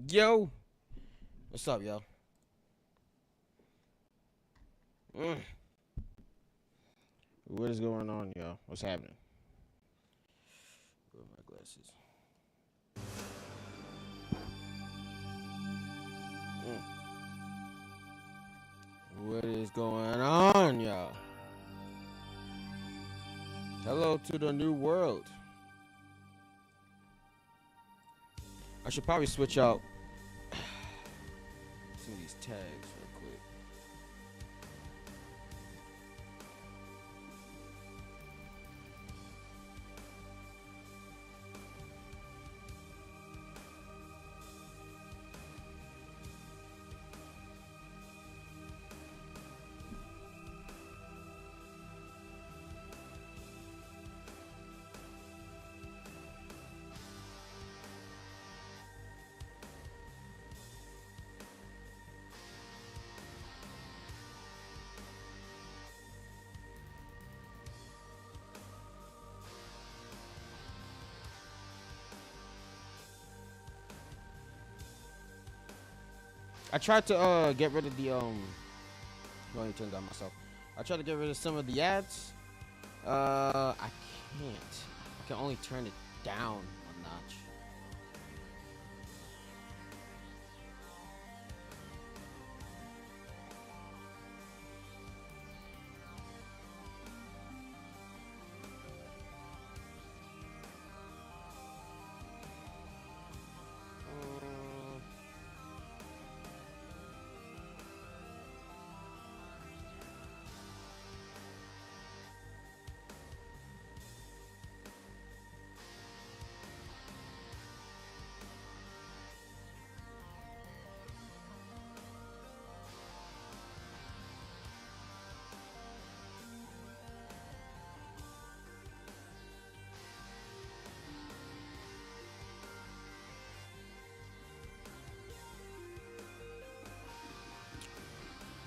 Yo, what's up, yo? What is going on, yo? What's happening? Where are my glasses? What is going on, y'all? Hello to the new world. I should probably switch out some of these tags real quick. I tried to get rid of the let me turn down myself. I tried to get rid of some of the ads. I can't. I can only turn it down a notch.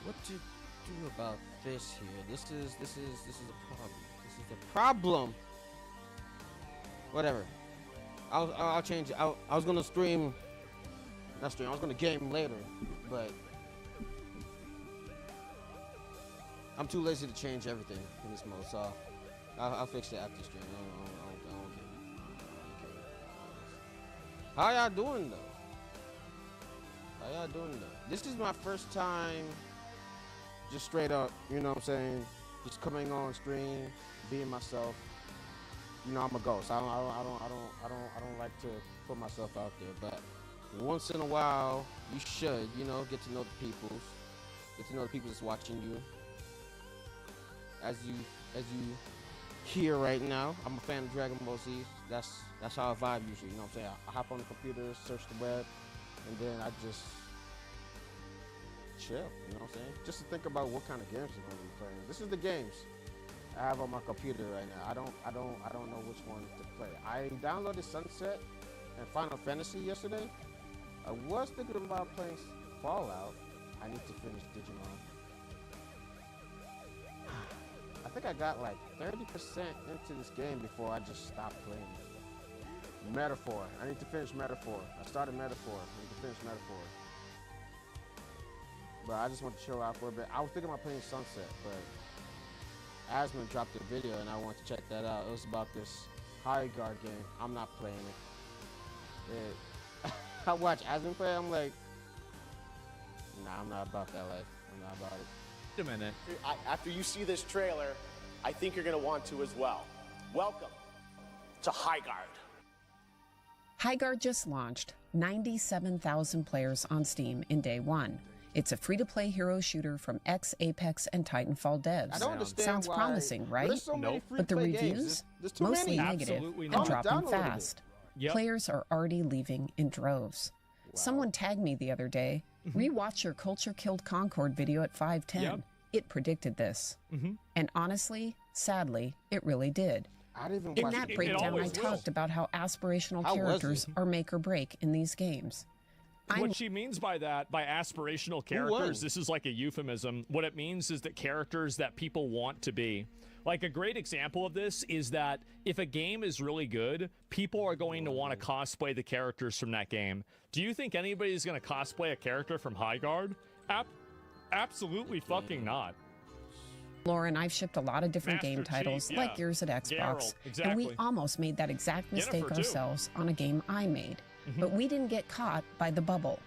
What to do about this here? This is a problem. This is the problem. Whatever. I'll change it. I was gonna stream, not stream. I was gonna game later, but I'm too lazy to change everything in this mode. So I'll fix it after stream. I don't care. How y'all doing though? How y'all doing though? This is my first time. Just straight up, you know what I'm saying? Just coming on stream, being myself. You know, I'm a ghost. I don't like to put myself out there, but once in a while, you should, you know, get to know the peoples, get to know the people that's watching you. As you hear right now, I'm a fan of Dragon Ball Z. That's how I vibe usually. You know what I'm saying? I hop on the computer, search the web, and then I just chill, you know what I'm saying? Just to think about what kind of games we're gonna be playing. This is the games I have on my computer right now. I don't know which one to play. I downloaded Sunset and Final Fantasy yesterday. I was thinking about playing Fallout. I need to finish Digimon. I think I got like 30% into this game before I just stopped playing. Metaphor. I need to finish Metaphor. I started Metaphor. I need to finish Metaphor. But I just want to chill out for a bit. I was thinking about playing Sunset, but Asmund dropped a video and I wanted to check that out. It was about this high guard game. I'm not playing it. I watch Asmund play, I'm like, nah, I'm not about that life. I'm not about it. Wait a minute. After you see this trailer, I think you're going to want to as well. Welcome to High Guard. High Guard just launched. 97,000 players on Steam in day one. It's a free-to-play hero shooter from ex-Apex and Titanfall devs. I don't understand Sounds why promising, right? There's so many But the free-to-play games. reviews? There's too Mostly many. negative Absolutely and not. dropping Downloaded it. fast. Yep. Players are already leaving in droves. Wow. Someone tagged me the other day. Rewatch your Culture Killed Concord video at 510. Yep. It predicted this. And honestly, sadly, it really did. I didn't even In watch that the breakdown, I always will. talked about how aspirational How was characters it? are make or break in these games. What she means by that, by aspirational characters, this is like a euphemism. What it means is that characters that people want to be. Like a great example of this is that if a game is really good, people are going to want to cosplay the characters from that game. Do you think anybody's going to cosplay a character from Highguard? Absolutely fucking not. Lauren, I've shipped a lot of different game titles, like Gears at Xbox, and we almost made that exact mistake ourselves on a game I made. But we didn't get caught by the bubble.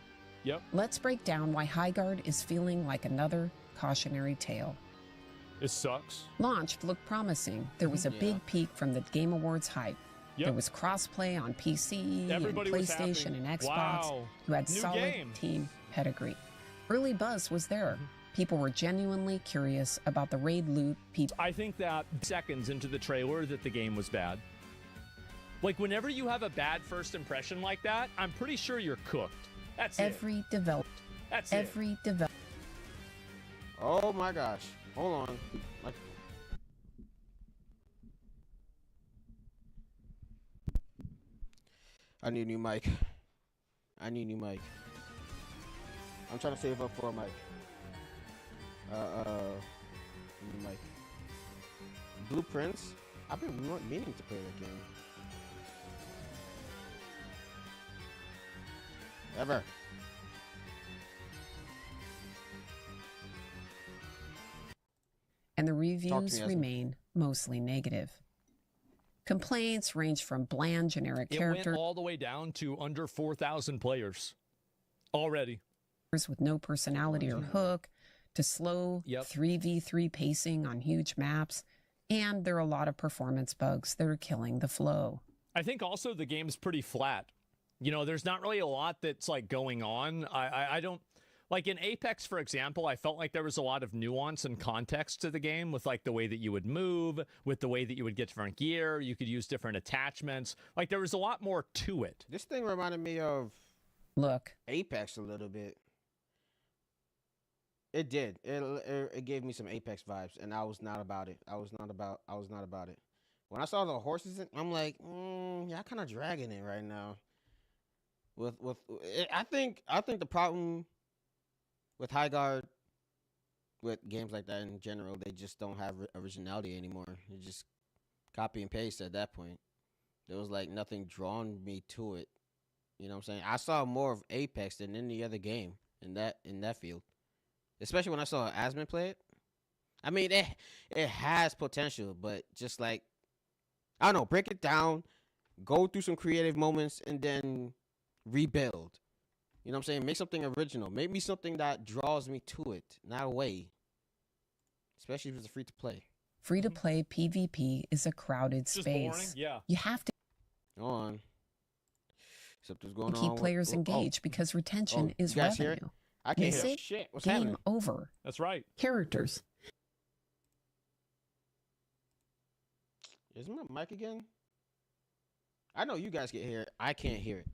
Let's break down why Highguard is feeling like another cautionary tale. It sucks. Launched looked promising. There was a big peak from the Game Awards hype. There was crossplay on PC, and PlayStation, and Xbox. Wow. You had solid team pedigree. Early buzz was there. People were genuinely curious about the raid loot. I think that seconds into the trailer that the game was bad. Like, whenever you have a bad first impression like that, I'm pretty sure you're cooked. That's every developer. That's every developer. Oh my gosh. Hold on. I need a new mic. I need a new mic. I'm trying to save up for a mic. New mic. Blueprints? I've been meaning to play that game. Ever. And the reviews remain mostly negative. Complaints range from bland, generic characters. It went all the way down to under 4,000 players already. With no personality or hook, to slow 3v3 pacing on huge maps, and there are a lot of performance bugs that are killing the flow. I think also the game's pretty flat. You know, there's not really a lot that's like going on. I don't... Like in Apex, for example, I felt like there was a lot of nuance and context to the game with like the way that you would move, with the way that you would get different gear, you could use different attachments. Like there was a lot more to it. This thing reminded me of Apex a little bit. It did. It gave me some Apex vibes, and I was not about it. I was not about it. When I saw the horses, I'm like, yeah, kind of dragging it right now. I think the problem with Highguard, with games like that in general, they just don't have originality anymore. You just copy and paste at that point. There was like nothing drawn me to it. You know what I'm saying? I saw more of Apex than any other game in that field. Especially when I saw Asmon play it. I mean, it has potential, but just like, I don't know, break it down, go through some creative moments, and then rebuild. You know what I'm saying? Make something original. Make me something that draws me to it, not away. Especially if it's free to play. Free to play PvP is a crowded Just space. boring. Yeah. You have to Go on. Something's going on. Keep players engaged because retention is revenue. I can't hear shit. What's game happening? Over. That's right. Characters. Is my mic again? I know you guys can hear it. I can't hear it.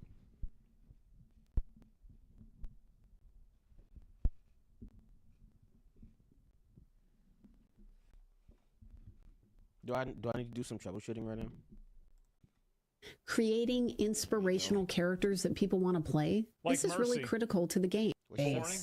Do I need to do some troubleshooting right now? Creating inspirational characters that people want to play. Like this is really critical to the game.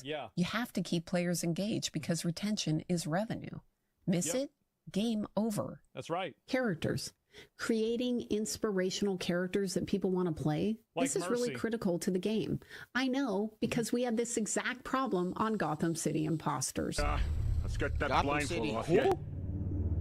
Yeah. You have to keep players engaged because retention is revenue. Miss it? Game over. That's right. Characters. Creating inspirational characters that people want to play. Like this is really critical to the game. I know because we had this exact problem on Gotham City Imposters. Let's get that Gotham blindfold City. off Who? you.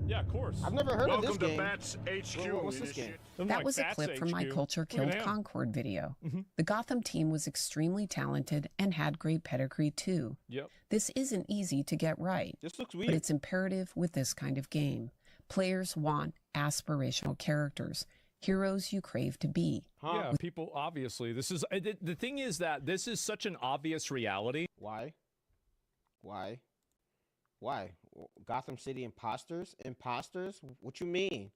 Yeah, of course. I've never heard of this game. Welcome to Bats HQ. What's this game? That was a clip from my Culture Killed Concord video. The Gotham team was extremely talented and had great pedigree too. Yep. This isn't easy to get right, This looks weird. but it's imperative with this kind of game. Players want aspirational characters, heroes you crave to be. Yeah, people, obviously. This is, the thing is that this is such an obvious reality. Why? Gotham City imposters? Imposters? What you mean?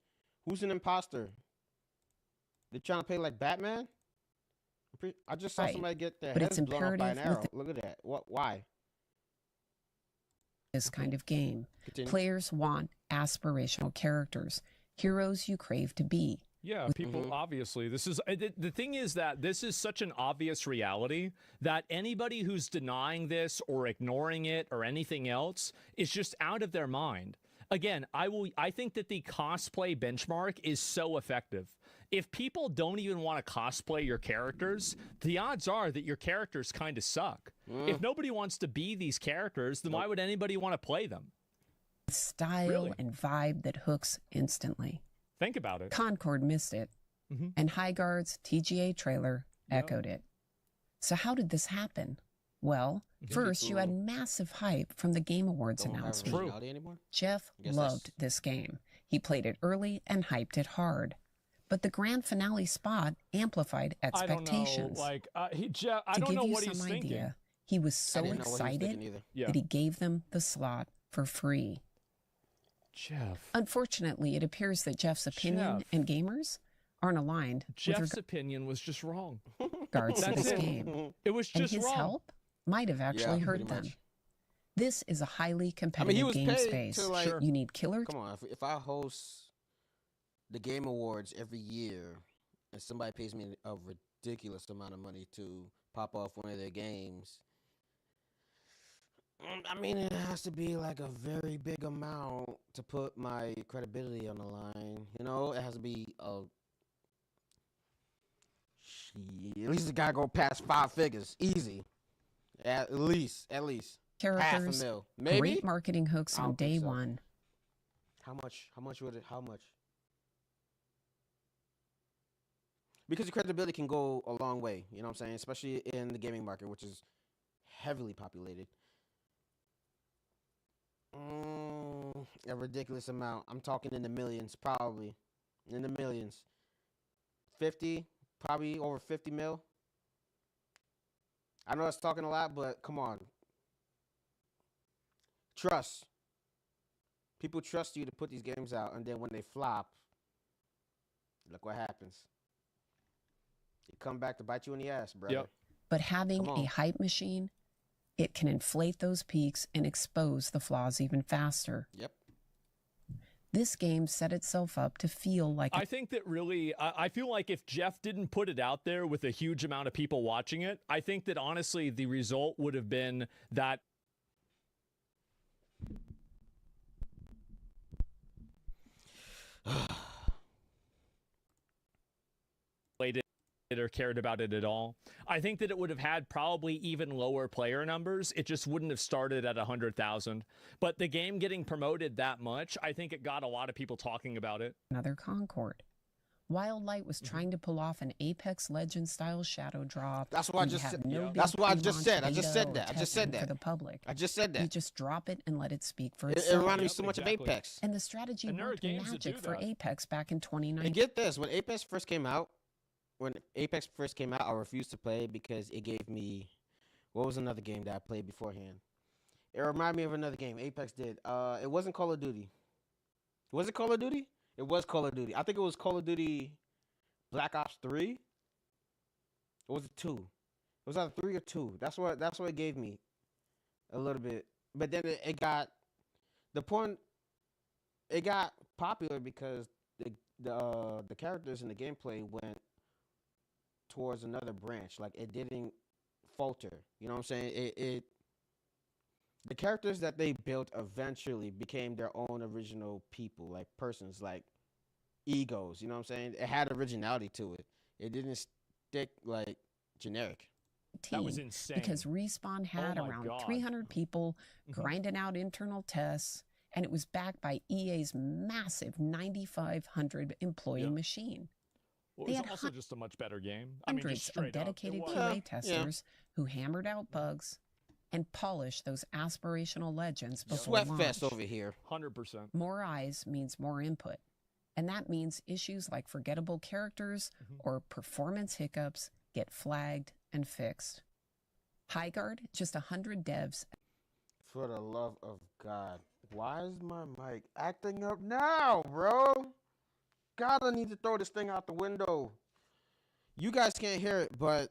Who's an imposter? They're trying to play like Batman? I just saw somebody get their heads blown off by an arrow. Look at that. Why? This kind of game. Continue. Players want aspirational characters, heroes you crave to be. Yeah, people obviously, this is the thing is that this is such an obvious reality that anybody who's denying this or ignoring it or anything else is just out of their mind. Again, I think that the cosplay benchmark is so effective. If people don't even want to cosplay your characters, the odds are that your characters kind of suck. If nobody wants to be these characters, then why would anybody want to play them? Style and vibe that hooks instantly. Think about it. Concord missed it, and Highguard's TGA trailer echoed it. So how did this happen? Well, first you had massive hype from the Game Awards announcement. Jeff loved this game. He played it early and hyped it hard. But the grand finale spot amplified expectations. I don't know what he's thinking. He was so excited that he gave them the slot for free. Jeff. Unfortunately, it appears that Jeff's opinion and gamers aren't aligned. Jeff's opinion was just wrong. Regards to this game. It was just and his help might have actually hurt them. This is a highly competitive game space. You need killer. Come on, if I host the Game Awards every year and somebody pays me a ridiculous amount of money to pop off one of their games, I mean, it has to be like a very big amount to put my credibility on the line. You know, it has to be at least the guy go past 5 figures, easy. At least characters, $500,000, maybe. Great marketing hooks on day one. How much would it? How much? Because the credibility can go a long way. You know what I'm saying? Especially in the gaming market, which is heavily populated. A ridiculous amount. I'm talking in the millions, probably. In the millions. 50, probably over 50 mil. I know it's talking a lot, but come on. Trust. People trust you to put these games out, and then when they flop, look what happens. They come back to bite you in the ass, brother. Yep. But having a hype machine, it can inflate those peaks and expose the flaws even faster. Yep. This game set itself up to feel like... I think that really, I feel like if Jeff didn't put it out there with a huge amount of people watching it, I think that honestly the result would have been that or cared about it at all. I think that it would have had probably even lower player numbers. It just wouldn't have started at 100,000. But the game getting promoted that much, I think it got a lot of people talking about it. Another Concord. Wildlight was trying to pull off an Apex Legends style shadow drop. That's what I just said. That's what I just said. I just said that. I just said that. For the public. I just said that. You just drop it and let it speak for itself. It reminded me so much of Apex. And the strategy worked magic for Apex back in 2019. And get this, when Apex first came out, I refused to play because it gave me, what was another game that I played beforehand? It reminded me of another game Apex did. It wasn't Call of Duty. Was it Call of Duty? It was Call of Duty. I think it was Call of Duty Black Ops 3. Or was it 2? It was either 3 or 2. That's what it gave me a little bit. But then it got popular because the characters in the gameplay went towards another branch. Like, it didn't falter. You know what I'm saying? The characters that they built eventually became their own original people, like persons, like egos. You know what I'm saying? It had originality to it. It didn't stick like generic. That was insane. Because Respawn had around 300 people grinding out internal tests, and it was backed by EA's massive 9,500 employee machine. Well, it was also just a much better game. Hundreds of dedicated QA testers who hammered out bugs and polished those aspirational legends before launch. Sweatfest over here. 100%. More eyes means more input. And that means issues like forgettable characters or performance hiccups get flagged and fixed. Highguard, just 100 devs. For the love of God, why is my mic acting up now, bro? God, I need to throw this thing out the window. You guys can't hear it, but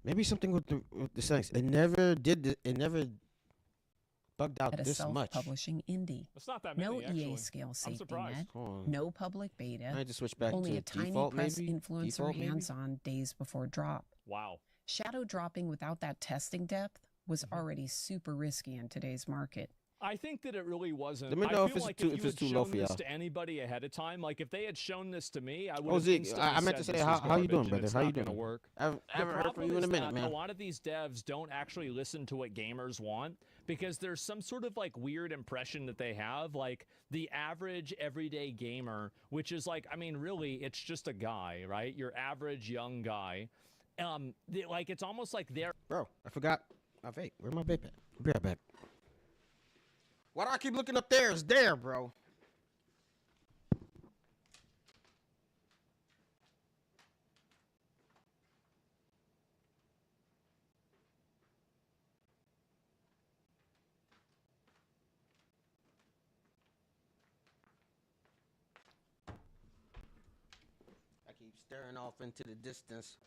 maybe something with the settings. It never did. It never bugged out at a this much. self-publishing indie. It's not that many, No actually. EA scale I'm safety surprised. net, Hold on. no public beta, I had to switch back only to a tiny default, press maybe? influencer Default, maybe? hands-on days before drop. Wow. Shadow dropping without that testing depth was already super risky in today's market. I think that it really wasn't. Let me know I if feel it's like too- if if you it's had too low shown for this y'all. to anybody ahead of time, like if they had shown this to me, I would Oh, have Zeke, instantly I meant to said, say, this is how you doing, garbage and brother? it's How you not gonna doing? work. I The haven't heard from problem you in a is minute, that man. a lot of these devs don't actually listen to what gamers want because there's some sort of like weird impression that they have, like the average everyday gamer, which is like, I mean, really, it's just a guy, right? Your average young guy. Like it's almost like they're Bro, I forgot my vape. Where's my vape at? I'll be right back. Why do I keep looking up there? It's there, bro. I keep staring off into the distance,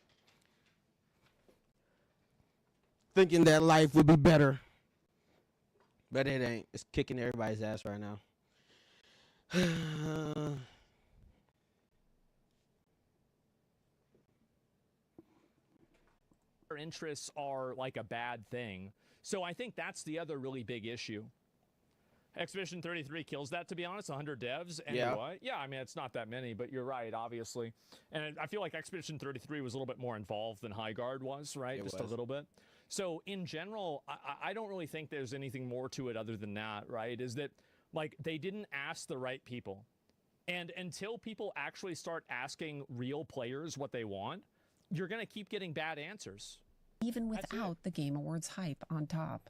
thinking that life would be better. But it ain't. It's kicking everybody's ass right now. interests are like a bad thing. So I think that's the other really big issue. Expedition 33 kills that, to be honest, 100 devs. And Yeah. what? Yeah, I mean, it's not that many, but you're right, obviously. And I feel like Expedition 33 was a little bit more involved than High Guard was, right? It Just was. a little bit. So in general, I don't really think there's anything more to it other than that, right? Is that, like, they didn't ask the right people. And until people actually start asking real players what they want, you're going to keep getting bad answers. Even without the Game Awards hype on top.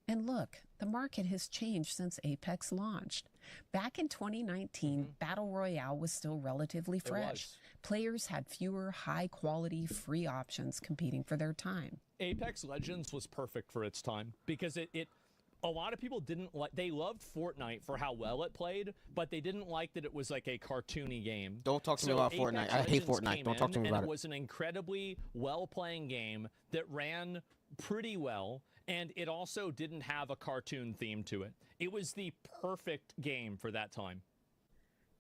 And look, the market has changed since Apex launched. Back in 2019, Battle Royale was still relatively fresh. Players had fewer high-quality, free options competing for their time. Apex Legends was perfect for its time because a lot of people didn't like, they loved Fortnite for how well it played, but they didn't like that it was like a cartoony game. Don't talk to me about Fortnite. Apex I hate Legends Fortnite. came Don't talk to me in, about and it. It was an incredibly well-playing game that ran pretty well, and it also didn't have a cartoon theme to it. It was the perfect game for that time.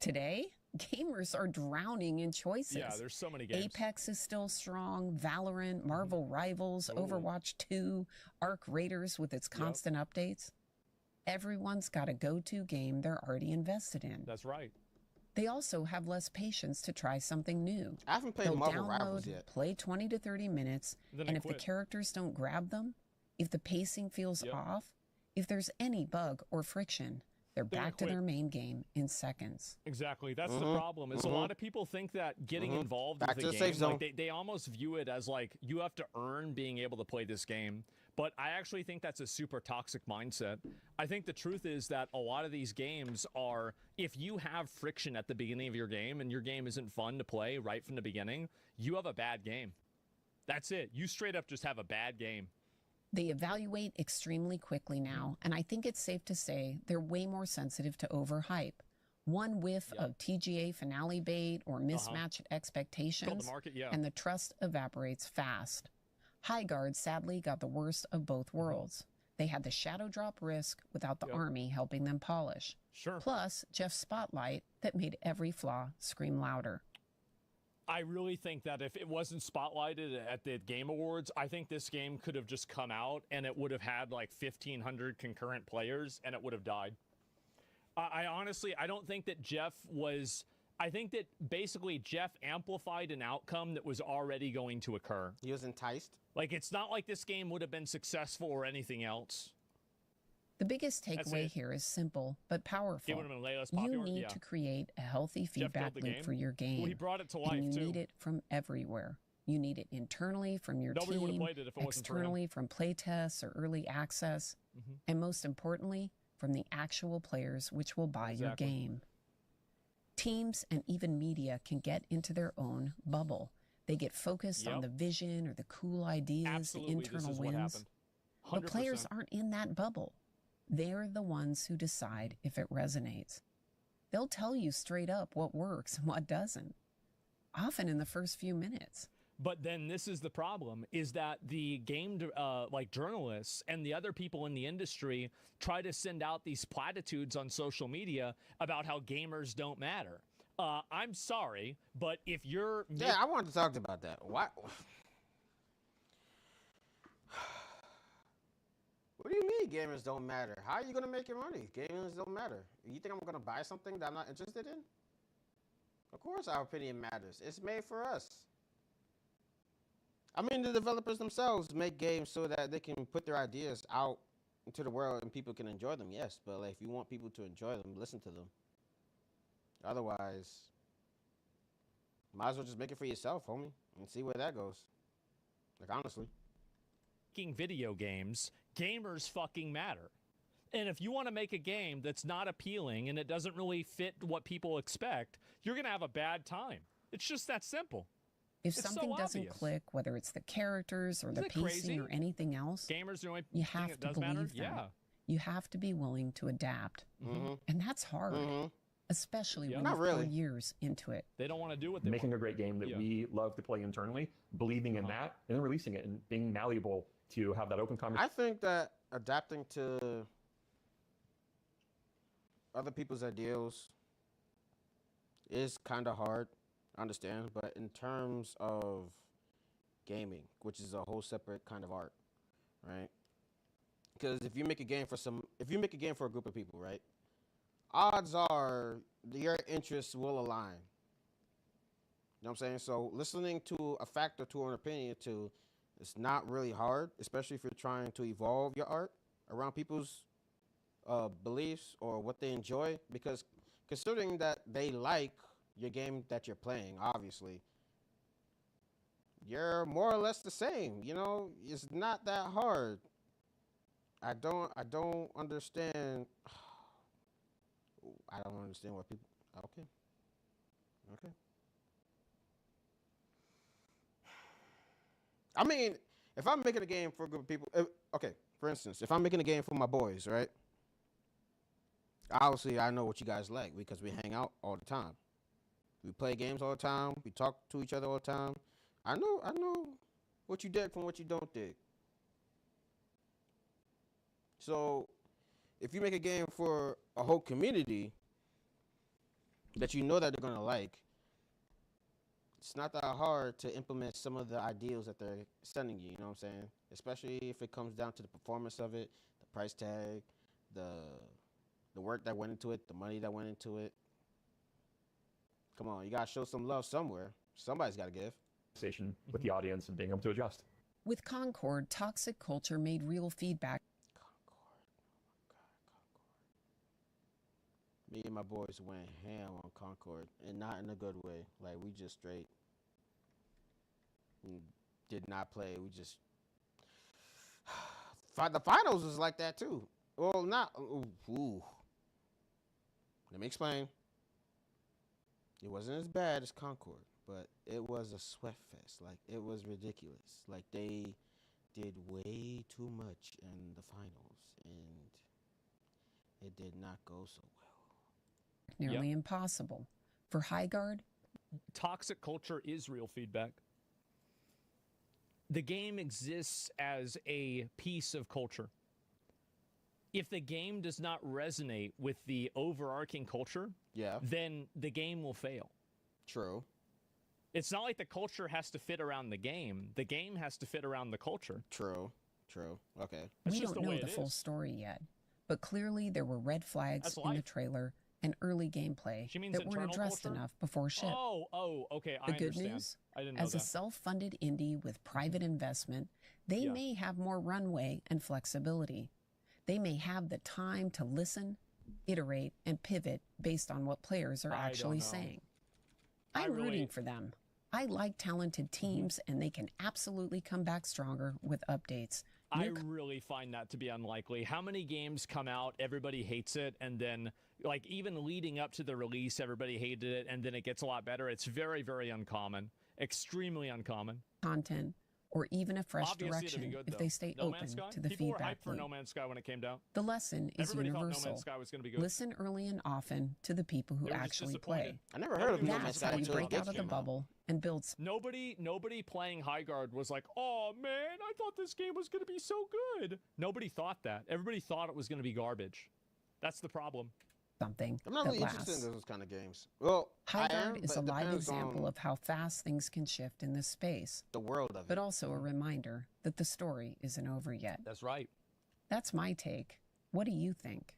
Today, gamers are drowning in choices. Yeah, there's so many games. Apex is still strong, Valorant, Marvel Rivals, Overwatch 2, Arc Raiders with its constant updates. Everyone's got a go-to game they're already invested in. That's right. They also have less patience to try something new. I haven't played They'll Marvel download, Rivals yet. play 20 to 30 minutes, Then and they if the quit. characters don't grab them, if the pacing feels off, if there's any bug or friction, they're back to quit. their main game in seconds. Exactly. That's the problem. Is a lot of people think that getting involved Back with to the the safe game, like zone. they almost view it as like you have to earn being able to play this game. But I actually think that's a super toxic mindset. I think the truth is that a lot of these games are, if you have friction at the beginning of your game and your game isn't fun to play right from the beginning, you have a bad game. That's it. You straight up just have a bad game. They evaluate extremely quickly now, and I think it's safe to say they're way more sensitive to overhype. One whiff of TGA finale bait or mismatched expectations, market, and the trust evaporates fast. High Guard sadly got the worst of both worlds. They had the shadow drop risk without the army helping them polish. Sure. Plus, Jeff's spotlight that made every flaw scream louder. I really think that if it wasn't spotlighted at the Game Awards, I think this game could have just come out and it would have had like 1,500 concurrent players and it would have died. I honestly, I don't think that Jeff was... I think that basically Jeff amplified an outcome that was already going to occur. He was enticed. Like, it's not like this game would have been successful or anything else. The biggest takeaway here is simple but powerful. It would have been way less popular. You need to create a healthy feedback loop for your game. Well, he brought it to life, and you too. need it from everywhere. You need it internally from your Nobody would have team, played it if it wasn't for him. externally from playtests or early access, and most importantly, from the actual players which will buy your game. Teams and even media can get into their own bubble. They get focused on the vision or the cool ideas, the internal wins. But players aren't in that bubble. They're the ones who decide if it resonates. They'll tell you straight up what works and what doesn't, often in the first few minutes. But then this is the problem, is that the game like journalists and the other people in the industry try to send out these platitudes on social media about how gamers don't matter. I'm sorry, but if you're... Yeah, I wanted to talk about that. Why? What do you mean gamers don't matter? How are you going to make your money? Gamers don't matter. You think I'm going to buy something that I'm not interested in? Of course our opinion matters. It's made for us. I mean, the developers themselves make games so that they can put their ideas out into the world and people can enjoy them, yes. But like, if you want people to enjoy them, listen to them. Otherwise, might as well just make it for yourself, homie, and see where that goes. Like, honestly. Making video games, gamers fucking matter. And if you want to make a game that's not appealing and it doesn't really fit what people expect, you're going to have a bad time. It's just that simple. If something doesn't click, whether it's the characters or the pacing or anything else, gamers are the only you have to believe them. Yeah. You have to be willing to adapt. And that's hard, especially when you're 4 years into it. They don't want to do what they Making want. a great game that we love to play internally, believing in that, and then releasing it and being malleable to have that open conversation. I think that adapting to other people's ideals is kind of hard, I understand, but in terms of gaming, which is a whole separate kind of art, right? Because if you make a game for a group of people, right, odds are your interests will align. You know what I'm saying? So listening to a fact or two or an opinion to, it's not really hard, especially if you're trying to evolve your art around people's beliefs or what they enjoy, because considering that they like your game that you're playing, obviously, you're more or less the same. You know, it's not that hard. I don't understand. I don't understand what people. Okay. I mean, if I'm making a game for a group of people, okay, for instance, if I'm making a game for my boys, right? Obviously, I know what you guys like because we hang out all the time. We play games all the time. We talk to each other all the time. I know what you dig from what you don't dig. So, if you make a game for a whole community that you know that they're gonna like, it's not that hard to implement some of the ideals that they're sending you. You know what I'm saying? Especially if it comes down to the performance of it, the price tag, the work that went into it, the money that went into it. Come on, you gotta show some love somewhere. Somebody's gotta give. With the audience and being able to adjust. With Concord, toxic culture made real feedback. Me and my boys went ham on Concord, and not in a good way. Like, we just straight did not play. We just... The finals was like that, too. Well, not... Ooh. Let me explain. It wasn't as bad as Concord, but it was a sweat fest. Like, it was ridiculous. Like, they did way too much in the finals, and it did not go so well. Nearly impossible. For Highguard, toxic culture is real feedback. The game exists as a piece of culture. If the game does not resonate with the overarching culture, then the game will fail. True. It's not like the culture has to fit around the game. The game has to fit around the culture. True. Okay. We don't know the full story yet, but clearly there were red flags in the trailer and early gameplay that weren't addressed enough before ship. Oh, okay, I understand. The good news, I didn't know as that. a self-funded indie with private investment, they may have more runway and flexibility. They may have the time to listen, iterate, and pivot based on what players are actually saying. I'm rooting for them. I like talented teams, and they can absolutely come back stronger with updates. I really find that to be unlikely. How many games come out, everybody hates it, and then, like, even leading up to the release, everybody hated it, and then it gets a lot better? It's very, very uncommon. Extremely uncommon. Content or even a fresh Obviously, direction good, if they stay No open Man's Sky? to the People feedback were hyped for loop. No Man's Sky when it came down. The lesson is Everybody universal. thought No Man's Sky was going to be good. Listen early and often to the people who They were just actually disappointed. play. I never heard of No Man's That's Sky how you until break it out of the came bubble and build. Nobody playing Highguard was like, oh man, I thought this game was going to be so good. Nobody thought that. Everybody thought it was going to be garbage. That's the problem. Something I'm not that really lasts. interested in those kind of games. Well, Highguard is a live depends example on of how fast things can shift in this space, the world of but it. also a reminder that the story isn't over yet. That's right. That's my take. What do you think?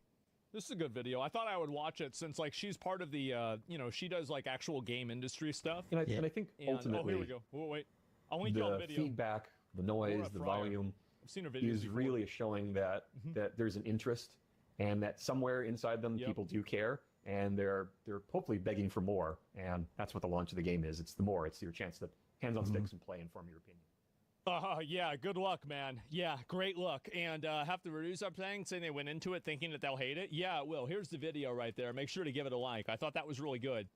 This is a good video. I thought I would watch it since, like, she's part of the, she does, like, actual game industry stuff. And I think ultimately, oh, here we go. Oh, wait. I'll link you on the the video. feedback, the noise, the volume I've seen her videos is before. really showing that that there's an interest, and that somewhere inside them people do care, and they're hopefully begging for more. And that's what the launch of the game is. It's the more. It's your chance to hands on sticks and play and form your opinion. Yeah, good luck, man. Yeah, great luck. And have the reviews up saying they went into it thinking that they'll hate it? Yeah, it will. Here's the video right there. Make sure to give it a like. I thought that was really good.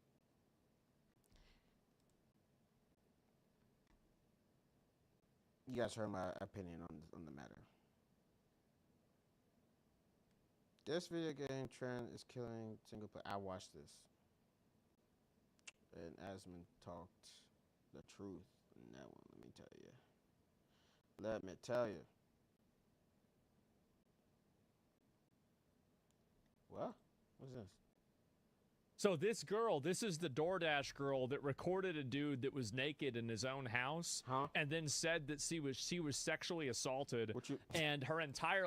You guys heard my opinion on the matter. This video game trend is killing single player. I watched this. And Asmund talked the truth in that one, let me tell you. Let me tell you. What? What's this? So this girl, this is the DoorDash girl that recorded a dude that was naked in his own house, and then said that she was sexually assaulted, and her entire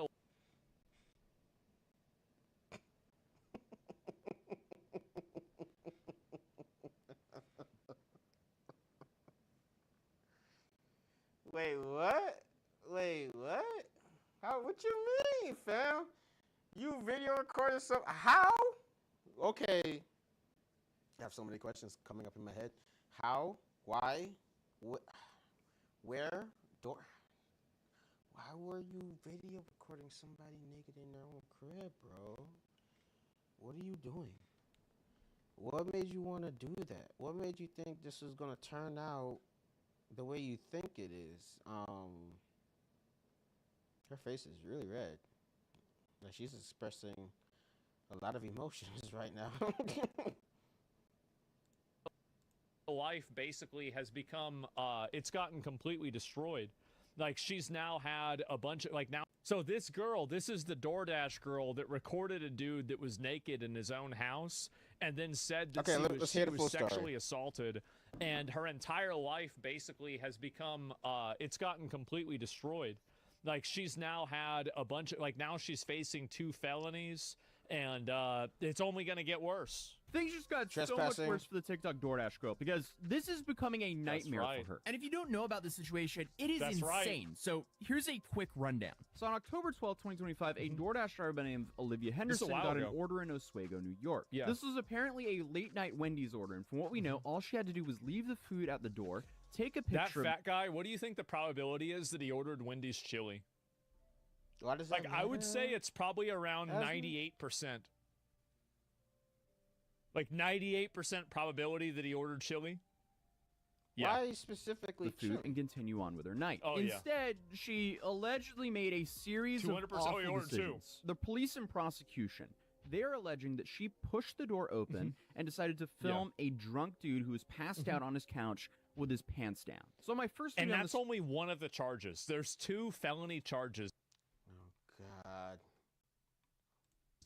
Wait, what? Wait, what? How? What you mean, fam? You video recorded some? How? Okay. I have so many questions coming up in my head. How? Why? Where? Why were you video recording somebody naked in their own crib, bro? What are you doing? What made you want to do that? What made you think this was gonna turn out the way you think it is? Her face is really red. Like, she's expressing a lot of emotions right now. life basically has become it's gotten completely destroyed. Like, she's now had a bunch of, like, now, so this girl, this is the DoorDash girl that recorded a dude that was naked in his own house and then said that she was sexually assaulted, and her entire life basically has become it's gotten completely destroyed. Like, she's now had a bunch of, like, now she's facing 2 felonies, and it's only going to get worse. Things just got so much worse for the TikTok DoorDash girl, because this is becoming a nightmare for her. And if you don't know about the situation, it is insane. So here's a quick rundown. So on October 12, 2025, a DoorDash driver by the name of Olivia Henderson got an order in Oswego, New York. Yeah. This was apparently a late-night Wendy's order, and from what we know, all she had to do was leave the food at the door, take a picture. That fat guy, what do you think the probability is that he ordered Wendy's chili? Why does that like, I would say it's probably around 98%. Like 98% probability that he ordered chili. Yeah. Why specifically the food and continue on with her night? Oh, Instead, she allegedly made a series of awful decisions. The police and prosecution, they're alleging that she pushed the door open and decided to film a drunk dude who was passed out on his couch with his pants down. So my first and that's only one of the charges. There's 2 felony charges. Oh God.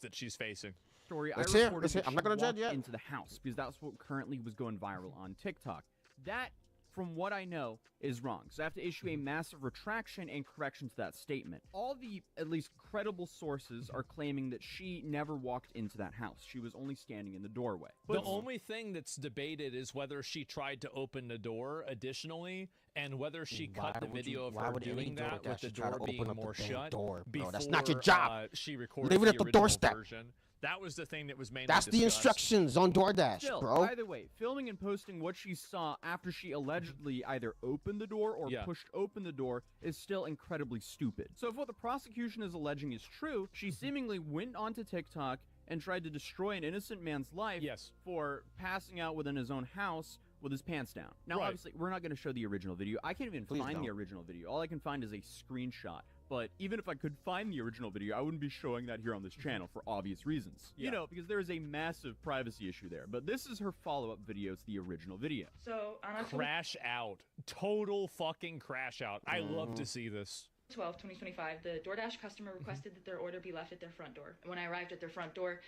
That she's facing. Story I reported that I'm not going to judge yet. Into the house because that's what currently was going viral on TikTok. That, from what I know, is wrong. So I have to issue a massive retraction and correction to that statement. All the, at least credible sources are claiming that she never walked into that house. She was only standing in the doorway. But the only thing that's debated is whether she tried to open the door additionally, and whether she cut the video of her doing that with the door being more shut before that's not your job. She recorded Leave it at the doorstep. Version. That was the thing that was mainly That's discussed. the instructions on DoorDash, Still, bro. Either way, filming and posting what she saw after she allegedly either opened the door or pushed open the door is still incredibly stupid. So if what the prosecution is alleging is true, she seemingly went onto TikTok and tried to destroy an innocent man's life for passing out within his own house with his pants down. Now, obviously, we're not going to show the original video. I can't even find the original video. All I can find is a screenshot. But even if I could find the original video, I wouldn't be showing that here on this channel for obvious reasons. You know, because there is a massive privacy issue there. But this is her follow-up video to the original video. So, crash out. Total fucking crash out. I love to see this. 2025, the DoorDash customer requested that their order be left at their front door. When I arrived at their front door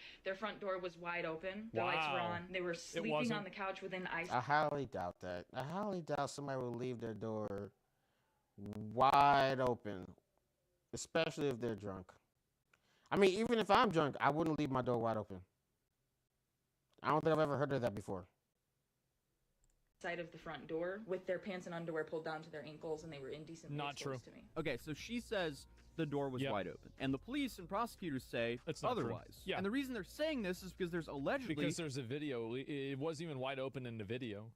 was wide open. The lights were on. They were sleeping on the couch within ice. I highly doubt that. I highly doubt somebody will leave their door wide open, especially if they're drunk. I mean, even if I'm drunk, I wouldn't leave my door wide open. I don't think I've ever heard of that before. Side of the front door with their pants and underwear pulled down to their ankles, and they were indecently exposed to me. Okay, so she says the door was wide open, and the police and prosecutors say otherwise. Yeah. And the reason they're saying this is because there's allegedly there's a video. It wasn't even wide open in the video.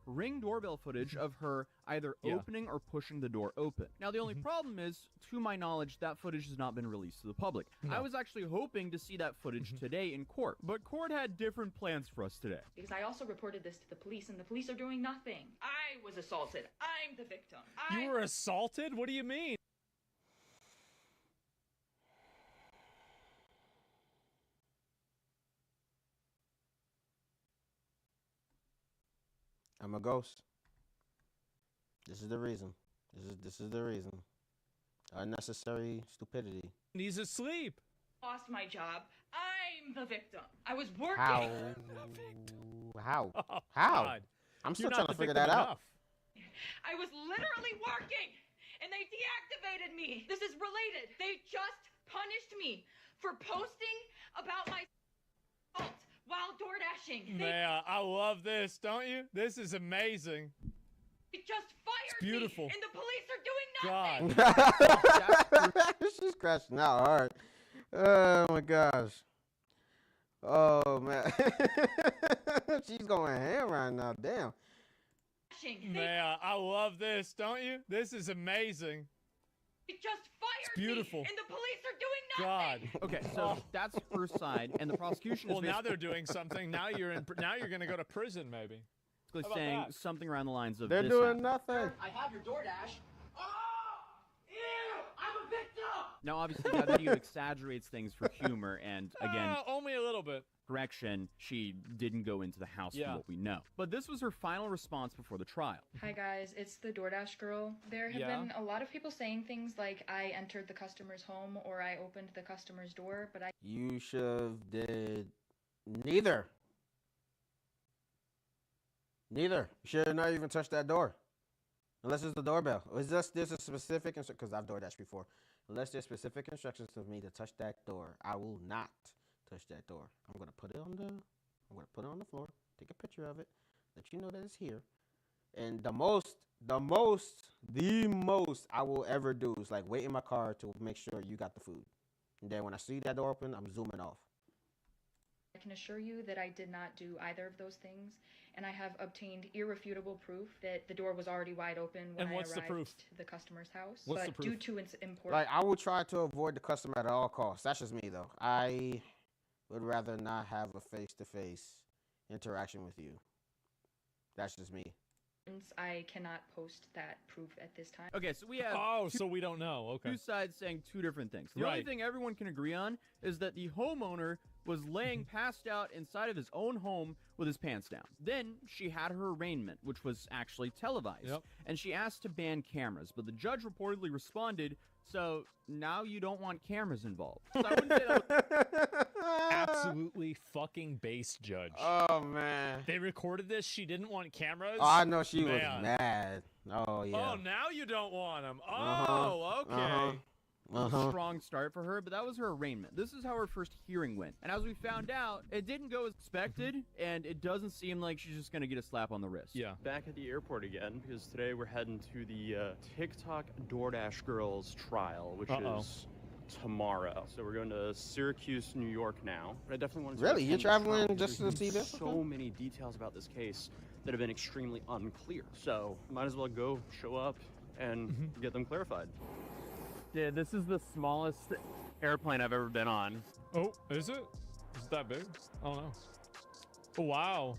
Ring doorbell footage of her either opening or pushing the door open. Now, the only problem is, to my knowledge, that footage has not been released to the public. I was actually hoping to see that footage today in court, but court had different plans for us today. Because I also reported this to the police, and the police are doing nothing. I was assaulted. I'm the victim. You were assaulted? What do you mean? I'm a ghost. This is the reason. This is the reason. Unnecessary stupidity. He's asleep. Lost my job. I'm the victim. I was working. How? How? How? God. I'm still trying to figure that out. I was literally working, and they deactivated me. This is related. They just punished me for posting about my fault while door dashing. Man, I love this, don't you? This is amazing. They just fired beautiful. me, and the police are doing nothing. God. She's crashing out hard. Oh my gosh. Oh man. She's going ham right now. Damn. Man, I love this, don't you? This is amazing. They just fired beautiful. me, and the police are doing nothing. God. Okay, so that's her side, and the prosecution is now they're doing something. Now you're going to go to prison, maybe. Basically saying something around the lines of they're this doing nothing. I have your DoorDash. Oh! Ew! I'm a victim! Now, obviously, that video exaggerates things for humor, and again, only a little bit. Correction, she didn't go into the house from what we know. But this was her final response before the trial. Hi guys, it's the DoorDash girl. There have been a lot of people saying things like I entered the customer's home or I opened the customer's door, but You should have did neither. Neither. You should have not even touched that door. Unless it's the doorbell. There's a specific instruction, because I've DoorDashed before. Unless there's specific instructions for me to touch that door, I will not touch that door. I'm gonna put it on the floor, take a picture of it, let you know that it's here. And the most I will ever do is like wait in my car to make sure you got the food. And then when I see that door open, I'm zooming off. I can assure you that I did not do either of those things, and I have obtained irrefutable proof that the door was already wide open when I arrived to the customer's house. What's the proof? Due to its importance, Like I will try to avoid the customer at all costs. That's just me though. I would rather not have a face-to-face interaction with you. That's just me. I cannot post that proof at this time. Okay, so we have so we don't know. Okay. Two sides saying two different things. The only thing everyone can agree on is that the homeowner was laying passed out inside of his own home with his pants down. Then she had her arraignment, which was actually televised. And she asked to ban cameras, but the judge reportedly responded, so now you don't want cameras involved. So I wouldn't say that absolutely fucking base judge. Oh man. They recorded this. She didn't want cameras. Oh, I know she was mad. Oh yeah. Oh, now you don't want them. Oh, okay. Strong start for her, but that was her arraignment. This is how her first hearing went. And as we found out, it didn't go as expected, and it doesn't seem like she's just going to get a slap on the wrist. Yeah. Back at the airport again, because today we're heading to the TikTok DoorDash girls trial, which is tomorrow. So we're going to Syracuse, New York now. But I definitely want to Really? You're traveling just to see this? So many details about this case that have been extremely unclear. So might as well go show up and get them clarified. Yeah, this is the smallest airplane I've ever been on. Oh, is it? Is it that big? Oh no. Oh, wow.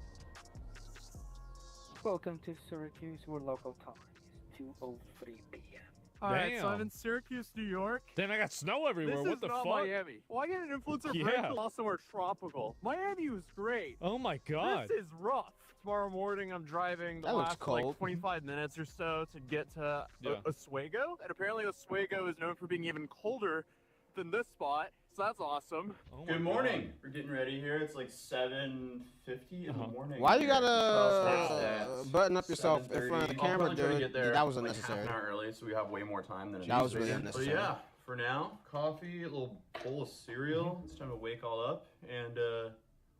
Welcome to Syracuse, where local time is 2:03 p.m. Alright, so I'm in Syracuse, New York. Then I got snow everywhere. This What is the not fuck? Miami. Well, I get an influencer Yeah. break, but also somewhere tropical. Miami was great. Oh my god. This is rough. Tomorrow morning, I'm driving the That looks last cold. like 25 minutes or so to get to Yeah. Oswego, and apparently Oswego is known for being even colder than this spot. So that's awesome. Oh my Good morning. God. We're getting ready here. It's like 7:50 in the morning. Why you here. gotta button up yourself in front of the 7:30. camera, I'll probably try to dude? get there That was like unnecessary. half an hour early, so we have way more time than it That was needs to really be. unnecessary. But yeah, for now, coffee, a little bowl of cereal. It's time to wake all up, and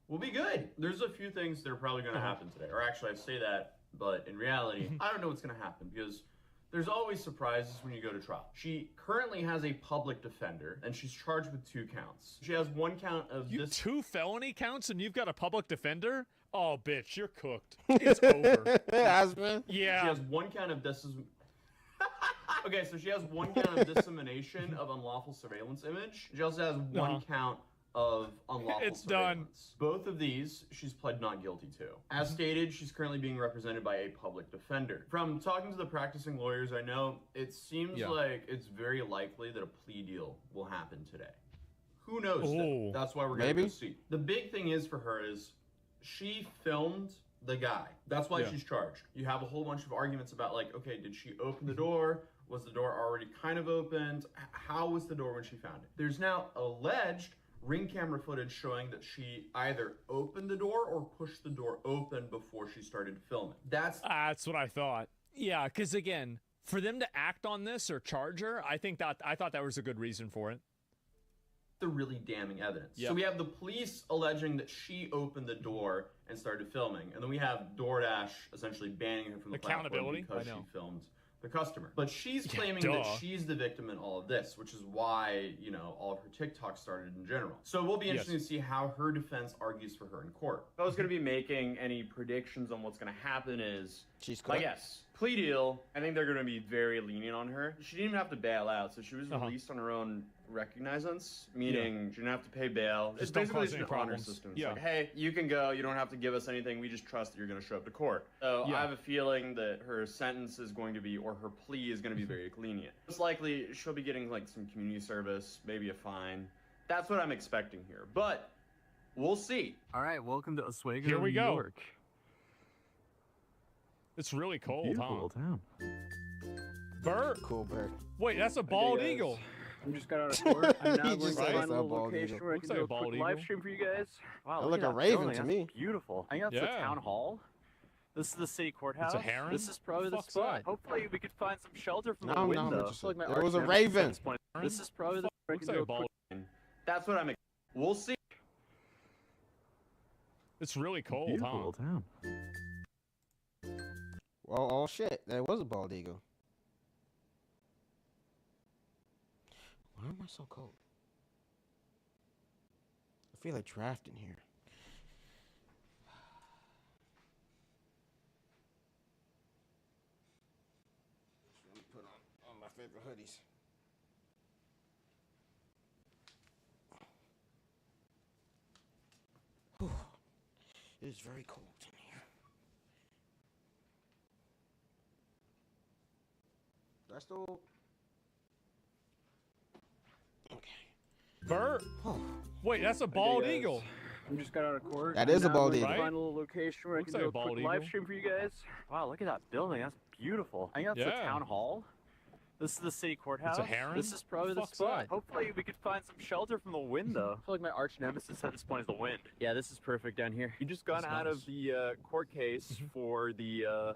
we'll be good. There's a few things that are probably going to happen today. Or actually, I say that, but in reality, I don't know what's going to happen because there's always surprises when you go to trial. She currently has a public defender, and she's charged with 2 counts. She has 1 count of You this. 2 felony counts and you've got a public defender? Oh, bitch, you're cooked. It's over. Aspen? Yeah. She has 1 count of Okay, so she has 1 count of dissemination of unlawful surveillance image. She also has 1 count of unlawful It's done. surveillance. Both of these, she's pled not guilty to. As stated, she's currently being represented by a public defender. From talking to the practicing lawyers I know, it seems like it's very likely that a plea deal will happen today. Who knows? Though? That's why we're going to go see. The big thing is for her is she filmed the guy. That's why she's charged. You have a whole bunch of arguments about like, okay, did she open the door? Was the door already kind of opened? How was the door when she found it? There's now alleged ring camera footage showing that she either opened the door or pushed the door open before she started filming. That's what I thought. Yeah, because again, for them to act on this or charge her, I thought that was a good reason for it. The really damning evidence. Yep. So we have the police alleging that she opened the door and started filming, and then we have DoorDash essentially banning her from the platform Accountability? because I know. she filmed the customer. But she's claiming that she's the victim in all of this, which is why, you know, all of her TikToks started in general. So it will be interesting to see how her defense argues for her in court. If I was going to be making any predictions on what's going to happen is, she's my guess, plea deal, I think they're going to be very lenient on her. She didn't even have to bail out, so she was released on her own recognizance, meaning she didn't have to pay bail. It's don't basically cause just any an honor problems. system. It's Yeah. like, hey, you can go, you don't have to give us anything, we just trust that you're going to show up to court. So I have a feeling that her sentence is going to be, or her plea is going to be very lenient. Most likely, she'll be getting like some community service, maybe a fine. That's what I'm expecting here, but we'll see. All right, welcome to Oswego, Here we New go. York. It's really cold, Beautiful little town. Bird. Cool bird. Wait, that's a bald guys. eagle. I'm just got out of court. I'm now He going just to said find it's a a little bald location eagle. where I Looks can like do a a quick bald live eagle. stream for you guys. Wow, That look look at a that raven building. to That's me. beautiful. I think that's the Yeah. town hall. This is the city courthouse. heron? This is probably the Fuck's spot. that? Hopefully we could find some shelter from No, the no, window. I'm I interested. feel like my There arch was a nemesis at raven. this point. This is probably the where I Looks can like do a a quick bald. That's what I'm. We'll see. It's really cold, Beautiful huh? little town. Well, oh shit, that was a bald eagle. Why am I so cold? I feel like drafting here. Let me put on my favorite hoodies. Whew. It is very cold in here. That's still okay. Bird. Oh. Wait, that's a Hey, bald guys. eagle. I'm just got out of court. That I'm is a now bald going to eagle. Find a little location where Looks I can like do a a quick bald live eagle. stream for you guys. Wow, look at that building. That's beautiful. I think that's the Yeah. town hall. This is the city courthouse. heron? This is probably the Fuck's spot. that? Hopefully we could find some shelter from the window. I feel like my arch nemesis at this point is the wind. Yeah, this is perfect down here. You just got That's out nice. of the court case for the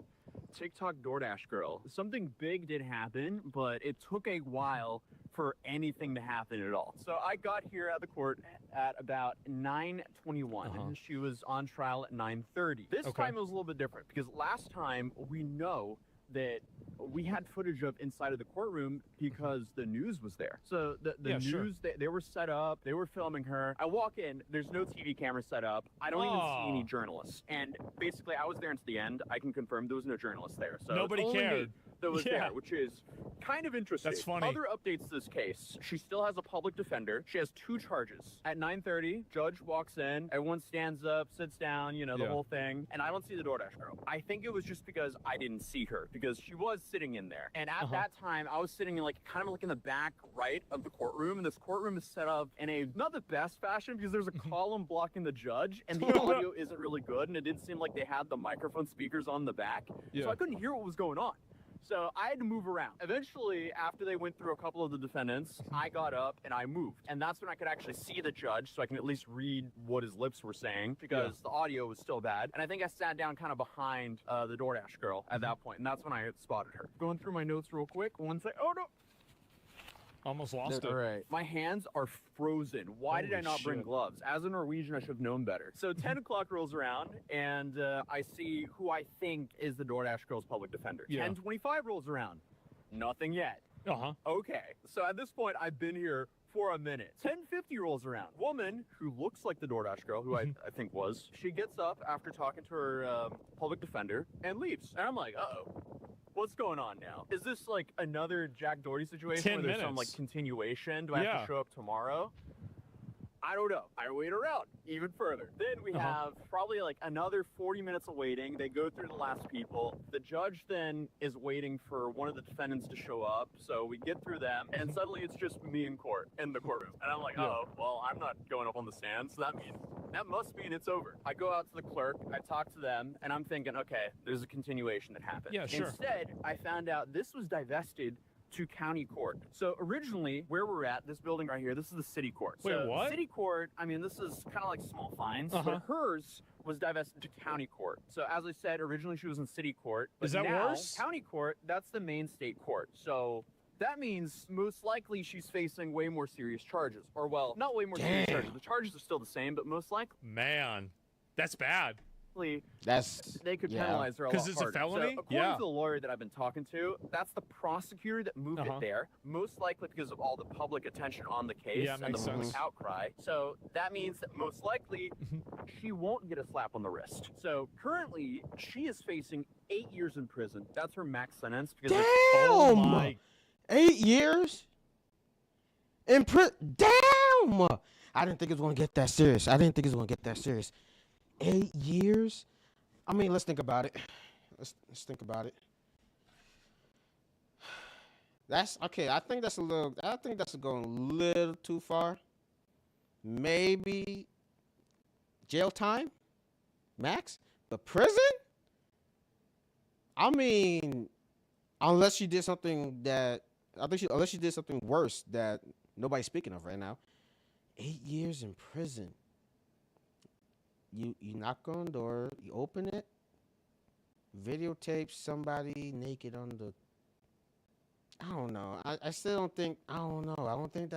TikTok DoorDash girl. Something big did happen, but it took a while for anything to happen at all. So I got here at the court at about 9:21. She was on trial at 9:30. This Okay. time it was a little bit different because last time we know that we had footage of inside of the courtroom because the news was there. So the Yeah, news, sure. they were set up, they were filming her. I walk in, there's no TV camera set up. I don't even see any Oh. journalists. And basically I was there until the end. I can confirm there was no journalists there. So Nobody it's only cared. me. that was there, which is kind of interesting. That's funny. Other updates to this case. She still has a public defender. She has 2 charges. At 9:30, judge walks in. Everyone stands up, sits down, you know, the whole thing. And I don't see the DoorDash girl. I think it was just because I didn't see her, because she was sitting in there. And at that time, I was sitting in kind of in the back right of the courtroom. And this courtroom is set up in a, not the best fashion, because there's a column blocking the judge. And the audio isn't really good. And it didn't seem like they had the microphone speakers on the back. So I couldn't hear what was going on. So I had to move around. Eventually, after they went through a couple of the defendants, I got up and I moved. And that's when I could actually see the judge, so I can at least read what his lips were saying, because the audio was still bad. And I think I sat down kind of behind the DoorDash girl at that point, and that's when I had spotted her. Going through my notes real quick. One sec. Oh, no. Almost lost it. All right. My hands are frozen. Why did I not bring gloves? As a Norwegian, I should have known better. So 10 o'clock rolls around, and I see who I think is the DoorDash girl's public defender. 10:25 rolls around. Nothing yet. Okay. So at this point, I've been here for a minute. 10:50 rolls around. Woman who looks like the DoorDash girl, who I think was, she gets up after talking to her public defender and leaves. And I'm like, uh-oh. What's going on now? Is this another Jack Doherty situation where there's some continuation? Do I have to show up tomorrow? I don't know. I wait around even further. Then we have probably another 40 minutes of waiting. They go through the last people. The judge then is waiting for one of the defendants to show up. So we get through them, and suddenly it's just me in court, in the courtroom. And I'm like, oh, well, I'm not going up on the stand, so that must mean it's over. I go out to the clerk, I talk to them, and I'm thinking, okay, there's a continuation that happened. Yeah, sure. Instead, I found out this was divested to county court. So originally, where we're at, this building right here, this is the city court. Wait, so what? City court, I mean, this is kind of like small fines, but hers was divested to county court. So as I said, originally she was in city court. But Is that now, worse? County court, that's the main state court. So that means most likely she's facing way more serious charges. Or, well, not way more serious charges. The charges are still the same, but most likely... Man, that's bad. They could penalize her a lot because it's harder. a felony. So according to the lawyer that I've been talking to, that's the prosecutor that moved it there, most likely because of all the public attention on the case and the public outcry. So that means that most likely she won't get a slap on the wrist. So currently she is facing 8 years in prison. That's her max sentence. Because Damn! 8 years in prison. Damn! I didn't think it was gonna get that serious. 8 years? I mean, let's think about it. Let's think about it. That's okay. I think that's going a little too far. Maybe jail time, max, but prison? I mean, unless she did something unless she did something worse that nobody's speaking of right now. 8 years in prison. You knock on the door, you open it, videotape somebody naked on the... I don't know. I still don't think... I don't know. I don't think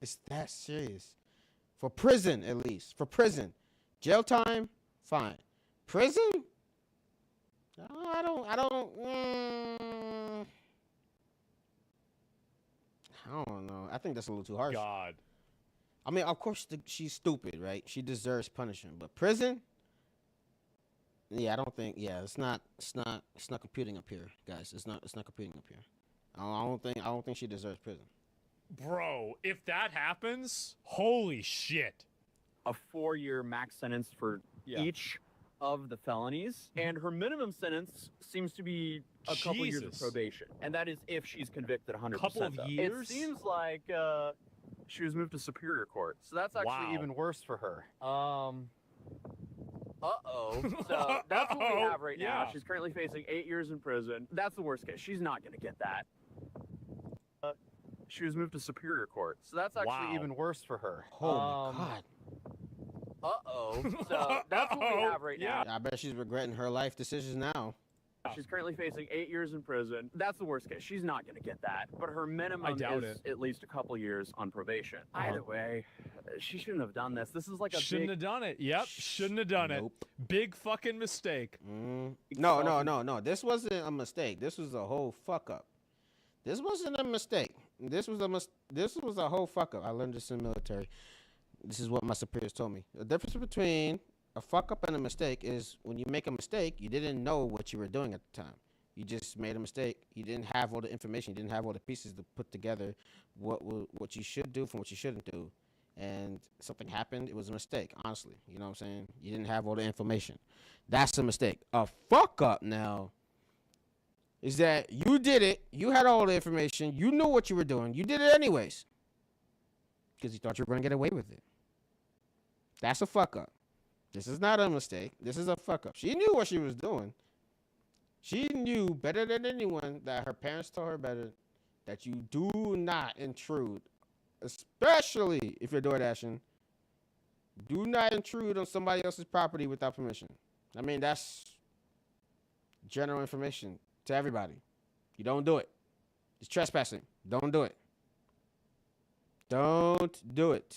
it's that serious. For prison, at least. For prison. Jail time, fine. Prison? I don't know. I think that's a little too harsh. God. I mean, of course, she's stupid, right? She deserves punishment, but prison? Yeah, I don't think. Yeah, it's not computing up here, guys. It's not computing up here. I don't think she deserves prison. Bro, if that happens, holy shit! A 4-year max sentence for each of the felonies, and her minimum sentence seems to be a couple years of probation, and that is if she's convicted 100%. Couple of years? It seems like she was moved to Superior Court, so that's actually even worse for her. So that's what we have right now. She's currently facing 8 years in prison. That's the worst case. She's not going to get that. She was moved to Superior Court, so that's actually even worse for her. Oh my God. So that's what we have right now. I bet she's regretting her life decisions now. She's currently facing 8 years in prison. That's the worst case. She's not going to get that. But her minimum is at least a couple years on probation. Either way, she shouldn't have done this. This is like a shouldn't have done it. Yep, shouldn't have done it. Big fucking mistake. No. This wasn't a mistake. This was a whole fuck up. This wasn't a mistake. This was a whole fuck up. I learned this in the military. This is what my superiors told me. The difference between a fuck up and a mistake is when you make a mistake, you didn't know what you were doing at the time. You just made a mistake. You didn't have all the information. You didn't have all the pieces to put together what you should do from what you shouldn't do. And something happened. It was a mistake, honestly. You know what I'm saying? You didn't have all the information. That's a mistake. A fuck up now is that you did it. You had all the information. You knew what you were doing. You did it anyways because you thought you were going to get away with it. That's a fuck up. This is not a mistake. This is a fuck up. She knew what she was doing. She knew better than anyone that her parents told her better that you do not intrude, especially if you're door dashing. Do not intrude on somebody else's property without permission. I mean, that's general information to everybody. You don't do it. It's trespassing. Don't do it. Don't do it.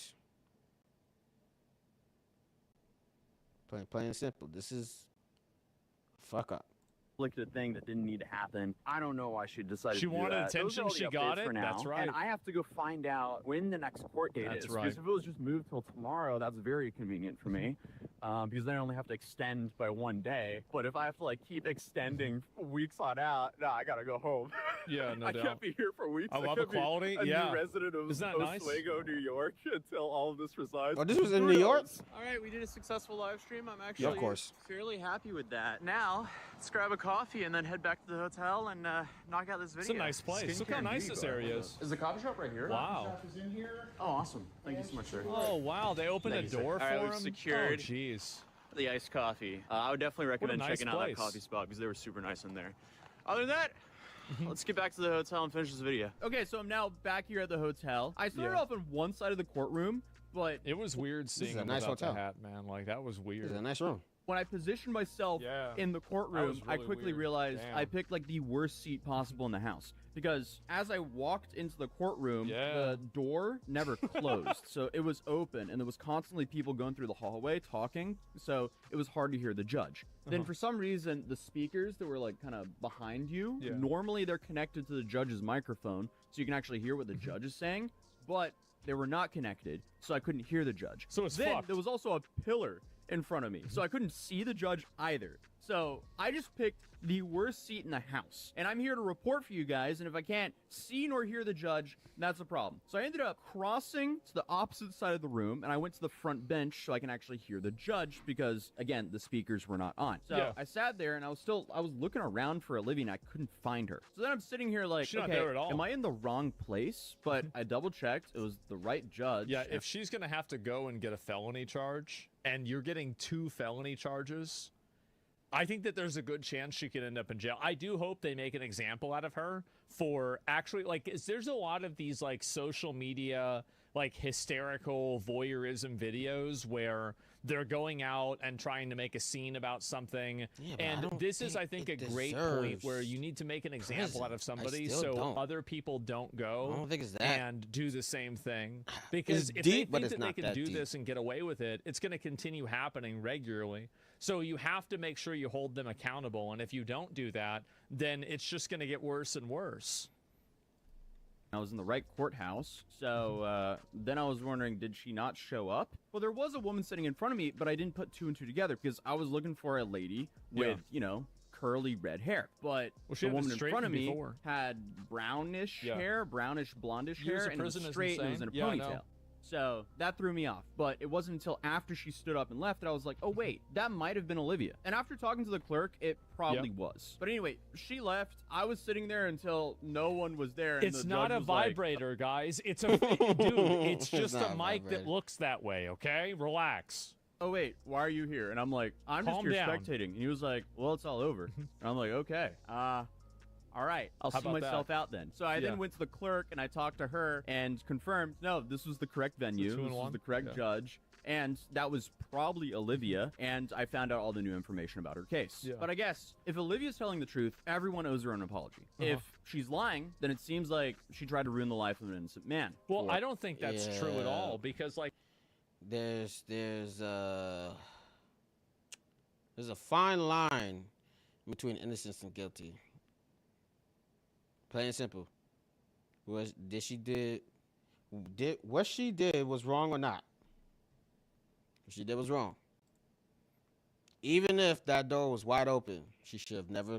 Plain and simple. This is fuck up. Looked at a thing that didn't need to happen. I don't know why she decided she to do wanted that. attention. She got it. That's right. And I have to go find out when the next court date is. That's right. Because if it was just moved till tomorrow, that's very convenient for me. Because then I only have to extend by 1 day. But if I have to like keep extending weeks on out, no, I gotta go home. Yeah, no doubt. I can't be here for weeks. I love the quality. A yeah. new resident of Isn't that nice? Oswego, New York, until all of this resides. Oh, this was in New York? All right, we did a successful live stream. I'm actually of course. fairly happy with that. Now, let's grab a coffee and then head back to the hotel and knock out this video. It's a nice place. Look how nice this area is. Is the coffee shop right here? Wow. Is in here? Oh, awesome. Thank you so much, sir. Oh, wow. They opened a door for All right, him? we've secured Oh, jeez. the iced coffee. I would definitely recommend nice checking out that place. coffee spot because they were super nice in there. Other than that, let's get back to the hotel and finish this video. Okay, so I'm now back here at the hotel. I started off on one side of the courtroom, but it was weird seeing him nice without hotel. the hat, man. Like, that was weird. It's a nice room. when I positioned myself in the courtroom, I quickly realized I picked like the worst seat possible in the house. Because as I walked into the courtroom, the door never closed. So it was open, and there was constantly people going through the hallway talking. So it was hard to hear the judge. Then for some reason, the speakers that were like kind of behind you, normally they're connected to the judge's microphone, so you can actually hear what the judge is saying. But they were not connected, so I couldn't hear the judge. So it's then fucked. there was also a pillar in front of me, so I couldn't see the judge either. So I just picked the worst seat in the house, and I'm here to report for you guys, and if I can't see nor hear the judge, that's a problem. So I ended up crossing to the opposite side of the room, and I went to the front bench so I can actually hear the judge because, again, the speakers were not on. So I sat there, and I was looking around for Olivia, and I couldn't find her. So then I'm sitting here like, She's not okay, there at all. am I in the wrong place? But I double-checked. It was the right judge. Yeah, if she's going to have to go and get a felony charge, and you're getting 2 felony charges, I think that there's a good chance she could end up in jail. I do hope they make an example out of her for actually, like, there's a lot of these, like, social media, like, hysterical voyeurism videos where they're going out and trying to make a scene about something. And this is, I think, a great point where you need to make an example out of somebody so other people don't go I don't think it's that. and do the same thing. Because if deep, they but think it's that they not can that do deep. this and get away with it, it's going to continue happening regularly. So you have to make sure you hold them accountable. And if you don't do that, then it's just going to get worse and worse. I was in the right courthouse, so then I was wondering, did she not show up? Well, there was a woman sitting in front of me, but I didn't put 2 and 2 together because I was looking for a lady with, you know, curly red hair. But she the had it woman in front of me before. had brownish hair, brownish blondish Years hair, of and it was prison is straight and it was in a insane. Yeah, I know. ponytail. So that threw me off. But it wasn't until after she stood up and left that I was like, oh, wait, that might have been Olivia. And after talking to the clerk, it probably was. But anyway, she left. I was sitting there until no one was there. And It's the not judge a was like, vibrator, guys. It's a dude. It's just not a a mic that vibrator. looks that way. Okay, relax. oh, wait, why are you here? And I'm like, I'm Calm just here down. spectating. And he was like, well, it's all over. And I'm like, okay. All right, I'll How see about myself that? out then. So I then went to the clerk and I talked to her and confirmed, no, this was the correct venue. two in This was one? the correct judge. And that was probably Olivia. And I found out all the new information about her case. Yeah. But I guess if Olivia's telling the truth, everyone owes her an apology. If she's lying, then it seems like she tried to ruin the life of an innocent man. Well, I don't think that's true at all because, like, There's a fine line between innocence and guilty. Plain and simple. What she did was wrong or not? What she did was wrong. Even if that door was wide open, she should have never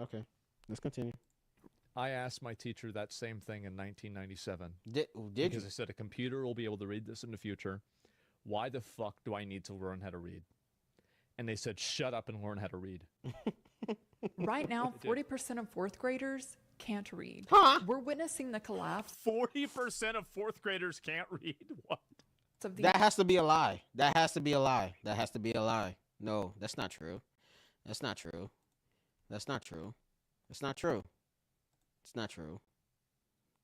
Okay, let's continue. I asked my teacher that same thing in 1997. Did because you? I said a computer will be able to read this in the future. Why the fuck do I need to learn how to read? And they said, shut up and learn how to read. Right now, 40% of fourth graders can't read. Huh? We're witnessing the collapse. 40% of fourth graders can't read? What? That has to be a lie. That has to be a lie. That has to be a lie. No, that's not true. That's not true. That's not true. It's not true. It's not true.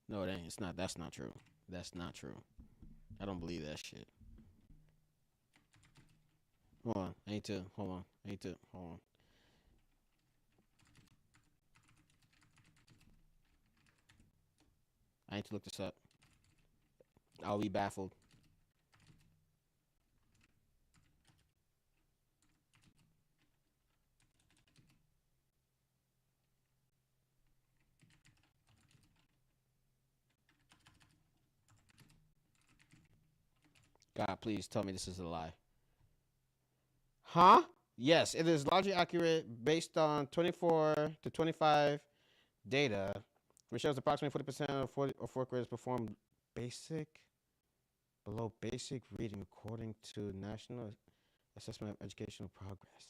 No, it ain't. It's not. That's not true. That's not true. I don't believe that shit. Hold on. I need to. Hold on. I need to. Hold on. I need to look this up. I'll be baffled. God, please tell me this is a lie. Huh? Yes, it is largely accurate based on 24 to 25 data, which shows approximately 40% of fourth graders perform below basic reading according to National Assessment of Educational Progress.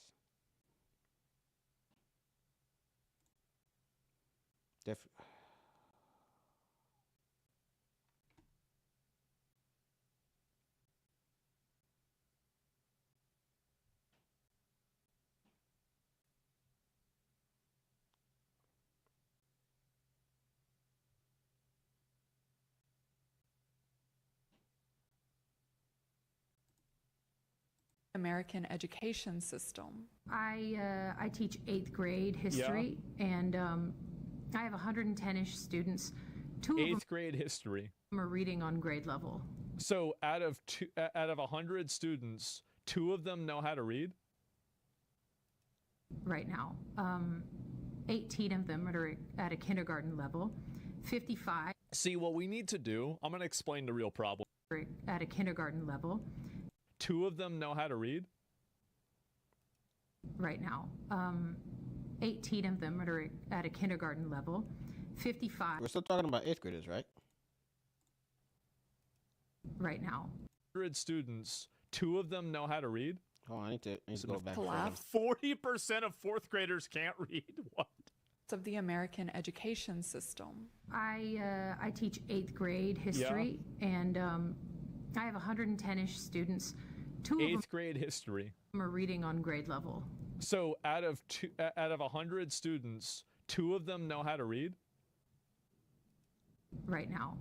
American education system. I teach 8th grade history, and I have 110-ish students. 8th grade history. Are reading on grade level. So out of 100 students, 2 of them know how to read? Right now. 18 of them are at a kindergarten level. 55. See, what we need to do, I'm going to explain the real problem. At a kindergarten level. 2 of them know how to read? Right now. 18 of them are at a kindergarten level. 55. We're still talking about 8th graders, right? Right now. 100 students, 2 of them know how to read? Oh, I need to go back. 40% of 4th graders can't read? What? Of the American education system. I teach 8th grade history, and I have 110-ish students. 8th grade history. Are reading on grade level. So out of 100 students, 2 of them know how to read? Right now.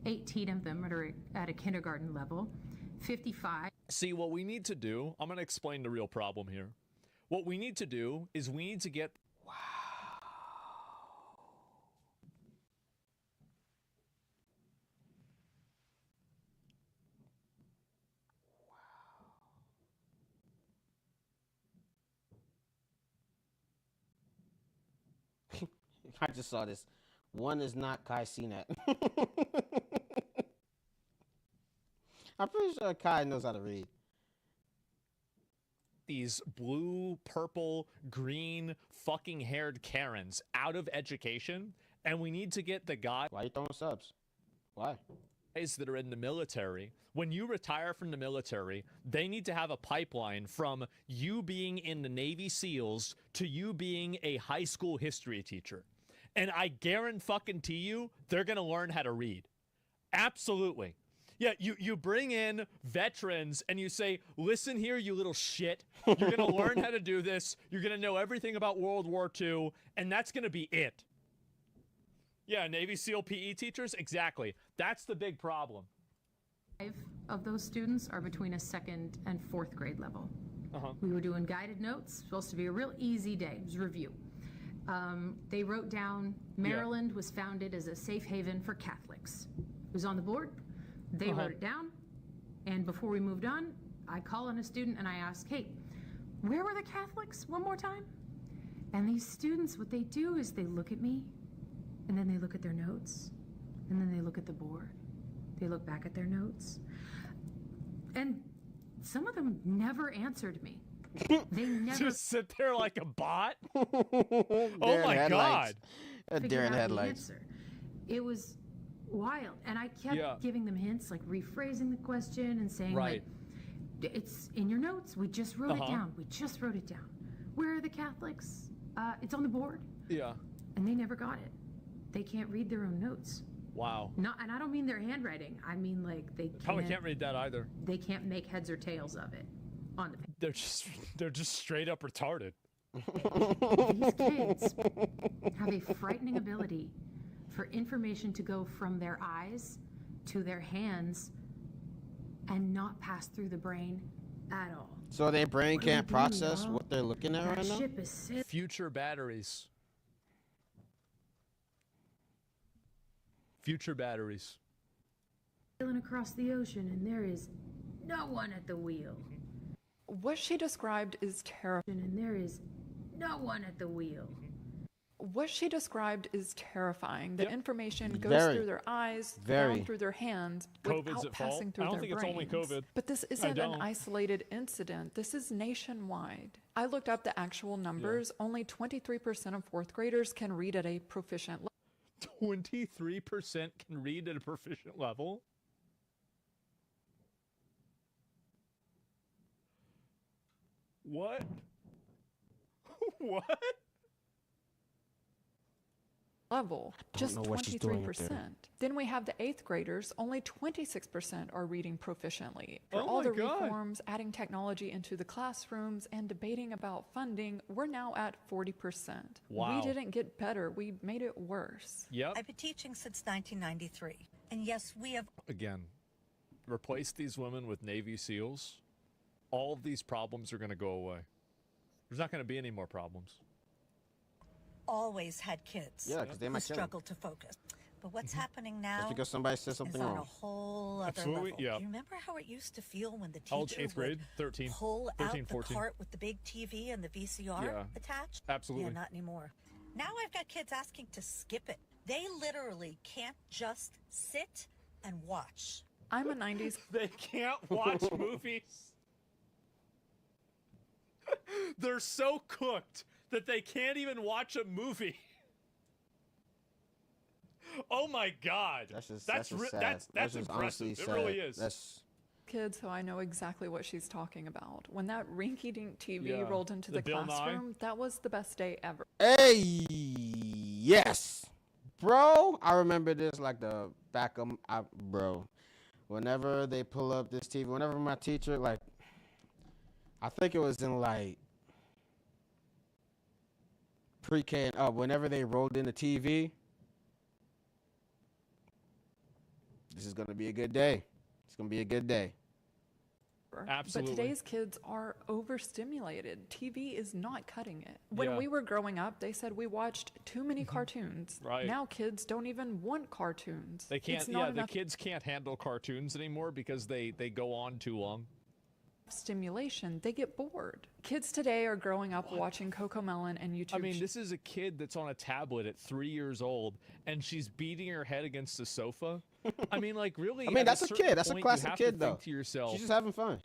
18 of them are at a kindergarten level. 55. See, what we need to do, I'm going to explain the real problem here. What we need to do is we need to get... Wow. I just saw this. One is not Kai CNET. I'm pretty sure Kai knows how to read. These blue, purple, green, fucking haired Karens out of education, and we need to get the guy. Why are you throwing subs? Why? Guys that are in the military. When you retire from the military, they need to have a pipeline from you being in the Navy SEALs to you being a high school history teacher. And I guarantee you, they're going to learn how to read. Absolutely. Yeah, you bring in veterans and you say, listen here, you little shit. You're going to learn how to do this. You're going to know everything about World War II, and that's going to be it. Yeah, Navy SEAL PE teachers? Exactly. That's the big problem. 5 of those students are between a 2nd and 4th grade level. We were doing guided notes. Supposed to be a real easy day. It was review. They wrote down Maryland was founded as a safe haven for Catholics. It was on the board. They wrote it down. And before we moved on, I call on a student and I ask, hey, where were the Catholics one more time? And these students, what they do is they look at me and then they look at their notes and then they look at the board. They look back at their notes. And some of them never answered me. They never just sit there like a bot. Oh Darren my God. figured Darren out the headlights. answer. It was wild, and I kept giving them hints, like rephrasing the question and saying, like, it's in your notes. We just wrote it down. We just wrote it down. Where are the Catholics? It's on the board. Yeah. And they never got it. They can't read their own notes. Wow. Not, and I don't mean their handwriting. I mean, like, they probably can't read that either. They can't make heads or tails of it on the page. They're just straight up retarded. These kids have a frightening ability for information to go from their eyes to their hands and not pass through the brain at all. So their brain can't process what they're looking at right now? Ship is Future batteries. Future batteries. sailing across the ocean, and there is no one at the wheel. What she described is terrifying. And there is no one at the wheel. What she described is terrifying. The information goes through their eyes, down through their hands, without passing through their brains. I don't think it's only COVID. But this isn't an isolated incident. This is nationwide. I looked up the actual numbers. Only 23% of fourth graders can read at a proficient level. 23% can read at a proficient level? What? What? Level, just 23%. Then we have the 8th graders, only 26% are reading proficiently. For all the reforms, adding technology into the classrooms, and debating about funding, we're now at 40%. Wow. We didn't get better, we made it worse. Yep. I've been teaching since 1993, and yes, we have... Again, replace these women with Navy SEALs, all of these problems are going to go away. There's not going to be any more problems. Always had kids who struggle to focus. But what's happening now Just because somebody says something is on wrong. a whole other Absolutely, level. yeah. Do you remember how it used to feel when the Old teacher 8th grade, would 13, pull 13, out 14. the cart with the big TV and the VCR attached? Absolutely. Yeah, not anymore. Now I've got kids asking to skip it. They literally can't just sit and watch. I'm a 90s. They can't watch movies. They're so cooked that they can't even watch a movie. Oh my God! That's just impressive. It really is. Kids, so I know exactly what she's talking about. When that rinky-dink TV rolled into the classroom, that was the best day ever. Hey, yes, bro. I remember this like the back of bro. Whenever they pull up this TV, whenever my teacher, like, I think it was in like pre-K and up, whenever they rolled in the TV, this is going to be a good day. It's going to be a good day. Absolutely. But today's kids are overstimulated. TV is not cutting it. When we were growing up, they said we watched too many cartoons. Right. Now kids don't even want cartoons. They can't. The kids can't handle cartoons anymore because they go on too long. Stimulation, they get bored. Kids today are growing up watching Cocomelon and YouTube. I mean, this is a kid that's on a tablet at 3 years old, and she's beating her head against the sofa. I mean, like, really? I mean, that's a kid. That's a classic kid, though. To yourself, she's just having fun.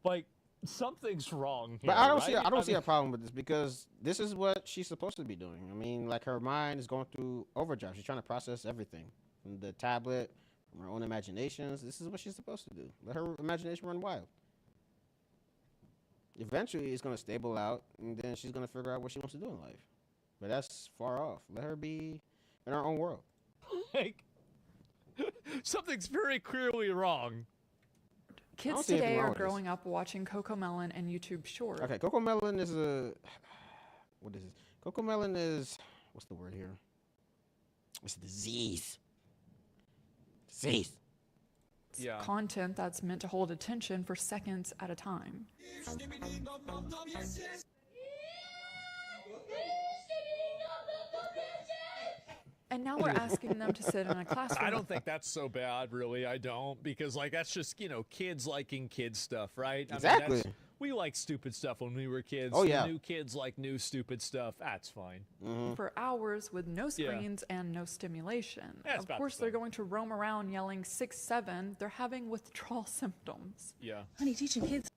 Like, something's wrong here, But I don't right? see a problem with this because this is what she's supposed to be doing. I mean, like, her mind is going through overdrive. She's trying to process everything from the tablet, from her own imaginations. This is what she's supposed to do. Let her imagination run wild. Eventually, it's going to stable out, and then she's going to figure out what she wants to do in life. But that's far off. Let her be in her own world. Like, something's very clearly wrong. Kids today are growing up watching Cocomelon and YouTube Short. Okay, Cocomelon is a... What is it? Cocomelon is... What's the word here? It's a disease. Disease. Yeah. Content that's meant to hold attention for seconds at a time. And now we're asking them to sit in a classroom. I don't think that's so bad, really. I don't, because like that's just kids liking kids stuff, right? Exactly. I mean, We like stupid stuff when we were kids. Oh, yeah. The new kids like new stupid stuff. That's fine. For hours with no screens and no stimulation. Yeah, it's of about course, the they're same. going to roam around yelling 6, 7. They're having withdrawal symptoms. Yeah. Honey, teaching kids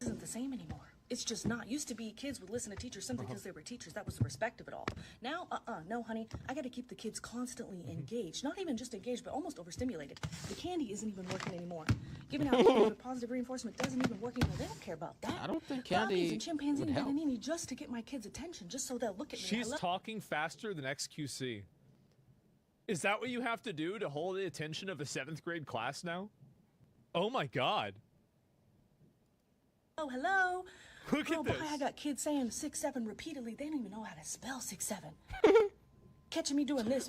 isn't the same anymore. It's just not. Used to be kids would listen to teachers simply because they were teachers. That was the respect of it all. Now, no, honey. I got to keep the kids constantly engaged. Not even just engaged, but almost overstimulated. The candy isn't even working anymore. Giving out candy with positive reinforcement doesn't even work anymore. They don't care about that. I don't think Brownies candy and chimpanzee would and help. bananini just to get my kids' attention, just so they'll look at me. She's Hello? talking faster than XQC. Is that what you have to do to hold the attention of a 7th grade class now? Oh my God. Oh, hello. Look at boy, this. I got kids saying 6, 7 repeatedly. They don't even know how to spell 6, 7. Catching me doing this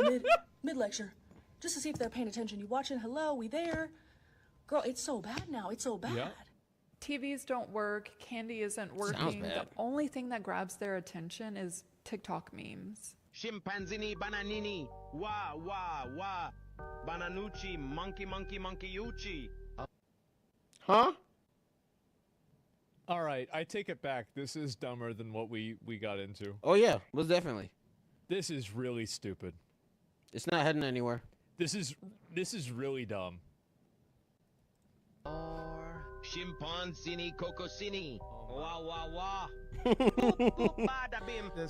mid lecture, just to see if they're paying attention. You watching? Hello, we there? Girl, it's so bad now. It's so bad. Yeah. TVs don't work. Candy isn't working. The bad. only thing that grabs their attention is TikTok memes. Chimpanzini, bananini, wah, wah, wah, bananucci, monkey, monkey, monkey, uchi. Huh? All right, I take it back. This is dumber than what we got into. Oh yeah, most definitely. This is really stupid. It's not heading anywhere. This is really dumb. Or chimpanzini, cocosini, wah, wah, wah.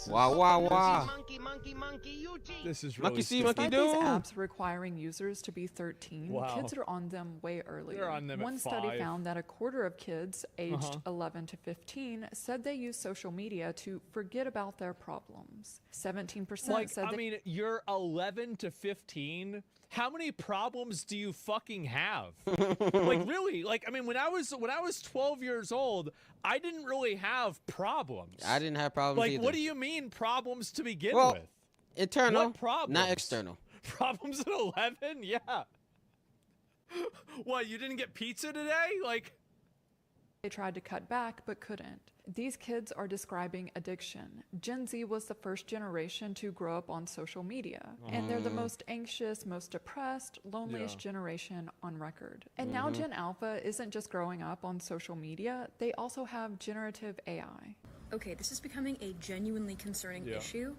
Wah wah wah. Monkey, monkey, monkey, uchi. This is really Monkey see, stupid. monkey Despite these do. apps requiring users to be 13, Wow. kids are on them way earlier. They're on them at One study 5. found that a quarter of kids aged 11 to 15 said they use social media to forget about their problems. 17% Like, said I mean, you're 11 to 15. How many problems do you fucking have? Like, really? Like, I mean, when I was 12 years old, I didn't really have problems. I didn't have problems Like, either. what do you mean problems to begin Well, with? internal, What problems? not external. Problems at 11? Yeah. What, you didn't get pizza today? Like, they tried to cut back but couldn't. These kids are describing addiction. Gen Z was the first generation to grow up on social media, and they're the most anxious, most depressed, loneliest generation on record. And now Gen Alpha isn't just growing up on social media, they also have generative AI. Okay, this is becoming a genuinely concerning Yeah. issue.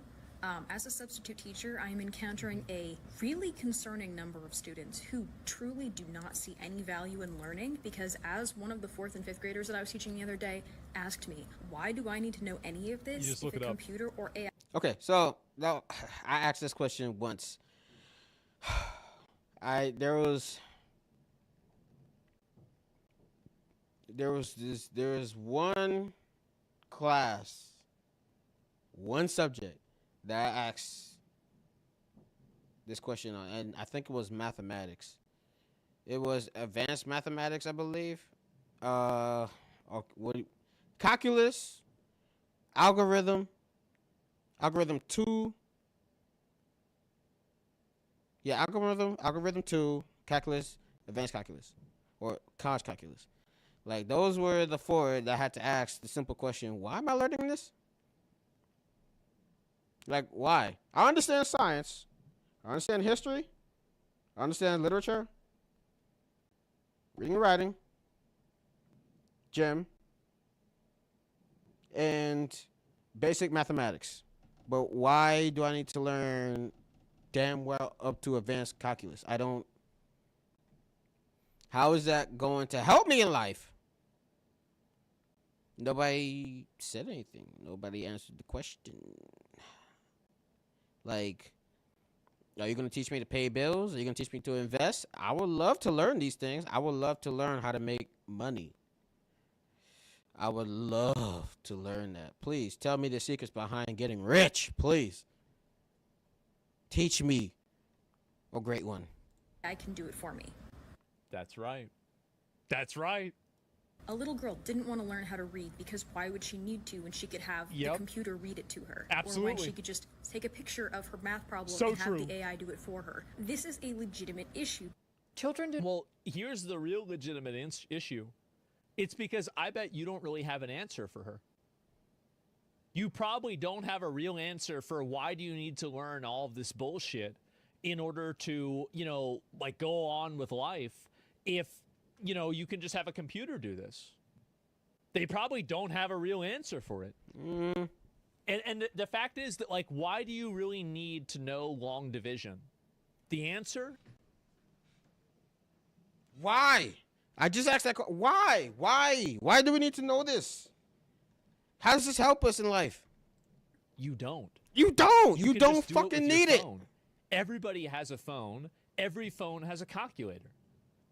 As a substitute teacher, I am encountering a really concerning number of students who truly do not see any value in learning because as one of the 4th and 5th graders that I was teaching the other day asked me, why do I need to know any of this just if look a it up. computer or AI Okay, so now I asked this question once. There was one class, one subject that I asked this question on, and I think it was mathematics. It was advanced mathematics, I believe. Or calculus, algorithm 2. Yeah, algorithm 2, calculus, advanced calculus, or college calculus. Like, those were the 4 that I had to ask the simple question, why am I learning this? Like, why? I understand science. I understand history. I understand literature. Reading and writing. Gym. And basic mathematics. But why do I need to learn damn well up to advanced calculus? I don't. How is that going to help me in life? Nobody said anything. Nobody answered the question. Like, are you going to teach me to pay bills? Are you going to teach me to invest? I would love to learn these things. I would love to learn how to make money. I would love to learn that. Please tell me the secrets behind getting rich. Please. Teach me, a great one. can do it for me. That's right. That's right. A little girl didn't want to learn how to read because why would she need to when she could have the computer read it to her? Absolutely. Or when she could just take a picture of her math problem So and have true. the AI do it for her. This is a legitimate issue. Children do. Well, here's the real legitimate issue. It's because I bet you don't really have an answer for her. You probably don't have a real answer for why do you need to learn all of this bullshit in order to, you know, like go on with life if, you know, you can just have a computer do this. They probably don't have a real answer for it. And the fact is that, like, why do you really need to know long division? The answer? Why? I just asked that. Why? Why do we need to know this? How does this help us in life? You don't. You don't fucking need it. Everybody has a phone. Every phone has a calculator.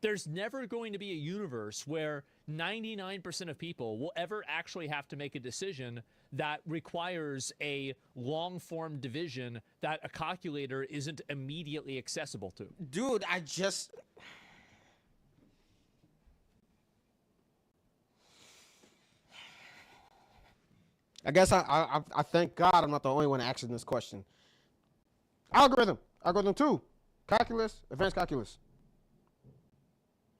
There's never going to be a universe where 99% of people will ever actually have to make a decision that requires a long-form division that a calculator isn't immediately accessible to. Dude, I guess I thank God I'm not the only one asking this question. Algorithm 2, calculus, advanced calculus.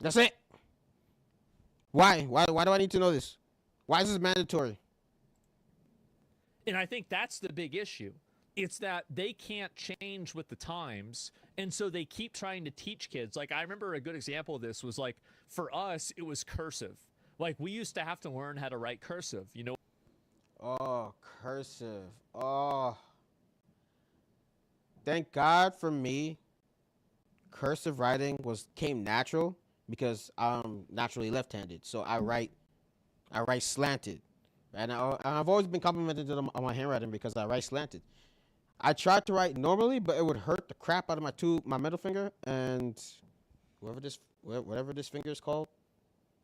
That's it. Why do I need to know this? Why is this mandatory? And I think that's the big issue. It's that they can't change with the times, and so they keep trying to teach kids. Like, I remember a good example of this was, like, for us, it was cursive. Like, we used to have to learn how to write cursive, you know? Oh, cursive. Oh. Thank God for me, cursive writing came natural because I'm naturally left-handed. So I write slanted. And I've always been complimented on my handwriting because I write slanted. I tried to write normally, but it would hurt the crap out of my middle finger, and whatever this finger is called,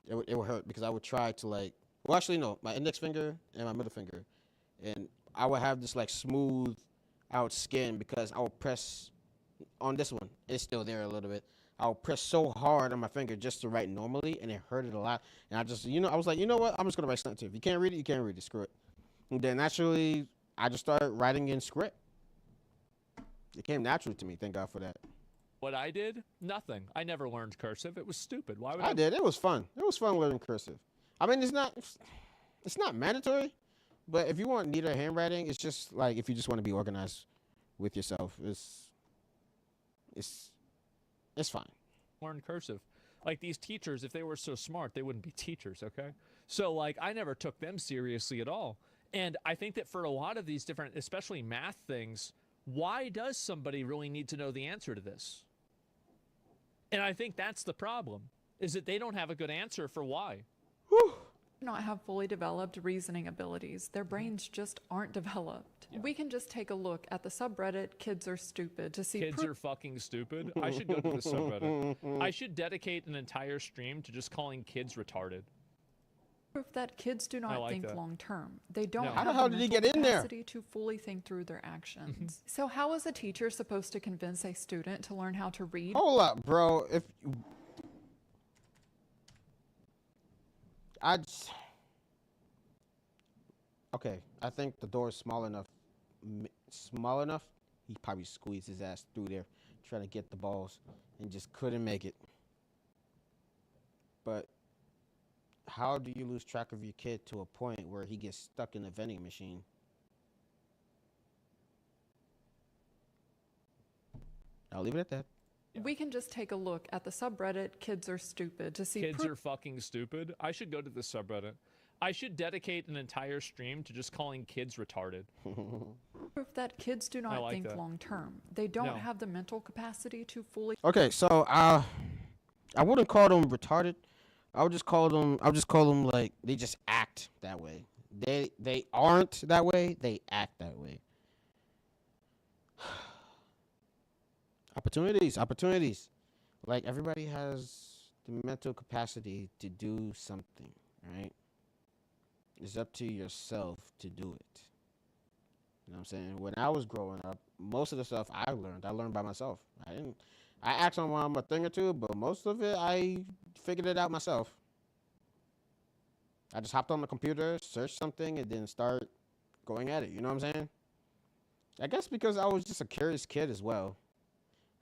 it would hurt because I would try to, like, well, actually no, my index finger and my middle finger, and I would have this, like, smooth out skin because I would press on this one. It's still there a little bit. I would press so hard on my finger just to write normally, and it hurted a lot. And I just, I was like, you know what? I'm just gonna write slanted. If you can't read it, you can't read it. Screw it. And then naturally, I just started writing in script. It came natural to me. Thank God for that. What I did? Nothing. I never learned cursive. It was stupid. Why would I did. It was fun. It was fun learning cursive. I mean, it's not mandatory, but if you want neater handwriting, it's just like if you just want to be organized with yourself, it's fine. Learn cursive. Like, these teachers, if they were so smart, they wouldn't be teachers, okay? So, like, I never took them seriously at all. And I think that for a lot of these different, especially math things, why does somebody really need to know the answer to this? And I think that's the problem, is that they don't have a good answer for why. Not have fully developed reasoning abilities. Their brains just aren't developed. Yeah. We can just take a look at the subreddit Kids Are Stupid to see Kids are fucking stupid. I should go to the subreddit. I should dedicate an entire stream to just calling kids retarded. Proof that kids do not think long term. They don't How have the hell the did he mental get in there? capacity to fully think through their actions. So how is a teacher supposed to convince a student to learn how to read? Hold up, bro. Okay, I think the door is small enough. He probably squeezed his ass through there trying to get the balls and just couldn't make it. But how do you lose track of your kid to a point where he gets stuck in a vending machine? I'll leave it at that. We can just take a look at the subreddit Kids Are Stupid to see Kids are fucking stupid. I should go to the subreddit. I should dedicate an entire stream to just calling kids retarded. Proof that kids do not think long term. They don't have the mental capacity to fully. Okay, so I wouldn't call them retarded. I would just call them like they just act that way. They aren't that way. They act that way. Opportunities. Like, everybody has the mental capacity to do something, right? It's up to yourself to do it. You know what I'm saying? When I was growing up, most of the stuff I learned by myself. I asked someone a thing or two, but most of it I figured it out myself. I just hopped on the computer, searched something, and then start going at it. You know what I'm saying? I guess because I was just a curious kid as well.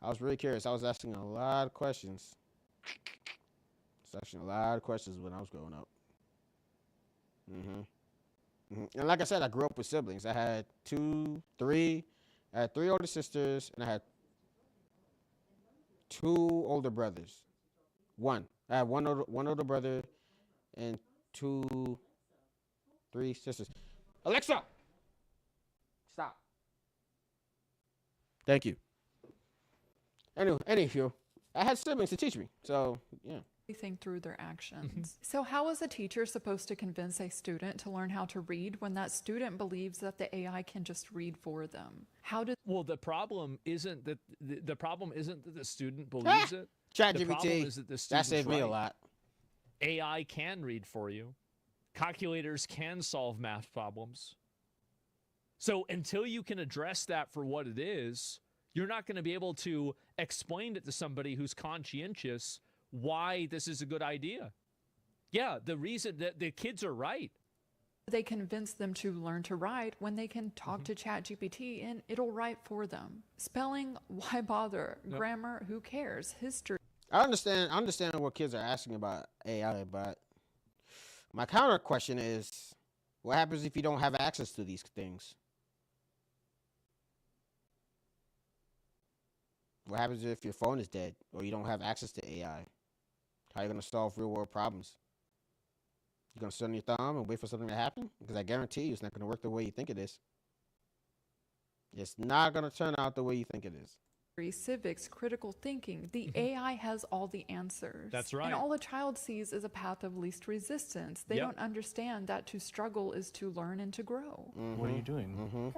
I was really curious. I was asking a lot of questions. When I was growing up. And like I said, I grew up with siblings. I had three older sisters, and I had 2 older brothers. I had one older brother and 2 Three sisters. Alexa! Stop. Thank you. Anywho, I had siblings to teach me, so yeah. Think through their actions. So how is a teacher supposed to convince a student to learn how to read when that student believes that the AI can just read for them? Well, the problem isn't that the student believes it. The problem is that the student's that saved me a lot. AI can read for you. Calculators can solve math problems. So until you can address that for what it is, you're not going to be able to explain it to somebody who's conscientious why this is a good idea. Yeah, the reason that the kids are right. They convince them to learn to write when they can talk to ChatGPT and it'll write for them. Spelling, why bother? Yep. Grammar, who cares? History. I understand what kids are asking about AI, but my counter question is, what happens if you don't have access to these things? What happens if your phone is dead or you don't have access to AI? How are you going to solve real world problems? You're going to sit on your thumb and wait for something to happen? Because I guarantee you it's not going to work the way you think it is. It's not going to turn out the way you think it is. Civics, critical thinking. The AI has all the answers. That's right. And all a child sees is a path of least resistance. They don't understand that to struggle is to learn and to grow. What are you doing?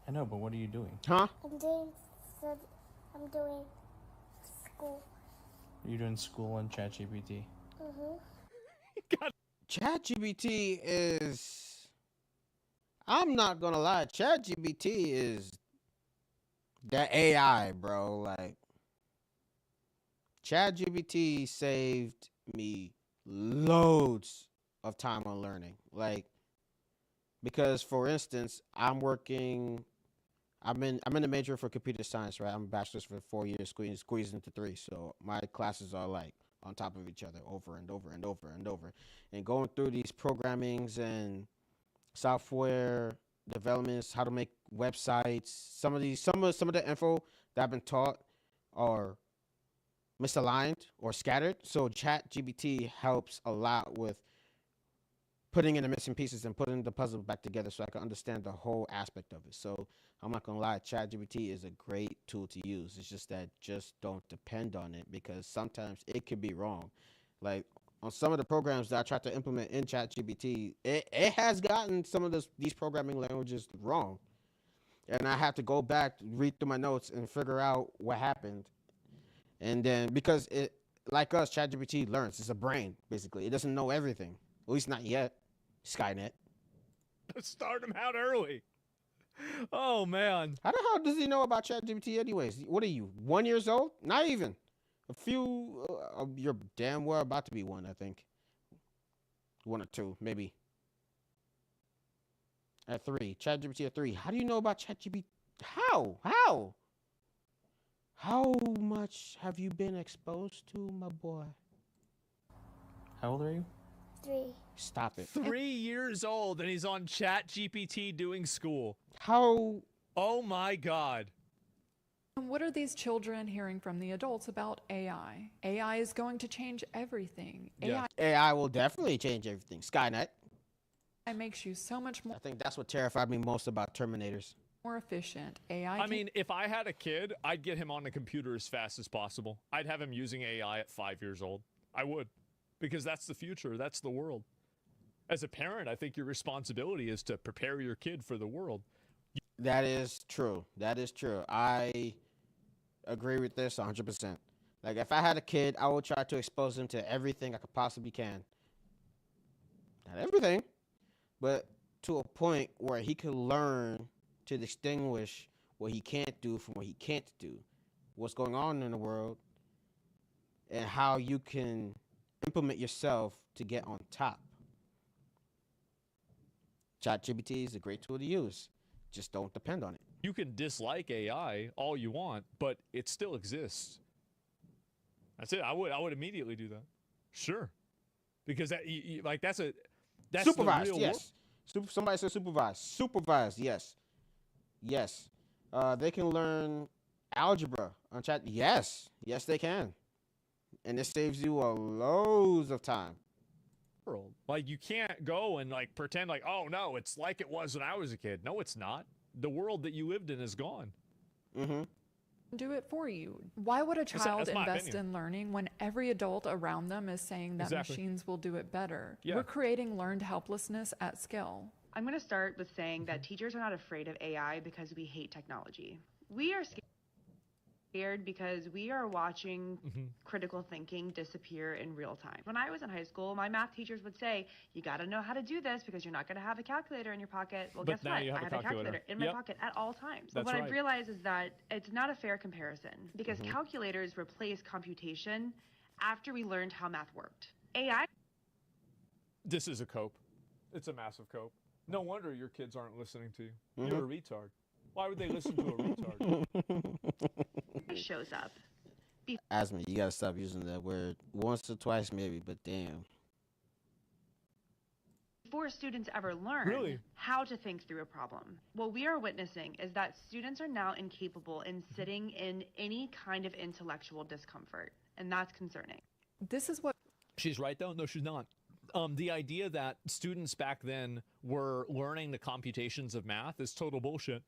I know, but what are you doing? Huh? I'm doing school. You're doing school on ChatGPT. ChatGPT is... I'm not going to lie. ChatGPT is the AI, bro. Like, ChatGPT saved me loads of time on learning. Like, because, for instance, I'm in a major for computer science, right? I'm a bachelor's for 4 years, squeezed into 3. So my classes are like on top of each other over and over and over and over. And going through these programmings and software developments, how to make websites, some of the info that I've been taught are misaligned or scattered. So ChatGPT helps a lot with putting in the missing pieces and putting the puzzle back together so I can understand the whole aspect of it. So I'm not gonna lie, ChatGPT is a great tool to use. It's just that just don't depend on it because sometimes it could be wrong. Like on some of the programs that I tried to implement in ChatGPT, it has gotten some of these programming languages wrong. And I have to go back, read through my notes and figure out what happened. And then because it, like us, ChatGPT learns. It's a brain, basically. It doesn't know everything. At least not yet. Skynet. Start him out early. Oh, man. How the hell does he know about ChatGPT anyways? What are you, 1 year old? Not even. A few, you're damn well about to be 1, I think. 1 or 2, maybe. At 3. ChatGPT at 3. How do you know about ChatGPT? How? How much have you been exposed to, my boy? How old are you? 3. Stop it. 3 years old and he's on ChatGPT doing school. How? Oh my God. And what are these children hearing from the adults about AI? AI is going to change everything. Yeah. AI will definitely change everything. Skynet. AI makes you so much more. I think that's what terrified me most about Terminators. More efficient. AI. I mean, if I had a kid, I'd get him on the computer as fast as possible. I'd have him using AI at 5 years old. I would. Because that's the future. That's the world. As a parent, I think your responsibility is to prepare your kid for the world. That is true. That is true. I agree with this 100%. Like, if I had a kid, I would try to expose him to everything I could possibly can. Not everything, but to a point where he could learn to distinguish what he can't do from what he can't do, what's going on in the world, and how you can implement yourself to get on top. ChatGPT is a great tool to use. Just don't depend on it. You can dislike AI all you want, but it still exists. That's it. I would immediately do that. Sure. Because that's supervised, the real yes. Somebody said supervised. Supervised, yes. Yes. They can learn algebra on chat. Yes. Yes, they can. And it saves you loads of time. world. Like, you can't go and like pretend like, oh no, it's like it was when I was a kid. No, it's not. The world that you lived in is gone. Do it for you. Why would a child invest in learning when every adult around them is saying that machines will do it better? We're creating learned helplessness at scale. I'm going to start with saying that teachers are not afraid of AI because we hate technology. We are scared because we are watching critical thinking disappear in real time. When I was in high school, my math teachers would say, you got to know how to do this because you're not going to have a calculator in your pocket. Well, guess what? I have a calculator in my pocket at all times. But what I've realized is that it's not a fair comparison because calculators replace computation after we learned how math worked. AI. This is a cope. It's a massive cope. No wonder your kids aren't listening to you. You're a retard. Why would they listen to a retard? Shows up. Asthma, you gotta stop using that word. Once or twice maybe, but damn. Before students ever learn how to think through a problem. What we are witnessing is that students are now incapable in sitting in any kind of intellectual discomfort, and that's concerning. This is what... She's right, though? No, she's not. The idea that students back then were learning the computations of math is total bullshit.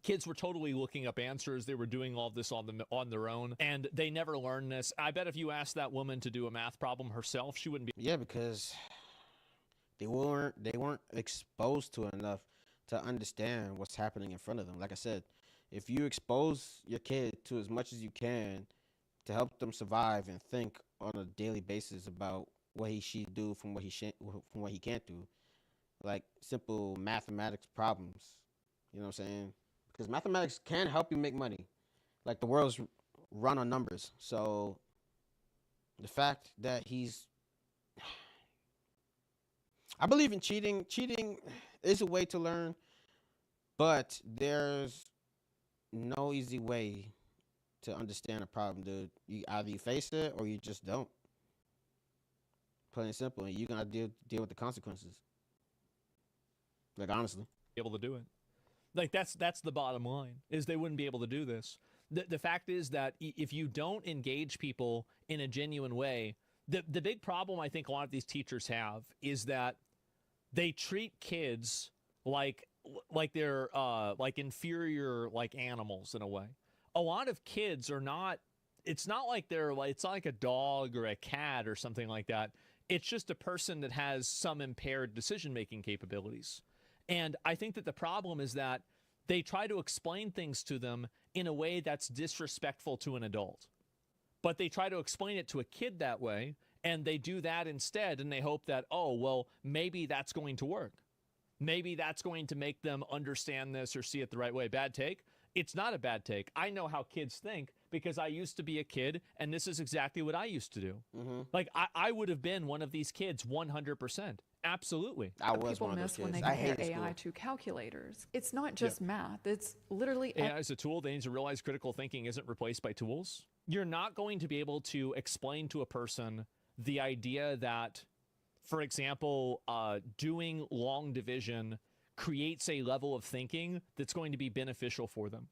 Kids were totally looking up answers. They were doing all this on their own, and they never learned this. I bet if you asked that woman to do a math problem herself, she wouldn't be. Yeah, because they weren't exposed to enough to understand what's happening in front of them. Like I said, if you expose your kid to as much as you can to help them survive and think on a daily basis about what he should do from what he can't do, like simple mathematics problems, you know what I'm saying? Because mathematics can help you make money. Like, the world's run on numbers. So the fact that I believe in cheating. Cheating is a way to learn, but there's no easy way to understand a problem, dude. Either you face it or you just don't. Plain and simple. And you're going to deal with the consequences. Like, honestly. Able to do it. Like, that's the bottom line, is they wouldn't be able to do this. The fact is that if you don't engage people in a genuine way, the big problem I think a lot of these teachers have is that they treat kids like they're like inferior, like animals in a way. A lot of kids are not, it's not like it's not like a dog or a cat or something like that. It's just a person that has some impaired decision-making capabilities. And I think that the problem is that they try to explain things to them in a way that's disrespectful to an adult. But they try to explain it to a kid that way, and they do that instead, and they hope that, oh, well, maybe that's going to work. Maybe that's going to make them understand this or see it the right way. Bad take? It's not a bad take. I know how kids think because I used to be a kid, and this is exactly what I used to do. Like, I would have been one of these kids 100%. Absolutely. People miss when they compare AI to calculators. It's not just math. It's literally... AI is a tool. They need to realize critical thinking isn't replaced by tools. You're not going to be able to explain to a person the idea that, for example, doing long division creates a level of thinking that's going to be beneficial for them.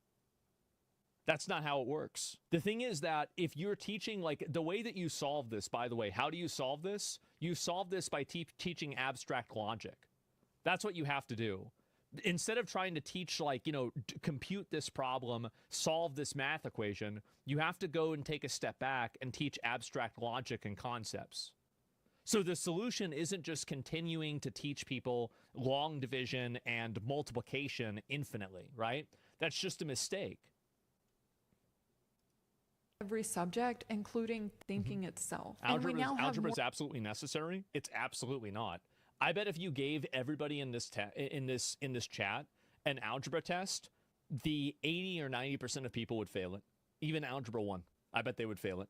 That's not how it works. The thing is that if you're teaching, like, the way that you solve this, by the way, how do you solve this? You solve this by teaching abstract logic. That's what you have to do. Instead of trying to teach, like, you know, compute this problem, solve this math equation, you have to go and take a step back and teach abstract logic and concepts. So the solution isn't just continuing to teach people long division and multiplication infinitely, right? That's just a mistake. Every subject, including thinking itself. Algebra is absolutely necessary. It's absolutely not. I bet if you gave everybody in this chat an algebra test, the 80 or 90% of people would fail it. Even algebra 1, I bet they would fail it.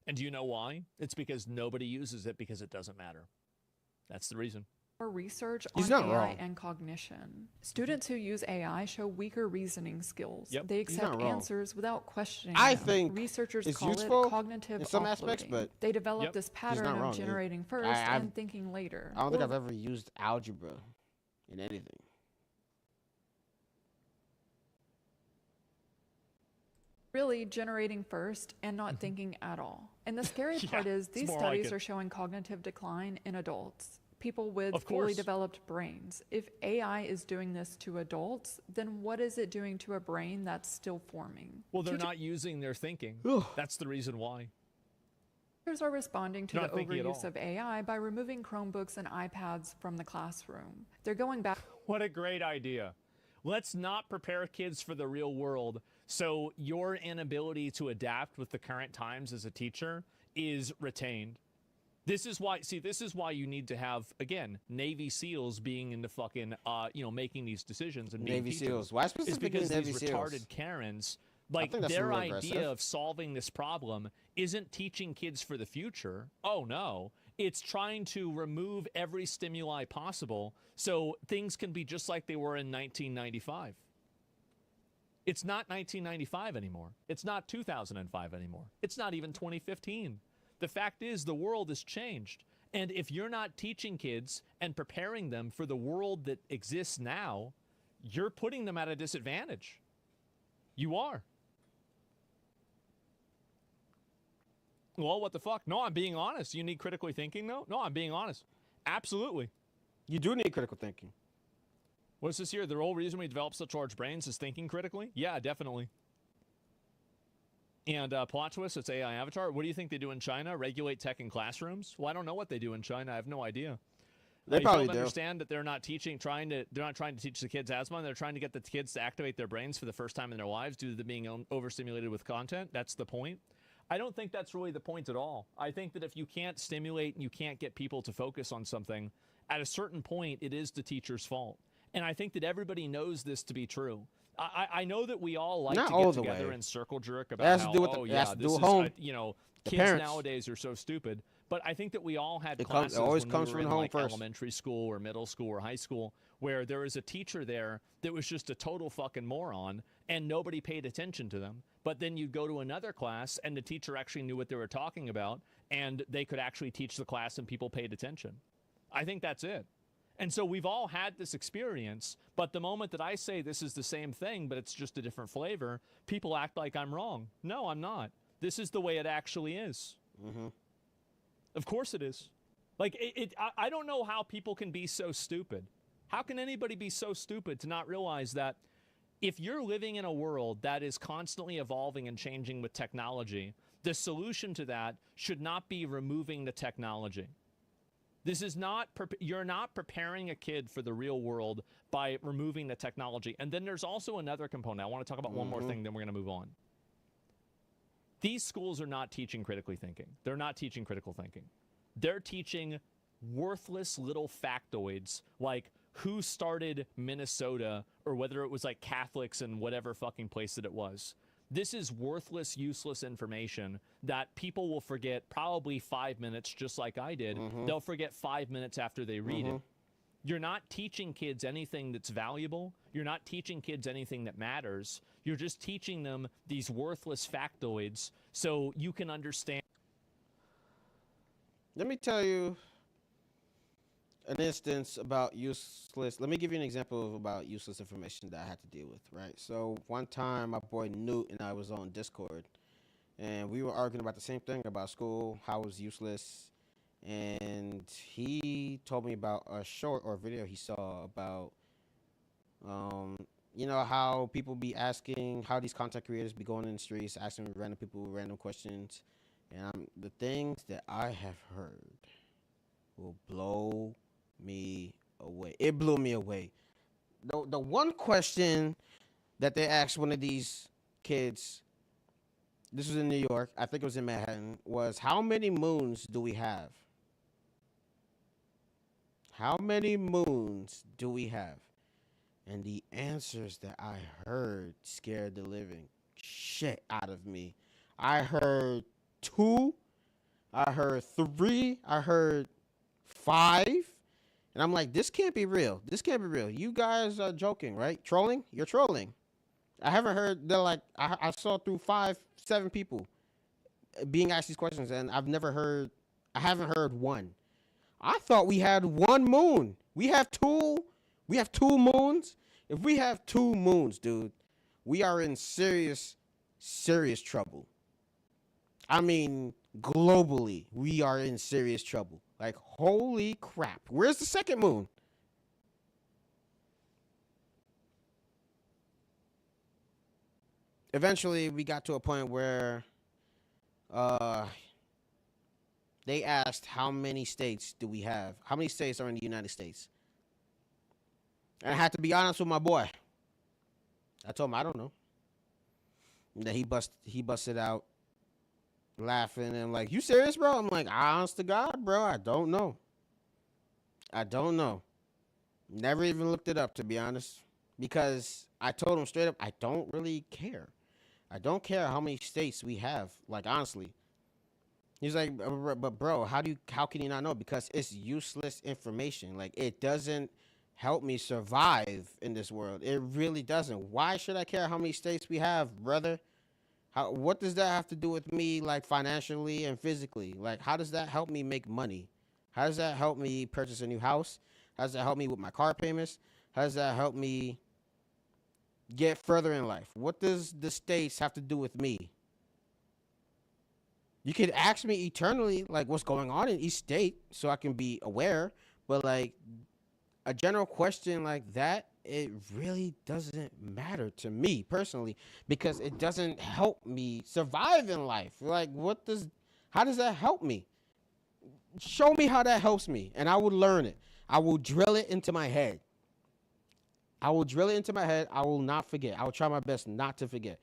And do you know why? It's because nobody uses it because it doesn't matter. That's the reason. Research on AI and cognition. Students who use AI show weaker reasoning skills. They accept answers without questioning them. I think researchers it's call useful it cognitive in some aspects, but they develop this pattern of generating first and thinking later. I don't think I've ever used algebra in anything. really generating first and not thinking at all. And the scary part is these studies are showing cognitive decline in adults, people with fully developed brains. If AI is doing this to adults, then what is it doing to a brain that's still forming? Well, they're not using their thinking. That's the reason why. Teachers are responding to the overuse of AI by removing Chromebooks and iPads from the classroom. They're going back. What a great idea. Let's not prepare kids for the real world, so your inability to adapt with the current times as a teacher is retained. This is why, this is why you need to have, again, Navy SEALs being into fucking, making these decisions and being Navy teachers. SEALs. Why specifically because Navy these SEALs? retarded Karens, like, their idea of solving this problem isn't teaching kids for the future. Oh, no. It's trying to remove every stimuli possible so things can be just like they were in 1995. It's not 1995 anymore. It's not 2005 anymore. It's not even 2015. The fact is, the world has changed. And if you're not teaching kids and preparing them for the world that exists now, you're putting them at a disadvantage. You are. Well, what the fuck? No, I'm being honest. You need critically thinking, though? No, I'm being honest. Absolutely. You do need critical thinking. What's this here? The whole reason we develop such large brains is thinking critically? Yeah, definitely. And plot twist, it's AI Avatar. What do you think they do in China? Regulate tech in classrooms? Well, I don't know what they do in China. I have no idea. They probably do. Understand that they're not teaching, they're not trying to teach the kids asthma. They're trying to get the kids to activate their brains for the first time in their lives due to them being overstimulated with content. That's the point. I don't think that's really the point at all. I think that if you can't stimulate and you can't get people to focus on something, at a certain point, it is the teacher's fault. And I think that everybody knows this to be true. I know that we all like to get together and circle jerk about how, kids nowadays are so stupid. But I think that we all had classes when we were in like elementary school or middle school or high school where there was a teacher there that was just a total fucking moron and nobody paid attention to them. But then you'd go to another class and the teacher actually knew what they were talking about and they could actually teach the class and people paid attention. I think that's it. And so we've all had this experience, but the moment that I say this is the same thing, but it's just a different flavor, people act like I'm wrong. No, I'm not. This is the way it actually is. Mm-hmm. Of course it is. Like, I don't know how people can be so stupid. How can anybody be so stupid to not realize that if you're living in a world that is constantly evolving and changing with technology, the solution to that should not be removing the technology. This is not, you're not preparing a kid for the real world by removing the technology. And then there's also another component. I want to talk about one more thing, then we're going to move on. These schools are not teaching critically thinking. They're not teaching critical thinking. They're teaching worthless little factoids like who started Minnesota or whether it was like Catholics in whatever fucking place that it was. This is worthless, useless information that people will forget probably 5 minutes, just like I did. They'll forget 5 minutes after they read it. You're not teaching kids anything that's valuable. You're not teaching kids anything that matters. You're just teaching them these worthless factoids so you can understand. Let me tell you an instance about useless. Let me give you an example about useless information that I had to deal with, right? So one time my boy Newt and I was on Discord and we were arguing about the same thing about school, how it was useless. And he told me about a short or video he saw about, you know, how people be asking, how these content creators be going in the streets, asking random people random questions. And the things that I have heard will blow me away. It blew me away. The one question that they asked one of these kids, this was in New York, I think it was in Manhattan, was how many moons do we have? How many moons do we have? And the answers that I heard scared the living shit out of me. I heard 2, I heard 3, I heard 5. And I'm like, this can't be real. This can't be real. You guys are joking, right? Trolling? You're trolling. I haven't heard, they're like, I saw through 5, 7 people being asked these questions, and I haven't heard one. I thought we had 1 moon. We have 2 moons. If we have 2 moons, dude, we are in serious serious trouble. I mean, globally, we are in serious trouble. Like, holy crap. Where's the second moon? Eventually, we got to a point where they asked, how many states do we have? How many states are in the United States? And I had to be honest with my boy. I told him, I don't know. And then he busted out laughing and like, you serious, bro? I'm like, honest to God, bro, I don't know. I don't know. Never even looked it up, to be honest. Because I told him straight up, I don't really care. I don't care how many states we have, like, honestly. He's like, but bro, how can you not know? Because it's useless information. Like, it doesn't help me survive in this world. It really doesn't. Why should I care how many states we have, brother? What does that have to do with me, like, financially and physically? Like, how does that help me make money? How does that help me purchase a new house? How does that help me with my car payments? How does that help me get further in life? What does the states have to do with me? You could ask me eternally, like, what's going on in each state so I can be aware. But, like, a general question like that, it really doesn't matter to me personally because it doesn't help me survive in life. Like, how does that help me? Show me how that helps me, and I will learn it. I will drill it into my head. I will drill it into my head. I will not forget. I will try my best not to forget.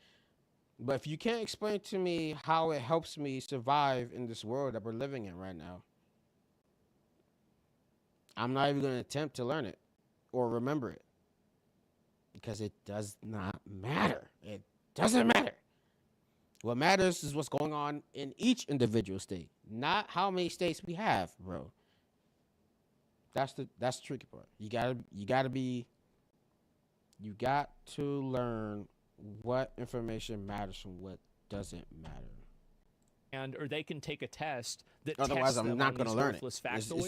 But if you can't explain to me how it helps me survive in this world that we're living in right now, I'm not even going to attempt to learn it or remember it because it does not matter. It doesn't matter. What matters is what's going on in each individual state, not how many states we have, bro. That's the tricky part. You got to learn what information matters from what doesn't matter. Or they can take a test that otherwise tests I'm not going to learn it. It's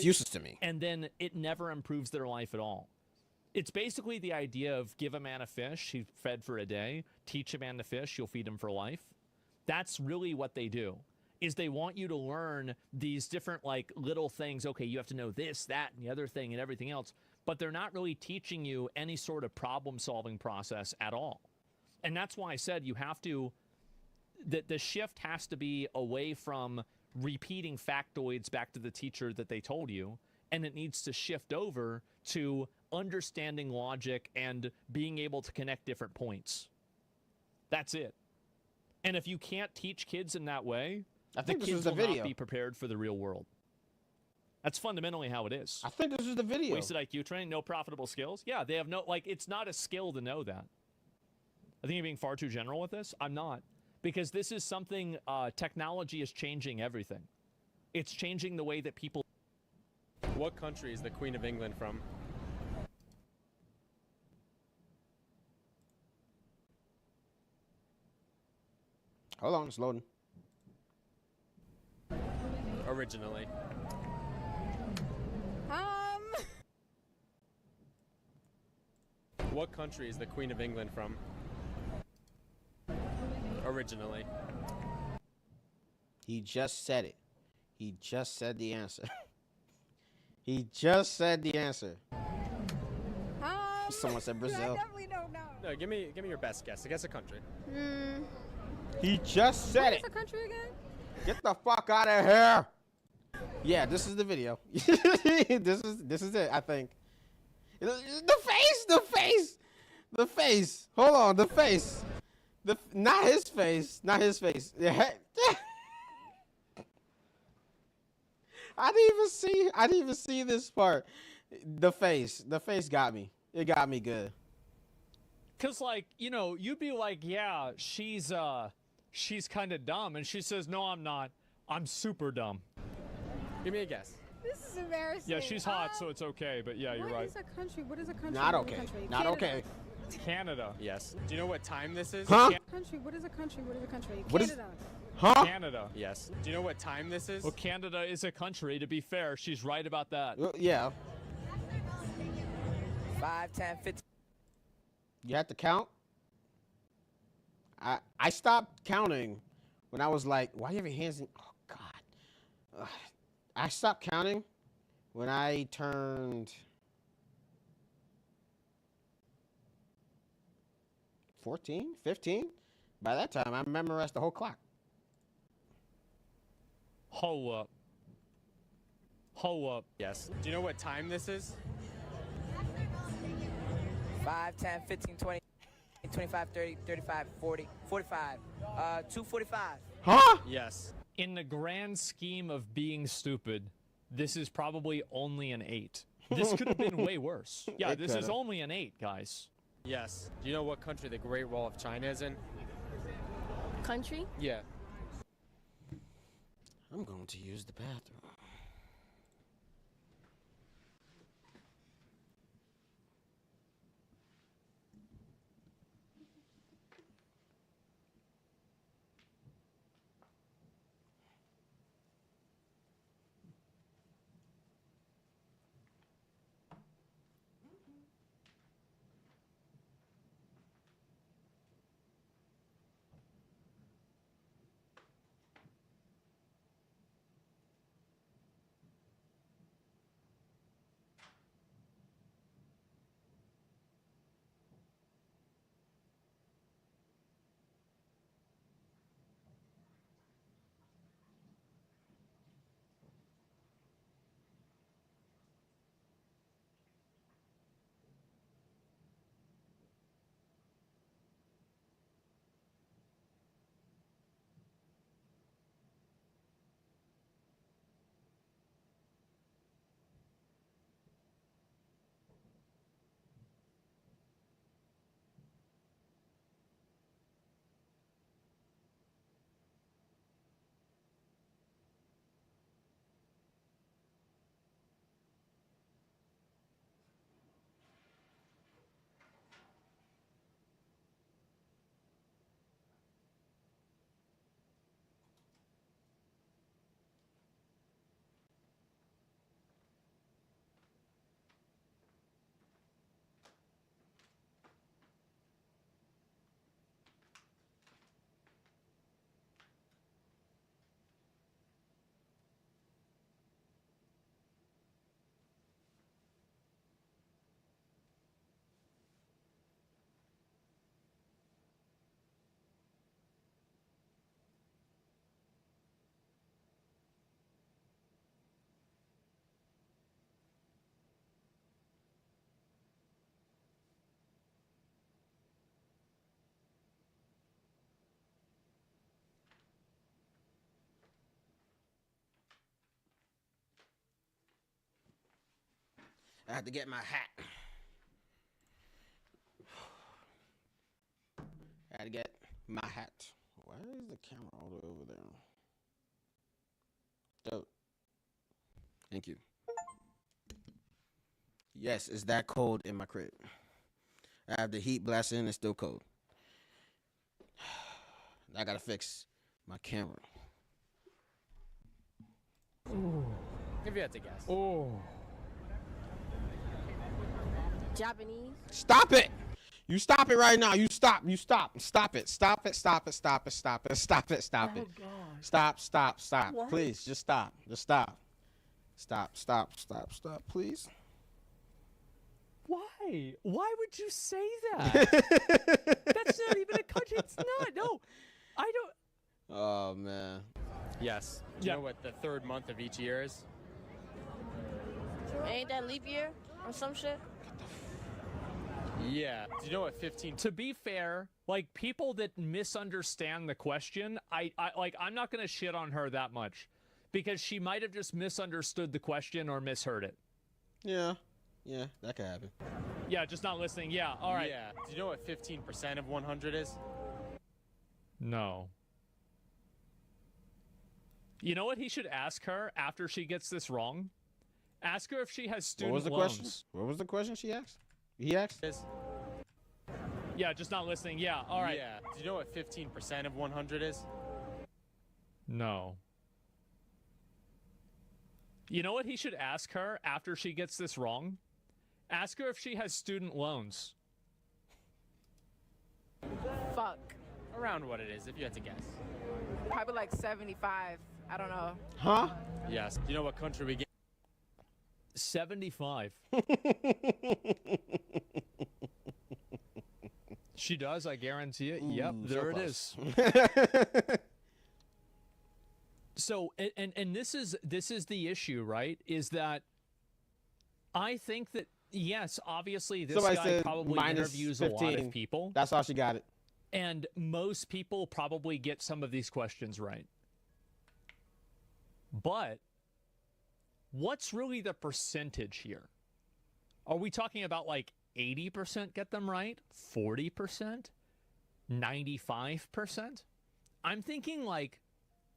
useless to me. And then it never improves their life at all. It's basically the idea of give a man a fish, he's fed for a day. Teach a man to fish, you'll feed him for life. That's really what they do, is they want you to learn these different, like, little things. Okay, you have to know this, that, and the other thing and everything else. But they're not really teaching you any sort of problem-solving process at all. And that's why I said you have to, the shift has to be away from repeating factoids back to the teacher that they told you, and it needs to shift over to understanding logic and being able to connect different points. That's it. And if you can't teach kids in that way, I think the this kids is the will video. not be prepared for the real world. That's fundamentally how it is. I think this is the video. Wasted IQ training, no profitable skills. Yeah, they have no, like, it's not a skill to know that. I think you're being far too general with this. I'm not. Because this is something, technology is changing everything. It's changing the way that people... What country is the Queen of England from? Hold on, it's loading. Originally. What country is the Queen of England from? Originally. He just said it. He just said the answer. He just said the answer. Someone said Brazil. I definitely don't know. No, give me your best guess. Guess a country. He just said it. What's the country again? Get the fuck out of here. Yeah, this is the video. This is it, I think. The face. Hold on, the face. Not his face. I didn't even see this part. The face got me. It got me good. Cause, like, you know, you'd be like, yeah, she's kind of dumb, and she says, no, I'm not. I'm super dumb. Give me a guess. This is embarrassing. Yeah, she's hot, so it's okay. But yeah, you're right. What is a country? What is a country? Not What is a okay. country? Not Canada. okay. Canada. Yes. Do you know what time this is? Huh? Country. What is a country? What is a country? What is- Canada. Huh? Canada. Yes. Do you know what time this is? Well, Canada is a country. To be fair, she's right about that. Yeah. 5, 10, 15. You have to count? I stopped counting when I was like, why do you have your hands in? Oh God. I stopped counting when I turned 14, 15. By that time, I memorized the whole clock. Hold up. Hold up. Yes. Do you know what time this is? 5, 10, 15, 20, 25, 30, 35, 40, 45. 2:45. Huh? Yes. In the grand scheme of being stupid, this is probably only an 8. This could have been way worse. Yeah, this is only an 8, guys. Yes. Do you know what country the Great Wall of China is in? Country? Yeah. I'm going to use the bathroom. I had to get my hat. I had to get my hat. Why is the camera all the way over there? Dope. Thank you. Yes, it's that cold in my crib. I have the heat blasting. It's still cold. I gotta fix my camera. Ooh. If you had to guess. Oh. Japanese. Stop it! You stop it right now. You stop. You stop. Stop it. Stop it. Stop it. Stop it. Stop it. Stop it. Stop it. Oh, God. Stop. Stop. Stop. What? Please, just stop. Just stop. Stop. Stop. Stop. Stop. Please. Why? Why would you say that? That's not even a country. It's not. No, I don't. Oh man. Yes. Do you know what the third month of each year is? Ain't that leap year or some shit? Yeah. Do you know what 15? To be fair, like people that misunderstand the question, I'm not gonna shit on her that much, because she might have just misunderstood the question or misheard it. Yeah. Yeah, that could happen. Yeah, just not listening. Yeah. All right. Yeah. Do you know what 15% of 100 is? No. You know what he should ask her after she gets this wrong? Ask her if she has student loans. What was the question? What was the question she asked? He asked? Yeah, just not listening. Yeah, all right. Yeah. Do you know what 15% of 100 is? No. You know what he should ask her after she gets this wrong? Ask her if she has student loans. Fuck. Around what it is, if you had to guess. Probably like 75. I don't know. Huh? Yes. Do you know what country we get? 75. She does, I guarantee it. Ooh, yep, so there it close. is. So, and this is the issue, right? Is that I think that, yes, obviously this Somebody guy said probably minus interviews a lot 15. of people. That's how she got it. And most people probably get some of these questions right. But what's really the percentage here? Are we talking about like 80% get them right? 40%? 95%? I'm thinking like,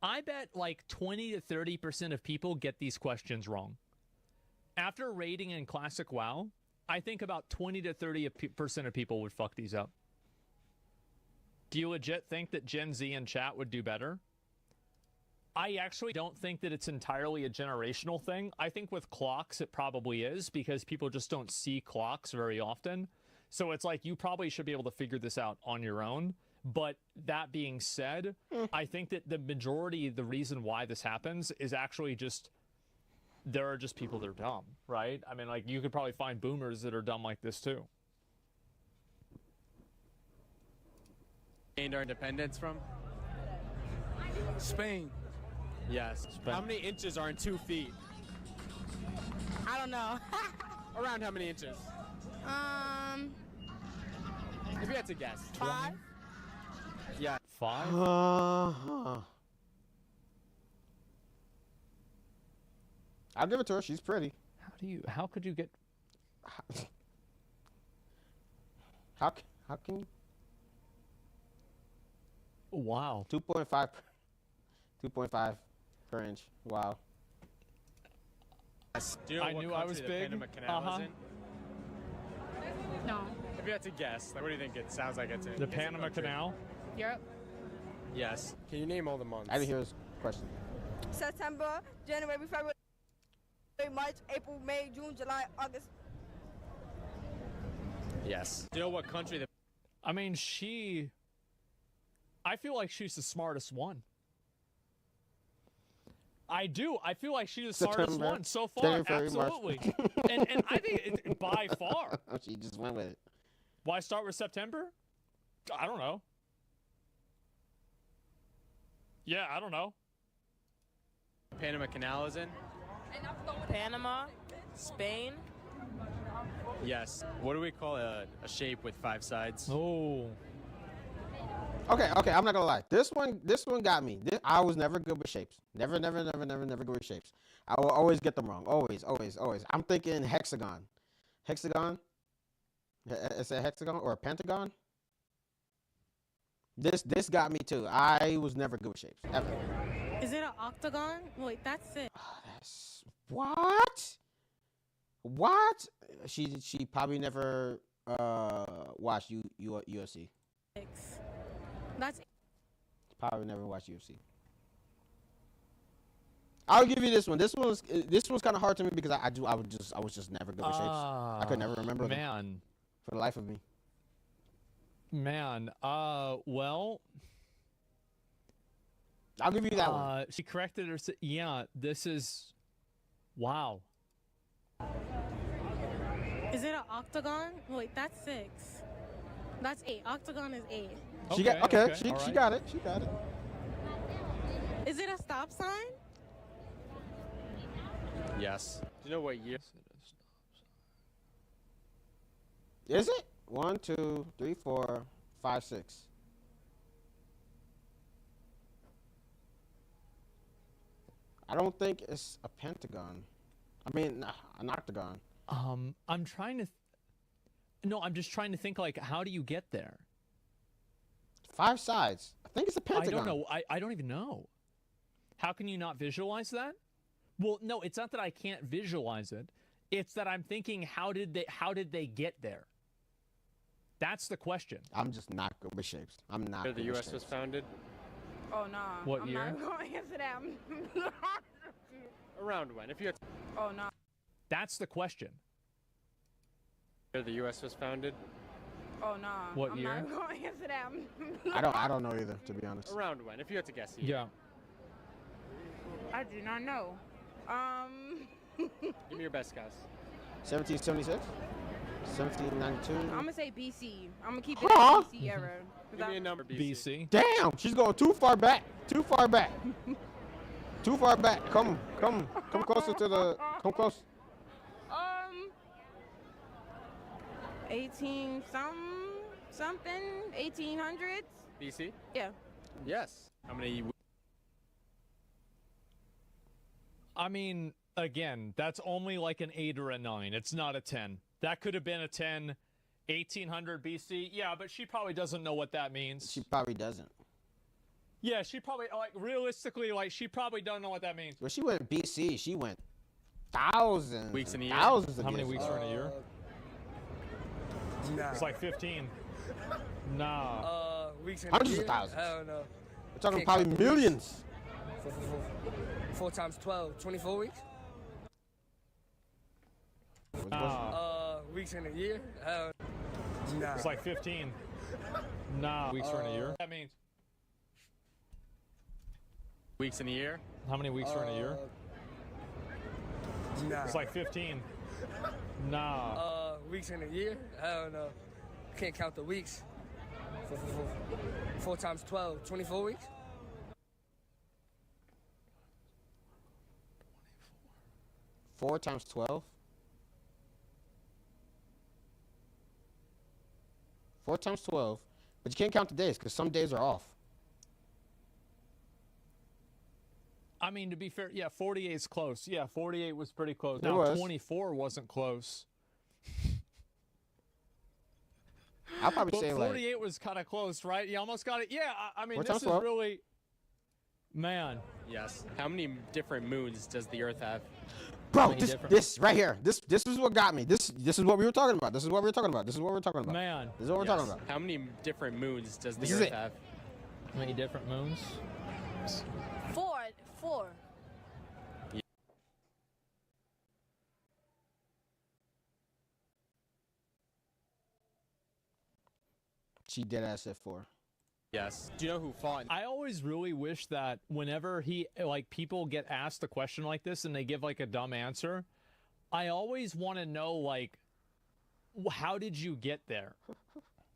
I bet like 20 to 30% of people get these questions wrong. After rating in Classic WoW, I think about 20 to 30% of people would fuck these up. Do you legit think that Gen Z in chat would do better? I actually don't think that it's entirely a generational thing. I think with clocks it probably is, because people just don't see clocks very often. So it's like you probably should be able to figure this out on your own. But that being said, I think that the majority, the reason why this happens is actually just, there are just people that are dumb, right? I mean, like, you could probably find boomers that are dumb like this too. Gained our independence from? Spain. Yes. Spain. How many inches are in 2 feet? I don't know. Around how many inches? If you had to guess. 5. Yeah. 5? I'll give it to her. She's pretty. How could you get... How can you? Wow. 2.5 per inch. Wow. Do you know I what knew I was country the big. Panama Canal is in? No. If you had to guess, like, what do you think it sounds like it's in? The Panama Canal? Europe. Yes. Can you name all the months? I didn't hear his question. September, January, February, March, April, May, June, July, August. Yes. Do you know what country the... I mean, I feel like she's the smartest one. I do. I feel like she's the smartest one so far. January, Absolutely. and I think by far. She just went with it. Why start with September? I don't know. Yeah, I don't know. Panama Canal is in? Panama, Spain. Yes. What do we call a shape with 5 sides? Oh. Okay, I'm not gonna lie. This one got me. I was never good with shapes. Never good with shapes. I will always get them wrong. Always. I'm thinking hexagon. Hexagon? Is it a hexagon or a pentagon? This got me too. I was never good with shapes, ever. Is it an octagon? Wait, that's it. What? What? She probably never watched UFC. 6. That's Probably never watched UFC. I'll give you this one. This one's kind of hard to me because I was just never good with shapes. I could never remember them for the life of me. Man, well, I'll give you that one. She corrected her. Yeah, this is, wow. Is it an octagon? Wait, that's 6. That's 8. Octagon is 8. She got She got it. She got it. Is it a stop sign? Yes. Do you know what year? Is it? 1, 2, 3, 4, 5, 6. I don't think it's a pentagon. I mean, an octagon. I'm trying to. No, I'm just trying to think. Like, how do you get there? 5 sides. I think it's a pentagon. I don't know. I don't even know. How can you not visualize that? Well, no, it's not that I can't visualize it. It's that I'm thinking, how did they get there? That's the question. I'm just not good with shapes. I'm not. The U.S. was founded? Oh, no. What year? I'm not going to answer that. Around when? If you had to... Oh, no. That's the question. The U.S. was founded? Oh no. What I'm year? not going to answer that. I don't know either, to be honest. Around when? If you had to guess. Yeah. I do not know. Give me your best guess. 1776? 1792? I'm gonna say BC. I'm gonna keep it Huh? BC era. Give me a number, BC. Damn, she's going too far back. Too far back. Too far back. Come closer to the. Come close. 18 something 1800s. BC? Yeah. Yes. How many? I mean, again, that's only like an 8 or a 9. It's not a 10. That could have been a 10. 1800 BC. Yeah, but she probably doesn't know what that means. She probably doesn't. Yeah, she probably, like, realistically, like, she probably doesn't know what that means. Well, she went BC. She went thousands. Weeks in a year? Thousands of How many years. weeks are in a year? Nah. It's like 15. Nah. Weeks in a Hundreds year? of thousands. I don't know. We're talking Can't probably count the millions. 4 times 12, 24 weeks? Weeks in a year? I don't know. Nah. It's like 15. Nah. Weeks are in a year? That means. Weeks in a year? How many weeks are in a year? Nah. It's like 15. Nah. Weeks in a year? I don't know. Can't count the weeks. 4 times 12, 24 weeks? 4 times 12? 4 times 12. But you can't count the days because some days are off. I mean, to be fair, yeah, 48 is close. Yeah, 48 was pretty close. It Now, was. 24 wasn't close. I'll probably But say like 48 was kind of close, right? You almost got it. Yeah, I mean, 4 this times is 12. really... Man. Yes. How many different moons does the Earth have? Bro, this right here. This is what got me. This is what we were talking about. This is what we were talking about. This is what we're talking about. Man. This is what we're talking about. How many different moons does the This is Earth it. have? How many different moons? 4. She dead ass at 4. Yes. Do you know who fought? I always really wish that whenever people get asked a question like this and they give like a dumb answer, I always want to know, like, how did you get there?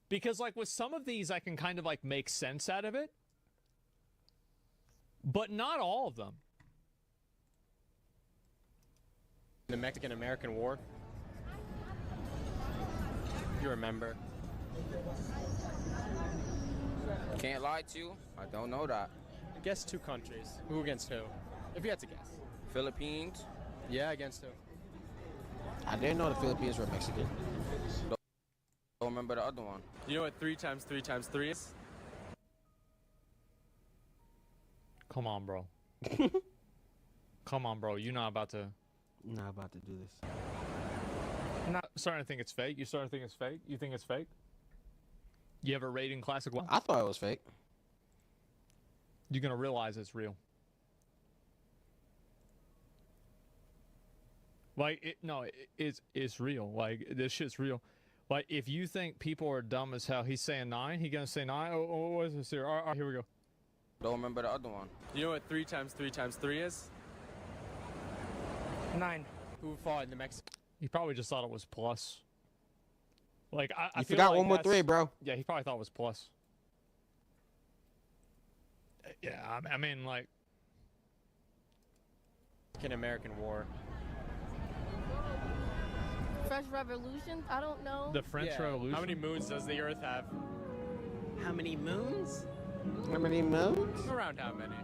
Because like with some of these, I can kind of like make sense out of it, but not all of them. The Mexican-American War? You remember? Can't lie to you. I don't know that. Guess 2 countries. Who against who? If you had to guess. Philippines. Yeah, against who? I didn't know the Philippines were Mexican. Don't remember the other one. You know what 3 times 3 times 3 is? Come on, bro. Come on, bro. You're not about to... Not about to do this. I'm not starting to think it's fake. You starting to think it's fake? You think it's fake? You ever rating Classic One? I thought it was fake. You're gonna realize it's real. Like, it's real. Like, this shit's real. Like, if you think people are dumb as hell, he's saying 9. He gonna say 9? Oh, what is this here? All right, here we go. Don't remember the other one. You know what 3 times 3 times 3 is? 9. Who fought in the Mexican? He probably just thought it was plus. Like, I You feel forgot like one more that's- 3, bro. Yeah, he probably thought it was plus. Yeah, I mean, like... Mexican-American War. French Revolution? I don't know. The French Revolution? How many moons does the Earth have? How many moons? How many moons? Around how many?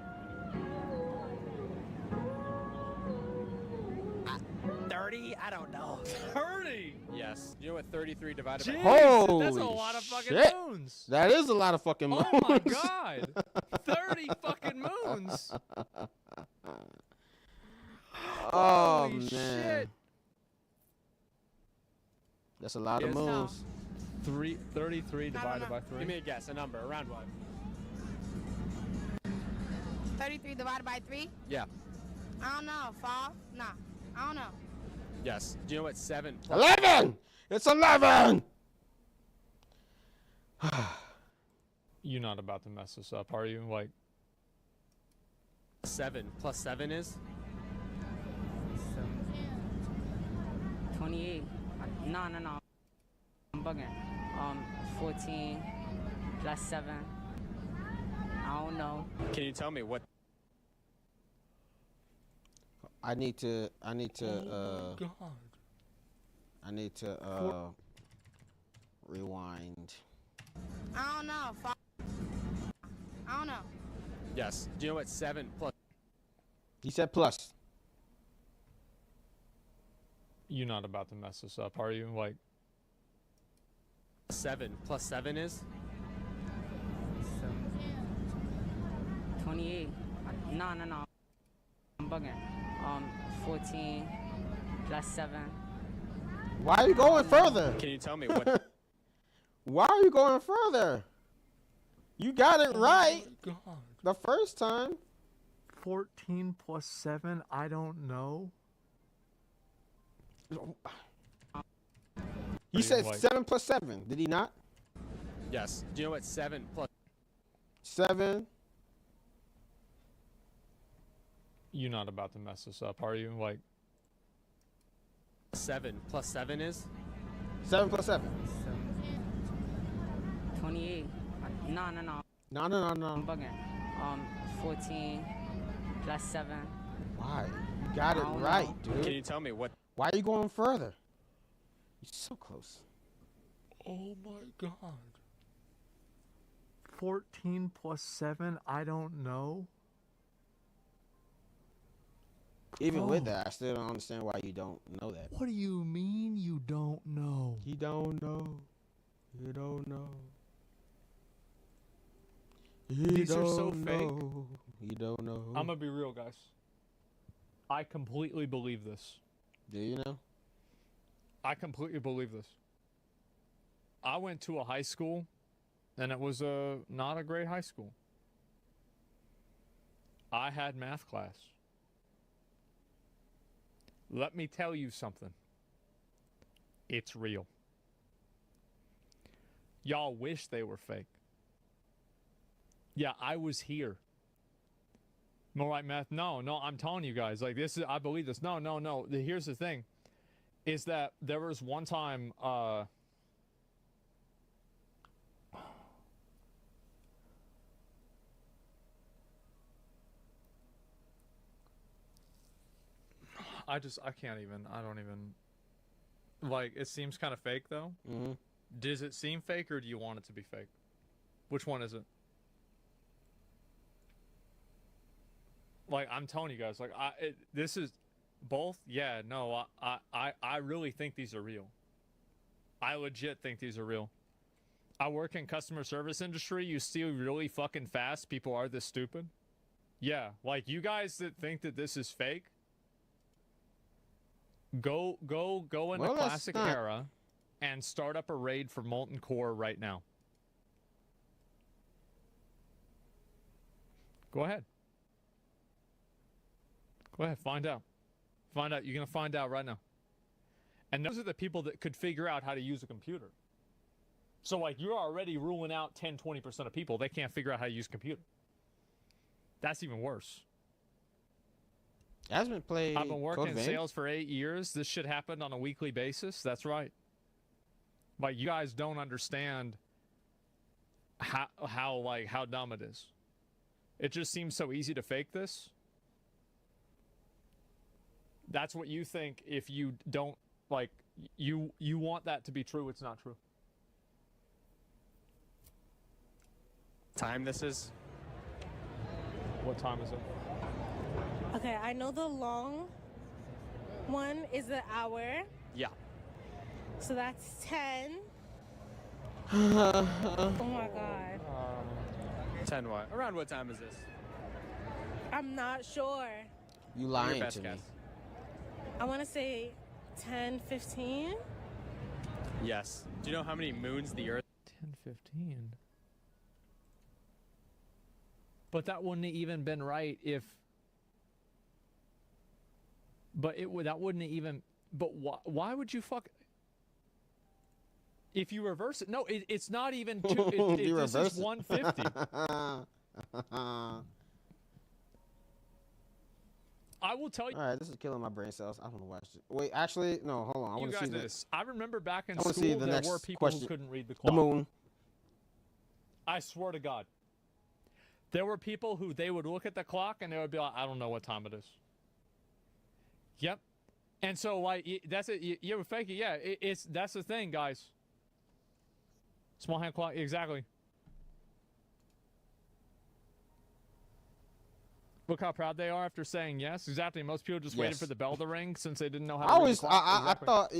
30? I don't know. 30? Yes. You know what 33 divided by... Holy that's a lot of fucking shit. moons. That is a lot of fucking moons. Oh my god. 30 fucking moons. Oh, Holy man. shit. That's a lot of moons. 33 divided by 3. Give me a guess, a number. Around what? 33 divided by 3? Yeah. I don't know. 5? Nah. I don't know. Yes. Do you know what 7 plus... 11! It's 11! You're not about to mess this up, are you? Like 7 plus 7 is? 28. No. I'm bugging. 14 plus 7. I don't know. Can you tell me what? I need to God. Rewind. I don't know. I don't know. Yes. Do you know what 7 plus? He said plus. You're not about to mess this up, are you? Like 7 plus 7 is? 28. No. I'm bugging. 14 plus 7. Why are you going further? Can you tell me what? Why are you going further? You got it right God. the first time. 14 plus 7, I don't know. He said 7 plus 7, did he not? Yes. Do you know what 7 plus? 7. You're not about to mess this up, are you? Like 7 plus 7 is? 7 plus 7. 28. No. No. I'm bugging. 14 plus 7. Why? You got it right, dude. Can you tell me what? Why are you going further? You're so close. Oh my God. 14 plus 7, I don't know. Even with that, I still don't understand why you don't know that. What do you mean you don't know? You don't know. You don't know. These are so fake. You don't know. I'm gonna be real, guys. I completely believe this. Do you know? I completely believe this. I went to a high school, and it was not a great high school. I had math class. Let me tell you something. It's real. Y'all wish they were fake. Yeah, I was here. More like math. No, I'm telling you guys. Like, this is, I believe this. No. Here's the thing. Is that there was one time, I don't even, like, it seems kind of fake, though. Mm-hmm. Does it seem fake, or do you want it to be fake? Which one is it? Like, I'm telling you guys, like, this is both. Yeah, no, I really think these are real. I legit think these are real. I work in customer service industry. You see really fucking fast people are this stupid. Yeah, like, you guys that think that this is fake, go in the classic era and start up a raid for Molten Core right now. Go ahead. Go ahead, find out. Find out. You're going to find out right now. And those are the people that could figure out how to use a computer. So, like, you're already ruling out 10, 20% of people. They can't figure out how to use a computer. That's even worse. I've been working in sales for 8 years. This shit happened on a weekly basis. That's right. Like, you guys don't understand how dumb it is. It just seems so easy to fake this. That's what you think. If you don't, like, you want that to be true, it's not true. Time this is? What time is it? Okay, I know the long one is an hour. Yeah. So that's 10. Oh my God. 10 what? Around what time is this? I'm not sure. You lying to me. I want to say 10, 15. Yes. Do you know how many moons the Earth? 10, 15. But that wouldn't have even been right if. But that wouldn't have even. But why would you fuck? If you reverse it, no, it's not even two. This is 150. I will tell you. All right, this is killing my brain cells. I don't want to watch it. Wait, actually, no, hold on. I want to see this. I remember back in I school see the there next were people question. who couldn't read the clock. The moon. I swear to God. There were people who they would look at the clock and they would be like, I don't know what time it is. Yep. And so, like, that's it. You ever fake it? Yeah, that's the thing, guys. Small hand clock, exactly. Look how proud they are after saying yes. Exactly. Most people just waited for the bell to ring since they didn't know how to read the clock. I thought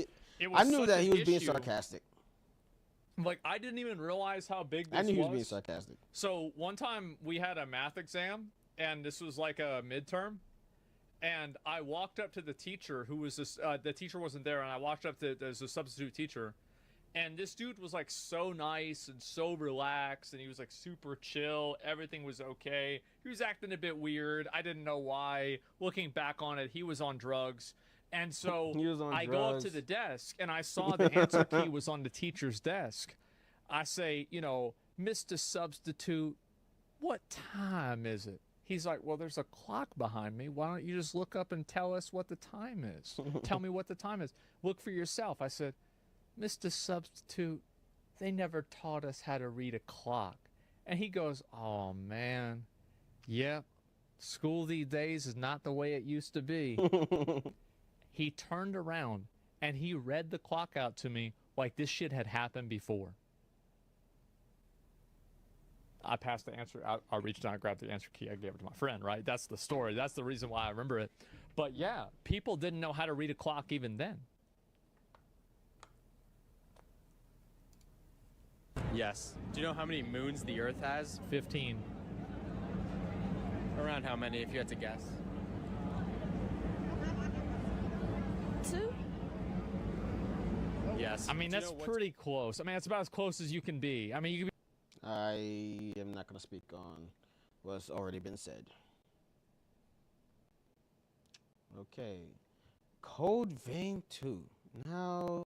I knew that he was being sarcastic. Like, I didn't even realize how big this was. I knew he was being sarcastic. So one time we had a math exam, and this was like a midterm, and I walked up to the teacher who was this. The teacher wasn't there, and I walked up to there's a substitute teacher, and this dude was like so nice and so relaxed, and he was like super chill. Everything was okay. He was acting a bit weird. I didn't know why. Looking back on it, he was on drugs. And so I go up to the desk, and I saw the answer key was on the teacher's desk. I say, you know, Mr. Substitute, what time is it? He's like, well, there's a clock behind me. Why don't you just look up and tell us what the time is? Tell me what the time is. Look for yourself. I said, Mr. Substitute, they never taught us how to read a clock. And he goes, oh, man, yep, school these days is not the way it used to be. He turned around and he read the clock out to me like this shit had happened before. I passed the answer. I reached down, I grabbed the answer key, I gave it to my friend, right? That's the story. That's the reason why I remember it. But yeah, people didn't know how to read a clock even then. Yes. Do you know how many moons the Earth has? 15. Around how many, if you had to guess? 2? Yes. I mean, that's pretty close. I mean, that's about as close as you can be. I mean, you can be. I am not going to speak on what's already been said. Okay. Code Vein 2. Now,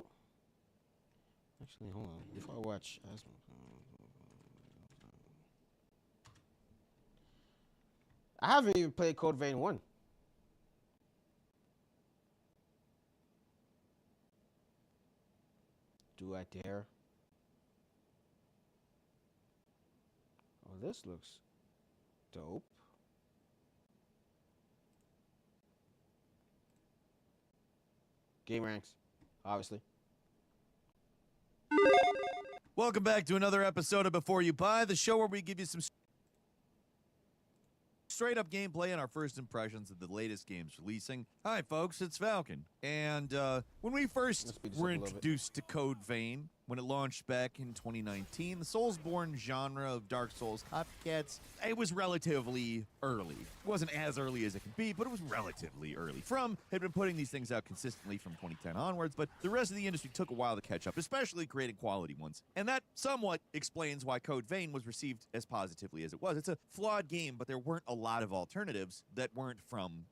actually, hold on. Before I watch, I haven't even played Code Vein 1. Do I dare? Oh, this looks dope. Game ranks, obviously. Welcome back to another episode of Before You Buy, the show where we give you some straight up gameplay and our first impressions of the latest games releasing. Hi folks, it's Falcon. And when we first were introduced to Code Vein, when it launched back in 2019, the Soulsborne genre of Dark Souls copycats, it was relatively early. It wasn't as early as it could be, but it was relatively early. From had been putting these things out consistently from 2010 onwards, but the rest of the industry took a while to catch up, especially creating quality ones. And that somewhat explains why Code Vein was received as positively as it was. It's a flawed game, but there weren't a lot of alternatives that weren't from.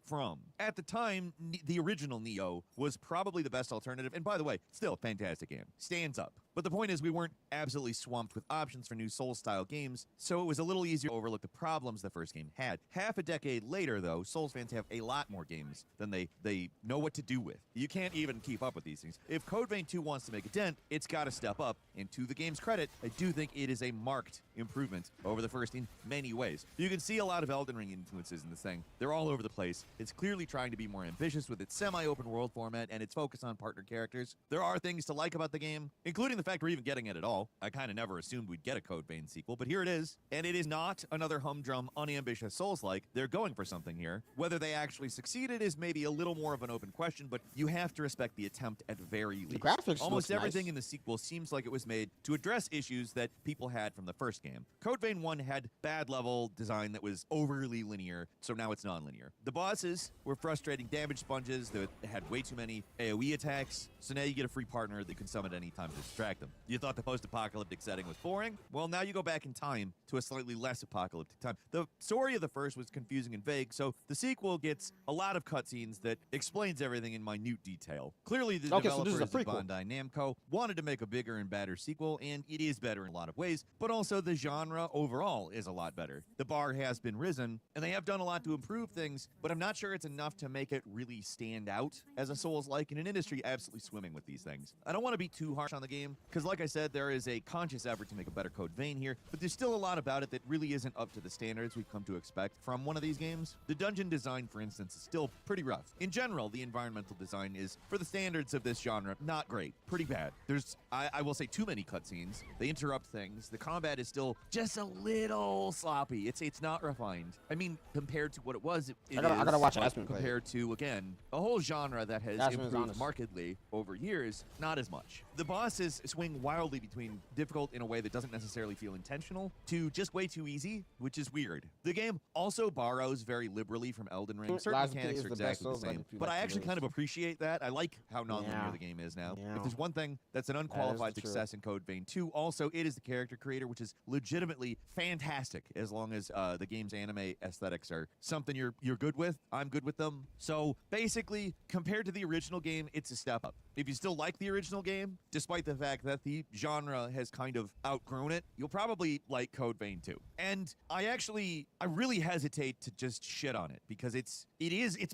At the time, the original Neo was probably the best alternative, and by the way, still a fantastic game. Stands up. But the point is, we weren't absolutely swamped with options for new Souls-style games, so it was a little easier to overlook the problems the first game had. Half a decade later, though, Souls fans have a lot more games than they know what to do with. You can't even keep up with these things. If Code Vein 2 wants to make a dent, it's got to step up, and to the game's credit, I do think it is a marked improvement over the first in many ways. You can see a lot of Elden Ring influences in this thing. They're all over the place. It's clearly trying to be more ambitious with its semi-open world format and its focus on partner characters. There are things to like about the game, including the fact we're even getting it at all. I kind of never assumed we'd get a Code Vein sequel, but here it is. And it is not another humdrum, unambitious Souls-like. They're going for something here. Whether they actually succeeded is maybe a little more of an open question, but you have to respect the attempt at very least. The graphics Almost everything nice. in the sequel seems like it was made to address issues that people had from the first game. Code Vein 1 had bad level design that was overly linear, so now it's non-linear. The bosses were frustrating damage sponges that had way too many AoE attacks, so now you get a free partner that you can summon at any time to distract expect them. You thought the post-apocalyptic setting was boring? Well, now you go back in time to a slightly less apocalyptic time. The story of the first was confusing and vague, so the sequel gets a lot of cutscenes that explains everything in minute detail. Clearly, the developers of Bandai Namco wanted to make a bigger and badder sequel, and it is better in a lot of ways, but also the genre overall is a lot better. The bar has been risen, and they have done a lot to improve things, but I'm not sure it's enough to make it really stand out as a Souls-like in an industry absolutely swimming with these things. I don't want to be too harsh on the game, because like I said, there is a conscious effort to make a better Code Vein here, but there's still a lot about it that really isn't up to the standards we've come to expect from one of these games. The dungeon design, for instance, is still pretty rough. In general, the environmental design is, for the standards of this genre, not great. Pretty bad. There's, I will say, too many cutscenes. They interrupt things. The combat is still just a little sloppy. It's not refined. I mean, compared to what it was, I gotta watch Aspen play. Compared to, again, a whole genre that has improved markedly over years, not as much. The bosses swing wildly between difficult in a way that doesn't necessarily feel intentional to just way too easy, which is weird. The game also borrows very liberally from Elden Ring. Certain mechanics are exactly the same, but I actually kind of appreciate that. I like how non-linear the game is now. If there's one thing that's an unqualified success in Code Vein 2, also it is the character creator, which is legitimately fantastic as long as the game's anime aesthetics are something you're good with. I'm good with them. So basically, compared to the original game, it's a step up. If you still like the original game, despite the fact that the genre has kind of outgrown it, you'll probably like Code Vein 2. And I really hesitate to just shit on it because it's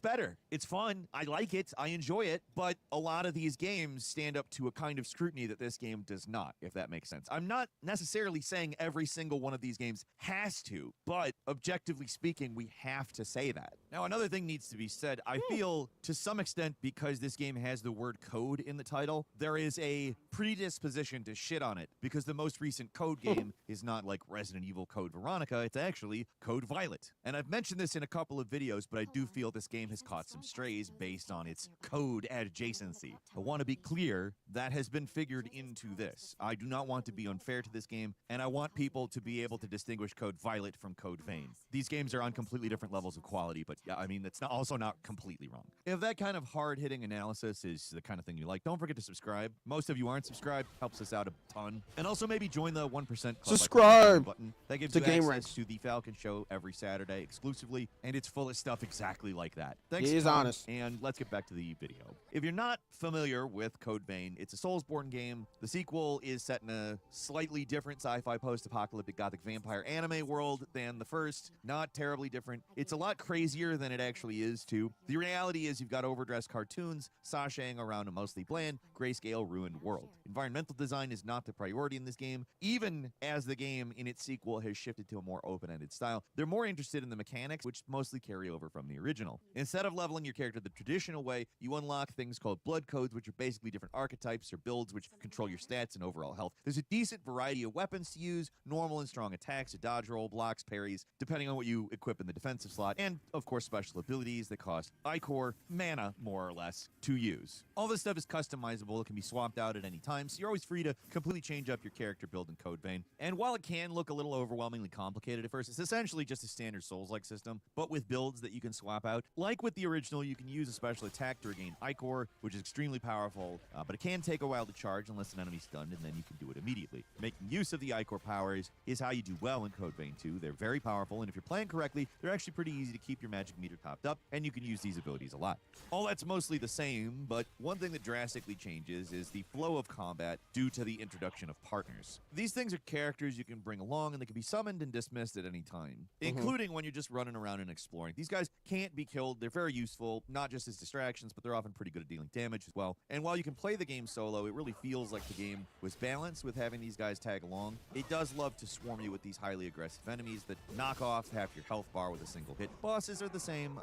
better. It's fun. I like it. I enjoy it. But a lot of these games stand up to a kind of scrutiny that this game does not, if that makes sense. I'm not necessarily saying every single one of these games has to, but objectively speaking, we have to say that. Now, another thing needs to be said. I feel, to some extent, because this game has the word code in the title, there is a predisposition to shit on it because the most recent Code game is not like Resident Evil Code Veronica, it's actually Code Violet. And I've mentioned this in a couple of videos, but I do feel this game has caught some strays based on its code adjacency. I want to be clear, that has been figured into this. I do not want to be unfair to this game, and I want people to be able to distinguish Code Violet from Code Vein. These games are on completely different levels of quality, but yeah, I mean, that's also not completely wrong. If that kind of hard-hitting analysis is the kind of thing you like, don't forget to subscribe. Most of you aren't subscribed, helps us out a ton. And also maybe join the 1% Club. Subscribe! Button. That gives you access to the Falcon Show every Saturday exclusively, and it's full of stuff exactly like that. Thanks. He is honest. And let's get back to the video. If you're not familiar with Code Vein, it's a Soulsborne game. The sequel is set in a slightly different sci-fi post-apocalyptic gothic vampire anime world than the first. Not terribly different. It's a lot crazier than it actually is, too. The reality is you've got overdressed cartoons sashaying around a mostly bland, grayscale, ruined world. Environmental design is not the priority in this game, even as the game in its sequel has shifted to a more open-ended style. They're more interested in the mechanics, which mostly carry over from the original. Instead of leveling your character the traditional way, you unlock things called blood codes, which are basically different archetypes or builds which control your stats and overall health. There's a decent variety of weapons to use, normal and strong attacks, a dodge roll, blocks, parries, depending on what you equip in the defensive slot, and of course special abilities that cost ichor mana, more or less, to use. All this stuff is customizable, it can be swapped out at any time, so you're always free to completely change up your character build in Code Vein. And while it can look a little overwhelmingly complicated at first, it's essentially just a standard Souls-like system, but with builds that you can swap out. Like with the original, you can use a special attack to regain ichor, which is extremely powerful, but it can take a while to charge unless an enemy's stunned, and then you can do it immediately. Making use of the ichor powers is how you do well in Code Vein 2. They're very powerful, and if you're playing correctly, they're actually pretty easy to keep your magic meter topped up, and you can use these abilities a lot. All that's mostly the same, but one thing that drastically changes is the flow of combat due to the introduction of partners. These things are characters you can bring along, and they can be summoned and dismissed at any time, including when you're just running around and exploring. These guys can't be killed. They're very useful, not just as distractions, but they're often pretty good at dealing damage as well. And while you can play the game solo, it really feels like the game was balanced with having these guys tag along. It does love to swarm you with these highly aggressive enemies that knock off half your health bar with a single hit. Bosses are the same.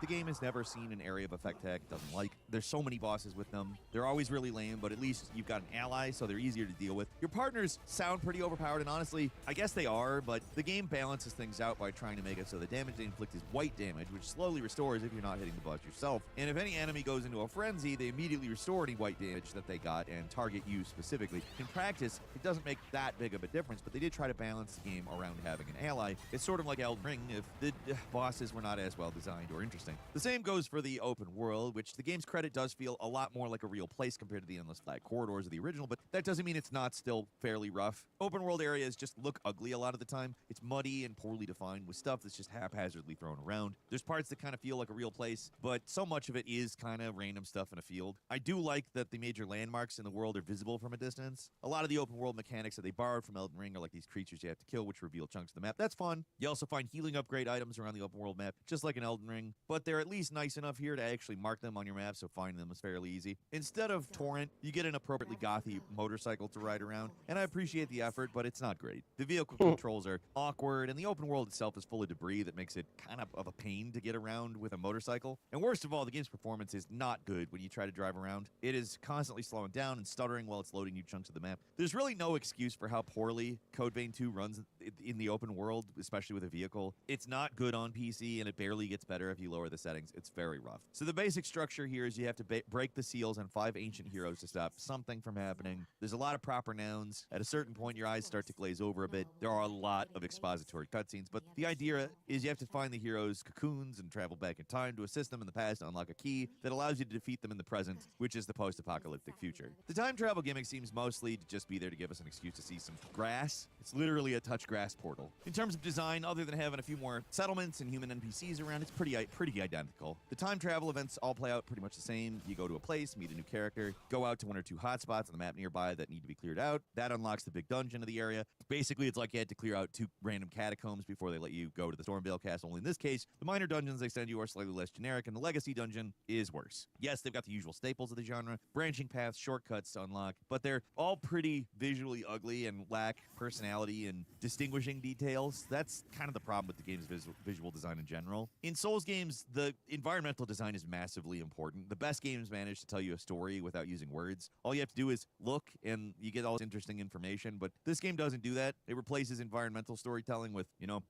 The game has never seen an area of effect tag it doesn't like. There's so many bosses with them. They're always really lame, but at least you've got an ally, so they're easier to deal with. Your partners sound pretty overpowered, and honestly, I guess they are, but the game balances things out by trying to make it so the damage they inflict is white damage, which slowly restores if you're not hitting the boss yourself. And if any enemy goes into a frenzy, they immediately restore any white damage that they got and target you specifically. In practice, it doesn't make that big of a difference, but they did try to balance the game around having an ally. It's sort of like Elden Ring if the bosses were not as well designed or interesting. The same goes for the open world, which the game's credit does feel a lot more like a real place compared to the endless flat corridors of the original original, but that doesn't mean it's not still fairly rough. Open world areas just look ugly a lot of the time. It's muddy and poorly defined with stuff that's just haphazardly thrown around. There's parts that kind of feel like a real place, but so much of it is kind of random stuff in a field. I do like that the major landmarks in the world are visible from a distance. A lot of the open world mechanics that they borrowed from Elden Ring are like these creatures you have to kill, which reveal chunks of the map. That's fun. You also find healing upgrade items around the open world map, just like in Elden Ring, but they're at least nice enough here to actually mark them on your map, so finding them is fairly easy. Instead of Torrent, you get an appropriately gothy motorcycle to ride around, and I appreciate the effort, but it's not great. The vehicle controls are awkward, and the open world itself is full of debris that makes it kind of a pain to get around with a motorcycle. And worst of all, the game's performance is not good when you try to drive around. It is constantly slowing down and stuttering while it's loading new chunks of the map. There's really no excuse for how poorly Code Vein 2 runs in the open world, especially with a vehicle. It's not good on PC, and it barely gets better if you lower the settings. It's very rough. So the basic structure here is you have to break the seals on 5 ancient heroes to stop something from happening. There's a lot of proper nouns. At a certain point, your eyes start to glaze over a bit. There are a lot of expository cutscenes, but the idea is you have to find the heroes' cocoons and travel back in time to assist them in the past to unlock a key that allows you to defeat them in the present, which is the post-apocalyptic future. The time travel gimmick seems mostly to just be there to give us an excuse to see some grass. It's literally a touch grass portal. In terms of design, other than having a few more settlements and human NPCs around, it's pretty identical. The time travel events all play out pretty much the same. You go to a place, meet a new character, go out to 1 or 2 hotspots on the map nearby that need to be cleared out. That unlocks the big dungeon of the area. Basically, it's like you had to clear out 2 random catacombs before they let you go to the Stormvale Castle. Only in this case, the minor dungeons they send you are slightly less generic, and the Legacy dungeon is worse. Yes, they've got the usual staples of the genre, branching paths, shortcuts to unlock, but they're all pretty visually ugly and lack personality and distinguishing details. That's kind of the problem with the game's visual design in general. In Souls games, the environmental design is massively important. The best games manage to tell you a story without using words. All you have to do is look, and you get all this interesting information, but this game doesn't do that. It replaces environmental storytelling with,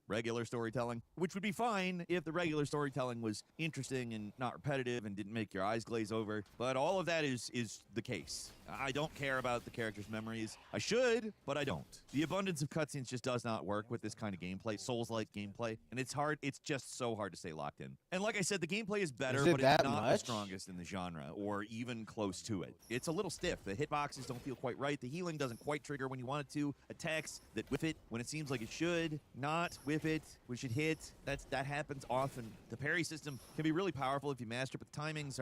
regular storytelling, which would be fine if the regular storytelling was interesting and not repetitive and didn't make your eyes glaze over, but all of that is the case. I don't care about the characters' memories. I should, but I don't. The abundance of cutscenes just does not work with this kind of gameplay, Souls-like gameplay, and it's just so hard to stay locked in. And like I said, the gameplay is better, but it's not the strongest in the genre, or even close to it. It's a little stiff. The hitboxes don't feel quite right. The healing doesn't quite trigger when you want it to. Attacks that whiff it when it seems like it should, not whiff it when it should hit. That happens often. The parry system can be really powerful if you master it, but the timings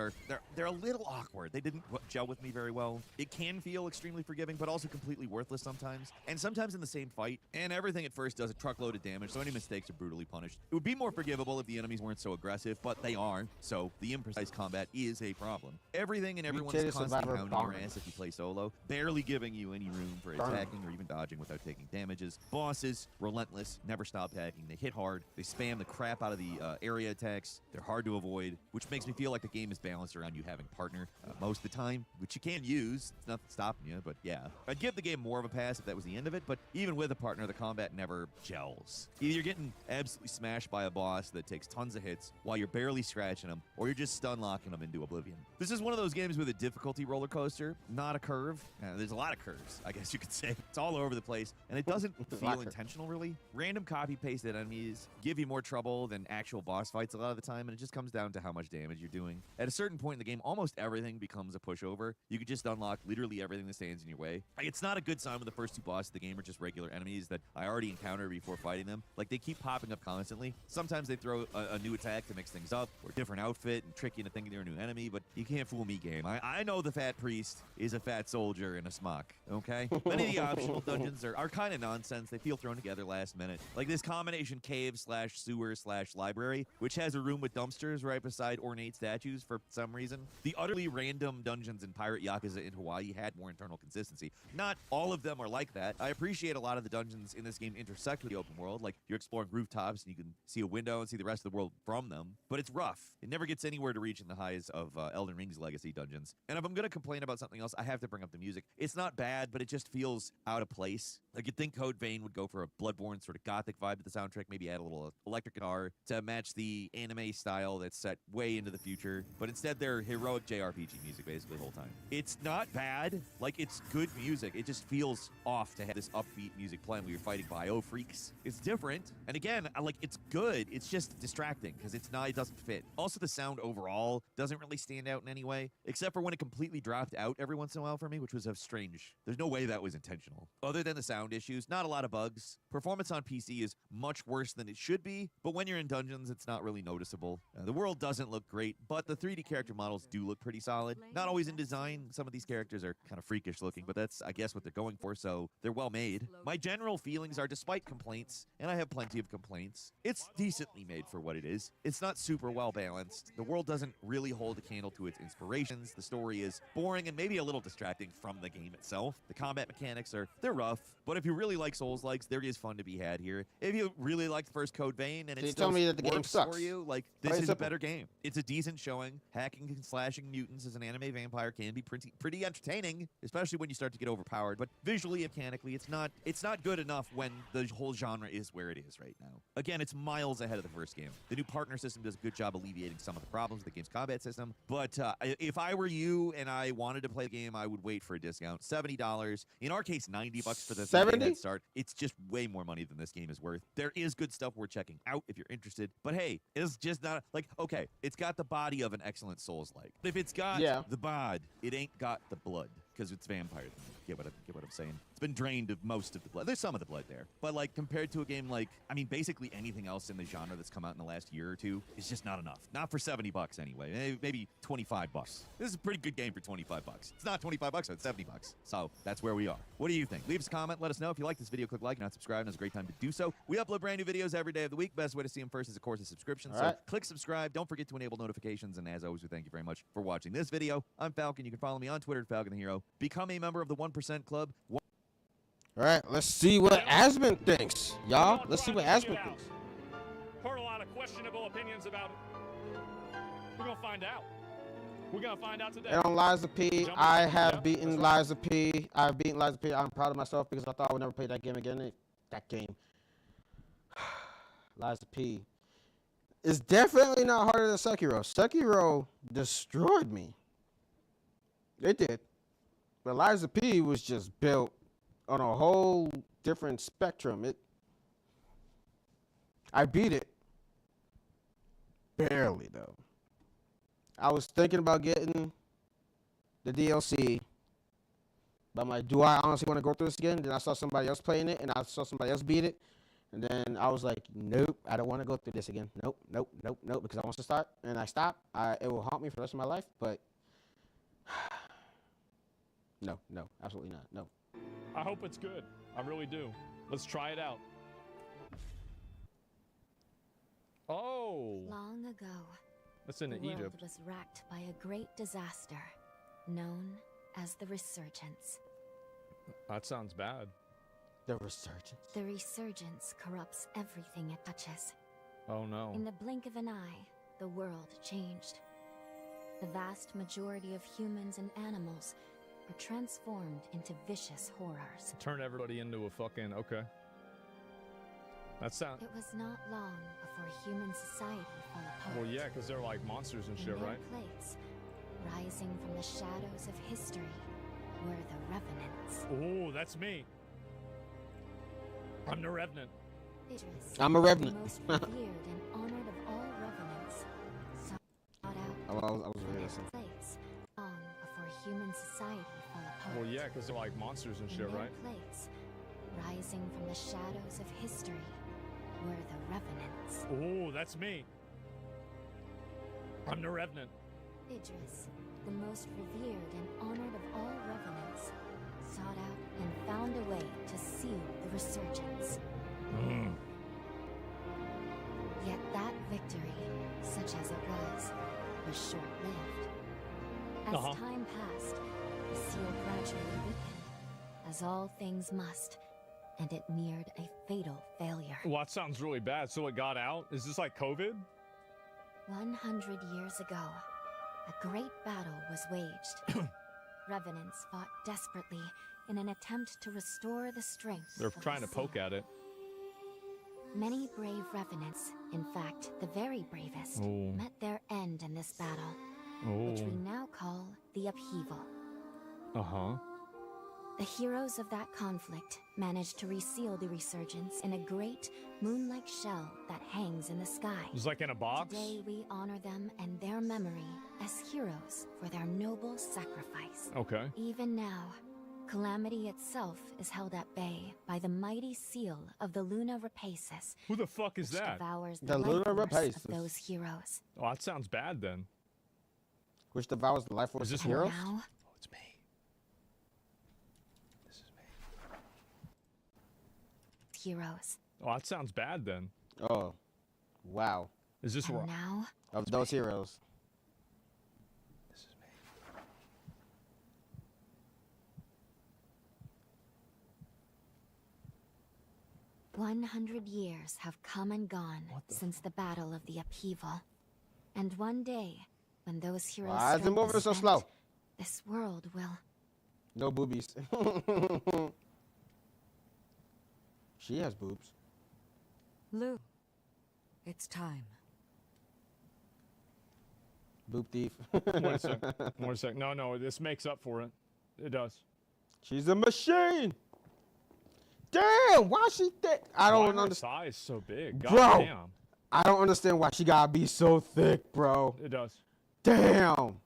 they're a little awkward. They didn't gel with me very well. It can feel extremely forgiving, but also completely worthless sometimes, and sometimes in the same fight. And everything at first does a truckload of damage, so any mistakes are brutally punished. It would be more forgivable if the enemies weren't so aggressive, but they are, so the imprecise combat is a problem. Everything and everyone is constantly pounding your ass if you play solo, barely giving you any room for attacking or even dodging without taking damages. Bosses, relentless, never stop hacking. They hit hard, they spam the crap out of the area attacks, they're hard to avoid, which makes me feel like the game is balanced around you having a partner most of the time, which you can use. It's nothing stopping you, but yeah. I'd give the game more of a pass if that was the end of it, but even with a partner, the combat never gels. Either you're getting absolutely smashed by a boss that takes tons of hits while you're barely scratching them, or you're just stun locking them into oblivion. This is one of those games with a difficulty roller coaster, not a curve. There's a lot of curves, I guess you could say. It's all over the place, and it doesn't feel intentional, really. Random copy-pasted enemies give you more trouble than actual boss fights a lot of the time, and it just comes down to how much damage you're doing. At a certain point in the game, almost everything becomes a pushover. You could just unlock literally everything that stands in your way. It's not a good sign when the first 2 bosses of the game are just regular enemies that I already encountered before fighting them. Like, they keep popping up constantly. Sometimes they throw a new attack to mix things up, or a different outfit and trick you into thinking they're a new enemy, but you can't fool me, game. I know the fat priest is a fat soldier in a smock, okay? Many of the optional dungeons are kind of nonsense. They feel thrown together last minute. Like this combination cave/sewer/library, which has a room with dumpsters right beside ornate statues for some reason. The utterly random dungeons in Pirate Yakuza in Hawaii had more internal consistency. Not all of them are like that. I appreciate a lot of the dungeons in this game intersect with the open world, like you're exploring rooftops and you can see a window and see the rest of the world from them, but it's rough. It never gets anywhere to reach in the highs of Elden Ring's Legacy dungeons. And if I'm going to complain about something else, I have to bring up the music. It's not bad, but it just feels out of place. Like, you'd think Code Vein would go for a Bloodborne sort of gothic vibe to the soundtrack, maybe add a little electric guitar to match the anime style that's set way into the future, but instead they're heroic JRPG music basically the whole time. It's not bad. Like, it's good music. It just feels off to have this upbeat music playing when you're fighting bio freaks. It's different. And again, it's good. It's just distracting because it doesn't fit. Also, the sound overall doesn't really stand out in any way, except for when it completely dropped out every once in a while for me, which was strange. There's no way that was intentional. Other than the sound issues, not a lot of bugs. Performance on PC is much worse than it should be, but when you're in dungeons, it's not really noticeable. The world doesn't look great, but the 3D character models do look pretty solid. Not always in design. Some of these characters are kind of freakish looking, but that's, I guess, what they're going for, so they're well made. My general feelings are, despite complaints, and I have plenty of complaints, it's decently made for what it is. It's not super well balanced. The world doesn't really hold a candle to its inspirations. The story is boring and maybe a little distracting from the game itself. The combat mechanics they're rough, but if you really like Souls-likes, there is fun to be had here. If you really like the first Code Vein and it still me that the game works sucks for you, this is a better game. It's a decent showing. Hacking and slashing mutants as an anime vampire can be pretty entertaining, especially when you start to get overpowered, but visually and mechanically, it's not good enough when the whole genre is where it is right now. Again, it's miles ahead of the first game. The new partner system does a good job alleviating some of the problems with the game's combat system, but if I were you and I wanted to play the game, I would wait for a discount. $70. In our case, $90 for the 70? head start. It's just way more money than this game is worth. There is good stuff worth checking out if you're interested, but hey, it's just not okay, it's got the body of an excellent Souls-like. If it's got the bod, it ain't got the blood. Because it's vampire. Get what I'm saying? It's been drained of most of the blood. There's some of the blood there. But compared to a game basically anything else in the genre that's come out in the last year or two, it's just not enough. Not for $70 anyway. Maybe $25. This is a pretty good game for $25. It's not $25, it's $70. So that's where we are. What do you think? Leave us a comment. Let us know. If you like this video, click like and not subscribe. Now's a great time to do so. We upload brand new videos every day of the week. Best way to see them first is, of course, a subscription. So click subscribe. Don't forget to enable notifications. And as always, we thank you very much for watching this video. I'm Falcon. You can follow me on Twitter at Falcon the Hero. Become a member of the 1% Club. All right, let's see what Asmund thinks, y'all. Let's see what Asmund thinks. Heard a lot of questionable opinions about it. We're gonna find out. We're gonna find out today. And on Liza P, I have beaten Liza P. I've beaten Liza P. I'm proud of myself because I thought I would never play that game again. That game. Liza P. is definitely not harder than Sekiro. Sekiro destroyed me. It did. But Liza P was just built on a whole different spectrum. I beat it. Barely, though. I was thinking about getting the DLC. But I'm like, do I honestly want to go through this again? Then I saw somebody else playing it, and I saw somebody else beat it. And then I was like, nope, I don't want to go through this again. Nope, nope, nope, nope, because I want to start. And I stopped. It will haunt me for the rest of my life, but... No, absolutely not. No. I hope it's good. I really do. Let's try it out. Oh. Long ago, that's in the Egypt. world was racked by a great disaster known as the Resurgence. That sounds bad. The Resurgence? The Resurgence corrupts everything it touches. Oh no. In the blink of an eye, the world changed. The vast majority of humans and animals were transformed into vicious horrors. Turn everybody into a fucking... Okay. That sounds... It was not long before human society fell apart. Well, yeah, because they're like monsters and shit, right? In their place, rising from the shadows of history, were the Revenants. Oh, that's me. I'm the Revenant. I'm a Revenant. The most revered and honored of all Revenants, sought out I was in their place long before human society fell apart. Well, yeah, because they're like monsters and shit, right? Place, rising from the shadows of history, were the Revenants. Oh, that's me. I'm the Revenant. Idris, the most revered and honored of all Revenants, sought out and found a way to seal the Resurgence. Yet that victory, such as it was short-lived. As time passed, the seal gradually weakened, as all things must, and it neared a fatal failure. Well, that sounds really bad. So it got out? Is this like COVID? 100 years ago, a great battle was waged. Revenants fought desperately in an attempt to restore the strength. They're trying to poke at it. Many brave Revenants, in fact, the very bravest, met their end in this battle, which we now call the Upheaval. The heroes of that conflict managed to reseal the resurgence in a great moon-like shell that hangs in the sky. It's like in a box? Today we honor them and their memory as heroes for their noble sacrifice. Okay. Even now, Calamity itself is held at bay by the mighty seal of the Luna Rapaces. Who the fuck is which that? Devours The life Luna force Rapaces. of those heroes. Oh, that sounds bad then. Which devours the life force Is this of heroes? Now, Oh, it's me. This is me. heroes. Oh, that sounds bad then. Oh, wow. Is this And wrong? now, Of those heroes. This is me. 100 years have come and gone since the Battle of the Upheaval. And one day, when those heroes Why is it strength moving so spent, slow? this world will... No boobies. She has boobs. Lou, it's time. Boob thief. One sec. One sec. No, this makes up for it. It does. She's a machine. Damn, why she thick? I Why don't her understand. size so big? Bro, God damn. I don't understand why she gotta be so thick, bro. It does. Damn.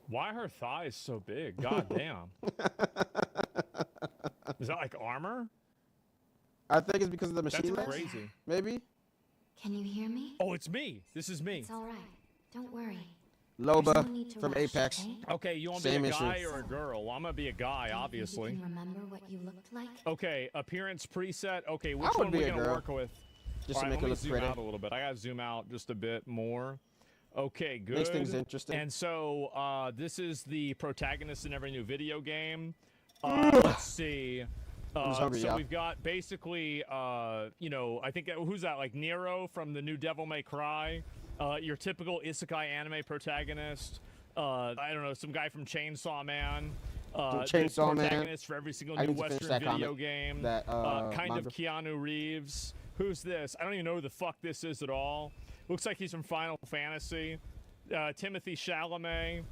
Why are her thighs so big? God damn. Is that like armor? I think it's because of the machine That's legs, crazy. maybe? Can you hear me? Oh, it's me. This is me. It's all right. Don't worry. Loba There's no need to from rush, Apex. okay? Okay, you want to be Same a issue. guy or a girl? Well, I'm gonna be a guy, obviously. You can remember what you looked like? Okay, appearance preset. Okay, which would one be we a gonna girl. work with? Just to All right, make let it me look zoom pretty. out a little bit. I gotta zoom out just a bit more. Okay, good. Makes things interesting. And so this is the protagonist in every new video game. Let's see. I'm hungry, So y'all. we've got basically, you know, I think who's that? Like Nero from the new Devil May Cry. Your typical isekai anime protagonist. I don't know, some guy from Chainsaw Man. Chainsaw the Man. protagonist for every single I new need to finish Western that video comic. game. That, Kind manga. of Keanu Reeves. Who's this? I don't even know who the fuck this is at all. Looks like he's from Final Fantasy. Timothy Chalamet.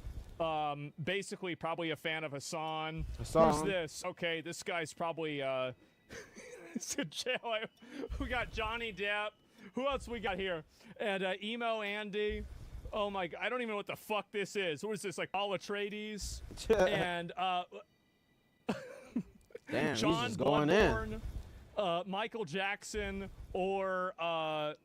Basically, probably a fan of Hassan. Hassan. Who's this? Okay, this guy's probably it's in jail. We got Johnny Depp. Who else we got here? And Emo Andy. Oh my god, I don't even know what the fuck this is. What is this, like Paul Atreides? And Damn, he's John just going in. Bloodborne, Michael Jackson, or a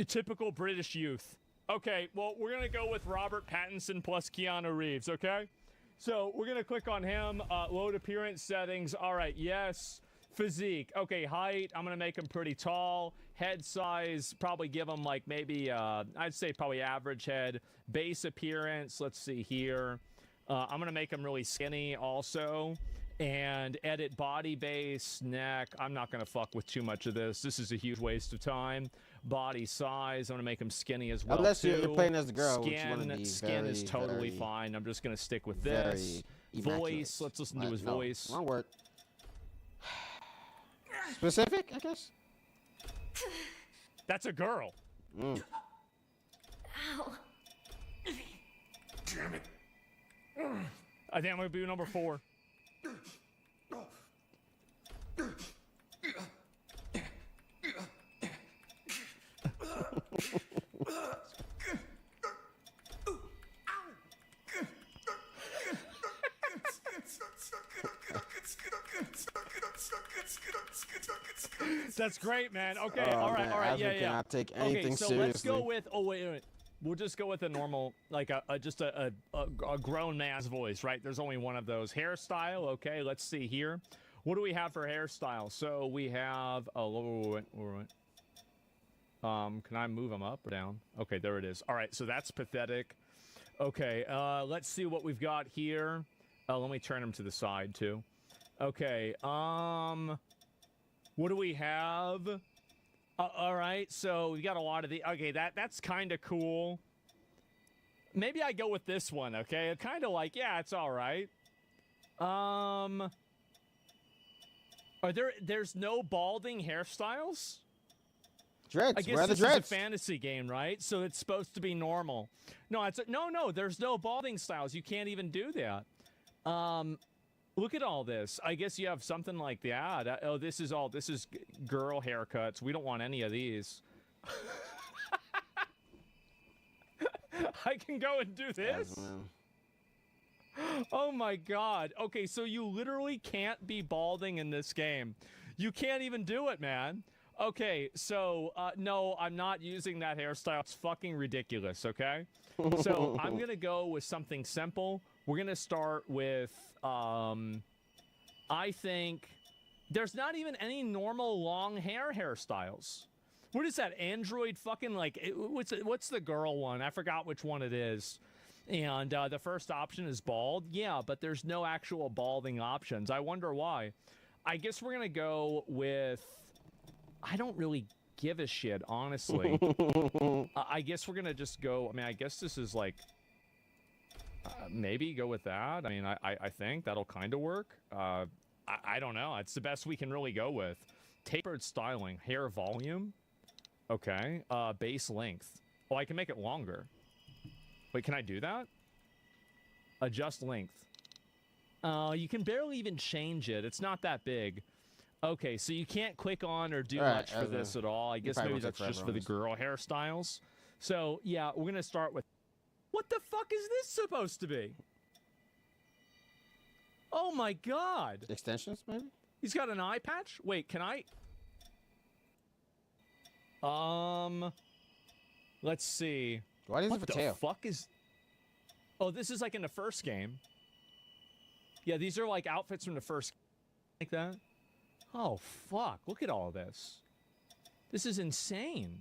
typical British youth. Okay, well, we're going to go with Robert Pattinson plus Keanu Reeves, okay? So we're going to click on him, load appearance settings. All right, yes. Physique. Okay, height, I'm going to make him pretty tall. Head size, probably give him like maybe, I'd say probably average head. Base appearance, let's see here. I'm going to make him really skinny also. And edit body base, neck. I'm not going to fuck with too much of this. This is a huge waste of time. Body size, I'm going to make him skinny as well, Unless too. you're playing as the girl, which you Skin, wanna be skin is very, totally very, fine. I'm just going to stick with very this. immaculate. Voice, let's listen to What? his No, voice. wrong word. Specific, I guess? That's a girl. Mm. Ow. Damn it. I think I'm going to be number 4. That's great, man. Okay, Oh, all right, man, all right, Asma yeah. cannot take anything okay, so let's go seriously. with. Oh wait. We'll just go with a normal, like just a grown man's voice, right? There's only one of those. Hairstyle, okay. Let's see here. What do we have for hairstyle? So we have. Oh, wait. Can I move them up or down? Okay, there it is. All right, so that's pathetic. Okay, let's see what we've got here. Let me turn them to the side too. Okay. What do we have? All right, so we got a lot of the. Okay, that's kind of cool. Maybe I go with this one. Okay, kind of like, yeah, it's all right. There's no balding hairstyles? Dreads. I guess Where are the this is a dreads? fantasy game, right? So it's supposed to be normal. No, no. There's no balding styles. You can't even do that. Look at all this. I guess you have something like that. Oh, this is girl haircuts. We don't want any of these. I can go and do this. Oh my God. Okay, so you literally can't be balding in this game. You can't even do it, man. Okay, so no, I'm not using that hairstyle. It's fucking ridiculous, okay? So I'm gonna go with something simple. We're gonna start with, I think, there's not even any normal long hairstyles. What is that, Android fucking, like, what's the girl one? I forgot which one it is. And the first option is bald. Yeah, but there's no actual balding options. I wonder why. I guess we're gonna go with, I don't really give a shit, honestly. I guess we're gonna just go, I mean, I guess this is like, maybe go with that. I mean, I think that'll kind of work. I don't know. It's the best we can really go with. Tapered styling, hair volume. Okay. Base length. Oh, I can make it longer. Wait, can I do that? Adjust length. You can barely even change it. It's not that big. Okay, so you can't click on or do much for this at all. I guess maybe that's just for the girl hairstyles. So, yeah, we're going to start with... What the fuck is this supposed to be? Oh, my God. Extensions, maybe? He's got an eye patch? Wait, can I... Let's see. Why does it have a tail? What the fuck is... Oh, this is like in the first game. Yeah, these are like outfits from the first... Like that? Oh, fuck. Look at all this. This is insane.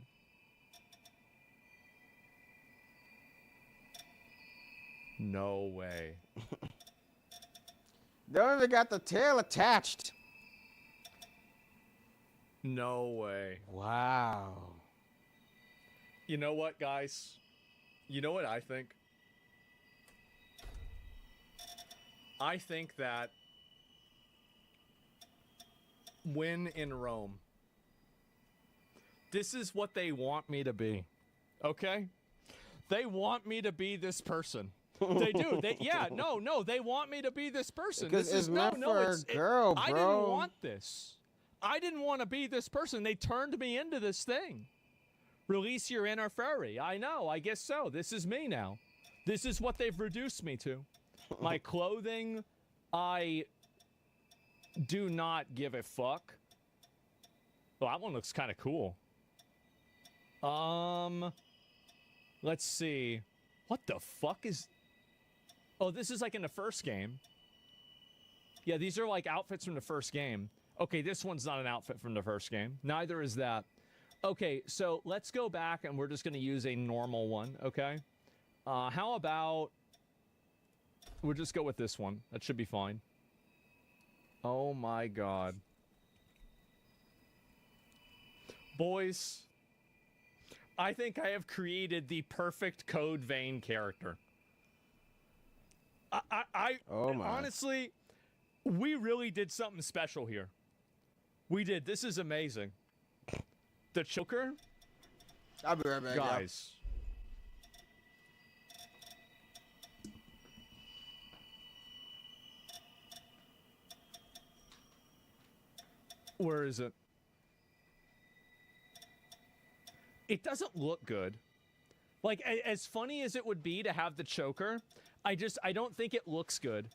No way. They don't even got the tail attached. No way. Wow. You know what, guys? You know what I think? I think that when in Rome, this is what they want me to be. Okay? They want me to be this person. They do. They want me to be this person. Because it's meant for a girl, bro. I didn't want this. I didn't want to be this person. They turned me into this thing. Release your inner furry. I know. I guess so. This is me now. This is what they've reduced me to. My clothing, I do not give a fuck. Oh, that one looks kind of cool. Let's see. What the fuck is... Oh, this is like in the first game. Yeah, these are like outfits from the first game. Okay, this one's not an outfit from the first game. Neither is that. Okay, so let's go back and we're just going to use a normal one, okay? How about... We'll just go with this one. That should be fine. Oh my God. Boys, I think I have created the perfect Code Vein character. Honestly, we really did something special here. We did. This is amazing. The choker? I'll be right back, guys. Where is it? It doesn't look good. Like, as funny as it would be to have the choker, I don't think it looks good.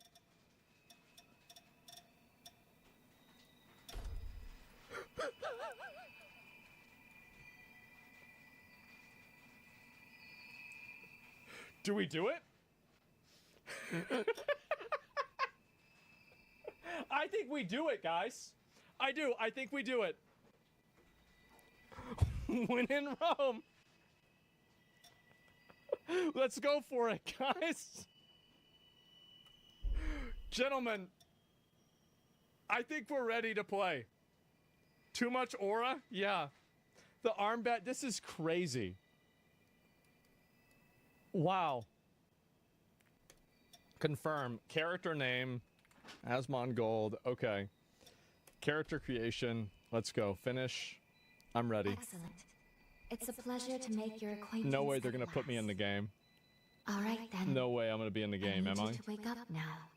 Do we do it? I think we do it, guys. I do. I think we do it. When in Rome. Let's go for it, guys. Gentlemen, I think we're ready to play. Too much aura? Yeah. The arm bat, this is crazy. Wow. Confirm. Character name, Asmon Gold. Okay. Character creation. Let's go. Finish. I'm ready. Excellent. It's a pleasure to make your acquaintance. No way they're gonna put me in the game. All right then. No way I'm gonna be in the game, am I? To wake up now.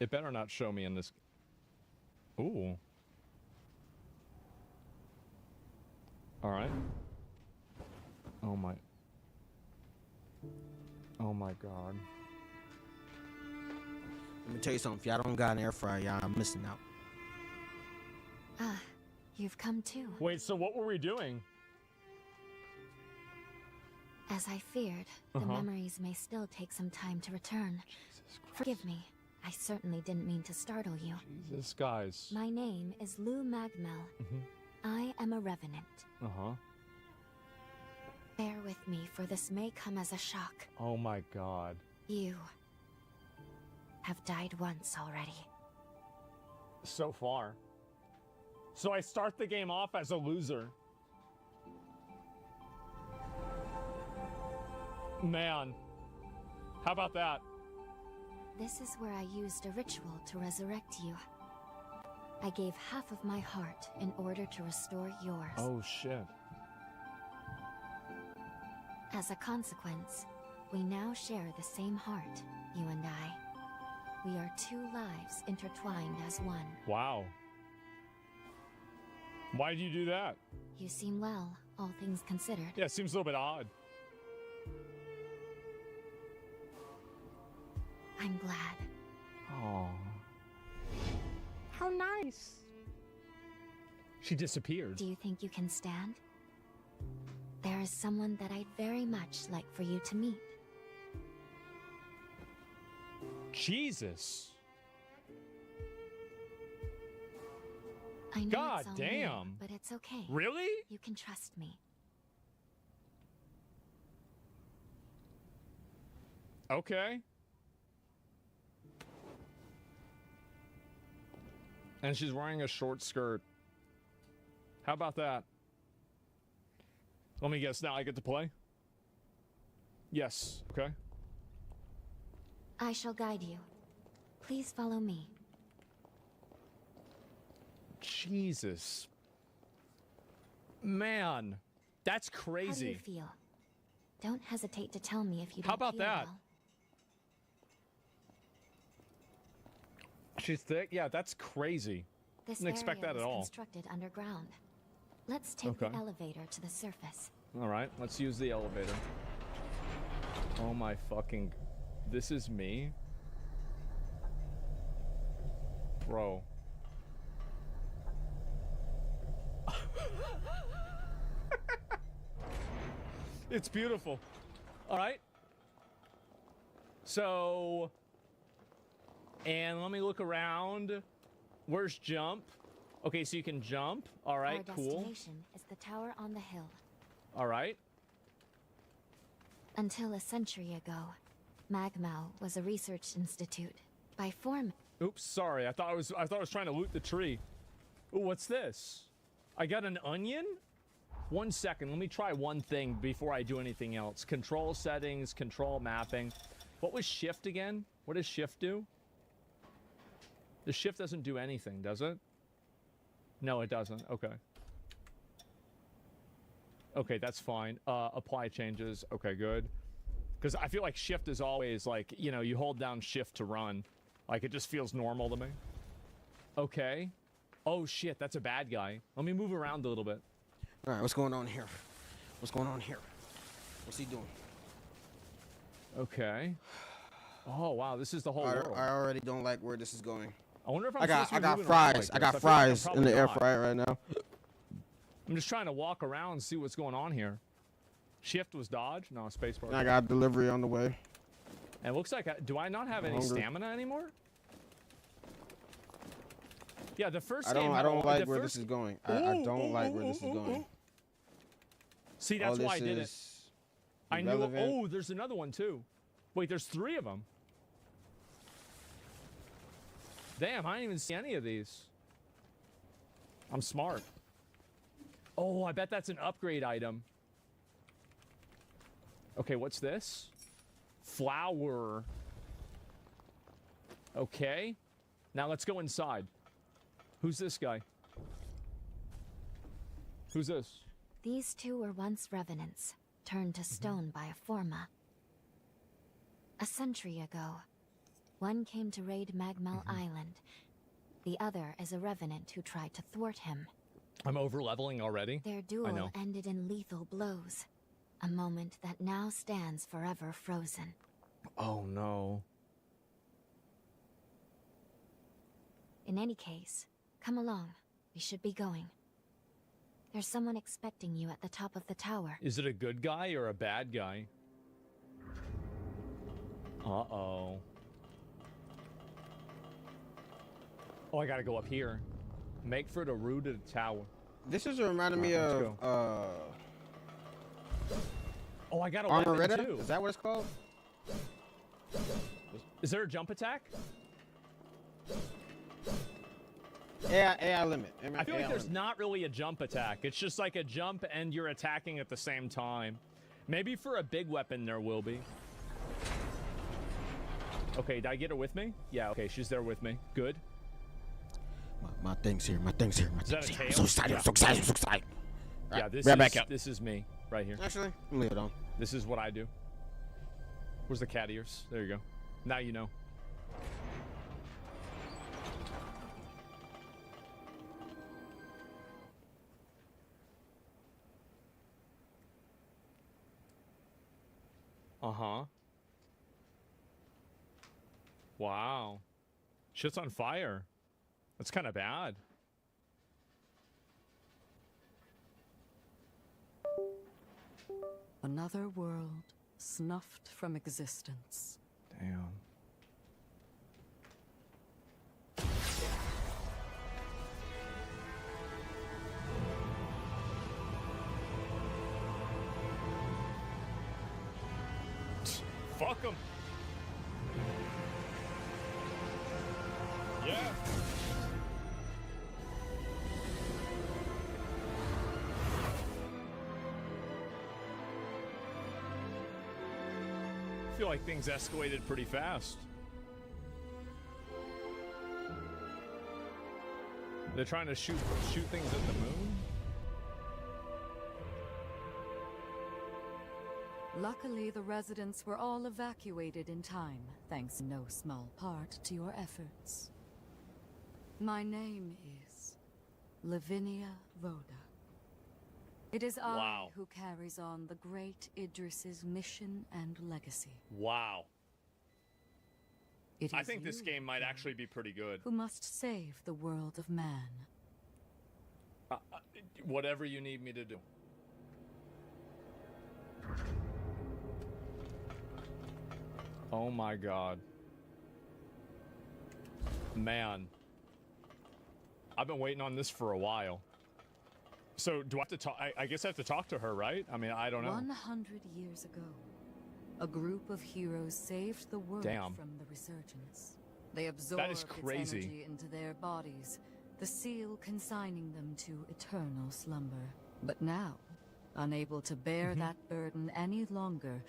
It better not show me in this. Ooh. All right. Oh my. Oh my God. Let me tell you something. If y'all don't got an air fryer, y'all missing out. Ah, you've come too. Wait, so what were we doing? As I feared, the memories may still take some time to return. Forgive me. I certainly didn't mean to startle you. Jesus, guys. My name is Lou Magmel. I am a revenant. Bear with me, for this may come as a shock. Oh my God. You have died once already. So far. So I start the game off as a loser. Man. How about that? This is where I used a ritual to resurrect you. I gave half of my heart in order to restore yours. Oh, shit. As a consequence, we now share the same heart, you and I. We are two lives intertwined as one. Wow. Why did you do that? You seem well, all things considered. Yeah, it seems a little bit odd. I'm glad. Oh. How nice. She disappeared. Do you think you can stand? There is someone that I'd very much like for you to meet. Jesus. I know God it's all damn. new, but it's okay. Really? You can trust me. Okay. And she's wearing a short skirt. How about that? Let me guess, now I get to play? Yes, okay. I shall guide you. Please follow me. Jesus. Man, that's crazy. How do you feel? Don't hesitate to tell me if you don't How about feel that? well. She's thick? Yeah, that's crazy. This Didn't expect that area at was all. constructed underground. Let's take the elevator to the surface. All right, let's use the elevator. Oh my fucking... This is me? Bro. It's beautiful. All right. So... And let me look around. Where's jump? Okay, so you can jump. All right, Our cool. destination is the tower on the hill. All right. Until a century ago, Magmau was a research institute by form. Oops, sorry. I thought I was trying to loot the tree. Ooh, what's this? I got an onion? 1 second. Let me try one thing before I do anything else. Control settings, control mapping. What was shift again? What does shift do? The shift doesn't do anything, does it? No, it doesn't. Okay. Okay, that's fine. Apply changes. Okay, good. Because I feel like shift is always like, you know, you hold down shift to run. Like, it just feels normal to me. Okay. Oh, shit, that's a bad guy. Let me move around a little bit. All right, what's going on here? What's going on here? What's he doing? Okay. Oh, wow, this is the whole world. I already don't like where this is going. I wonder if I'm I got fries. I got fries in the air fryer right now. I'm just trying to walk around and see what's going on here. Shift was dodge? No, spacebar. I got delivery on the way. And it looks like do I not have any stamina anymore? Yeah, the first game. I don't like where this is going. I don't like where this is going. See, that's why I did it. I knew. Oh, there's another one too. Wait, there's 3 of them. Damn, I didn't even see any of these. I'm smart. Oh, I bet that's an upgrade item. Okay, what's this? Flower. Okay. Now let's go inside. Who's this guy? Who's this? These two were once revenants, turned to stone by a Forma. A century ago, one came to raid Magmel Island. The other is a revenant who tried to thwart him. I'm over-leveling already? Their I duel know. ended in lethal blows. A moment that now stands forever frozen. Oh, no. In any case, come along. We should be going. There's someone expecting you at the top of the tower. Is it a good guy or a bad guy? Uh-oh. Oh, I gotta go up here. Make for the route of the tower. This is reminding me of Oh, I got a Armor weapon Ritter? too. Is that what it's called? Is there a jump attack? AI limit. I feel like there's not really a jump attack. It's just like a jump and you're attacking at the same time. Maybe for a big weapon there will be. Okay, did I get her with me? Yeah, okay, she's there with me. Good. My thing's here. My thing's here. My Is that thing's a here. tail? I'm so excited. I'm so excited. I'm so excited. Yeah, Right, this is me right here. Actually, leave it on. This is what I do. Where's the cat ears? There you go. Now you know. Uh-huh. Wow. Shit's on fire. That's kind of bad. Another world snuffed from existence. Damn. Fuck him. Yeah. I feel like things escalated pretty fast. They're trying to shoot things at the moon? Luckily, the residents were all evacuated in time, thanks in no small part to your efforts. My name is Lavinia Voda. It is I who carries on the great Idris's mission and legacy. Wow. It I is think this you, game might actually be pretty good. who must save the world of man. Whatever you need me to do. Oh my god. Man. I've been waiting on this for a while. So, do I have to talk? I guess I have to talk to her, right? I mean, I don't know. 100 years ago, a group of heroes saved the world from the resurgence. They absorbed its energy into their bodies, the seal consigning them to eternal slumber. But now, unable to bear that burden any longer,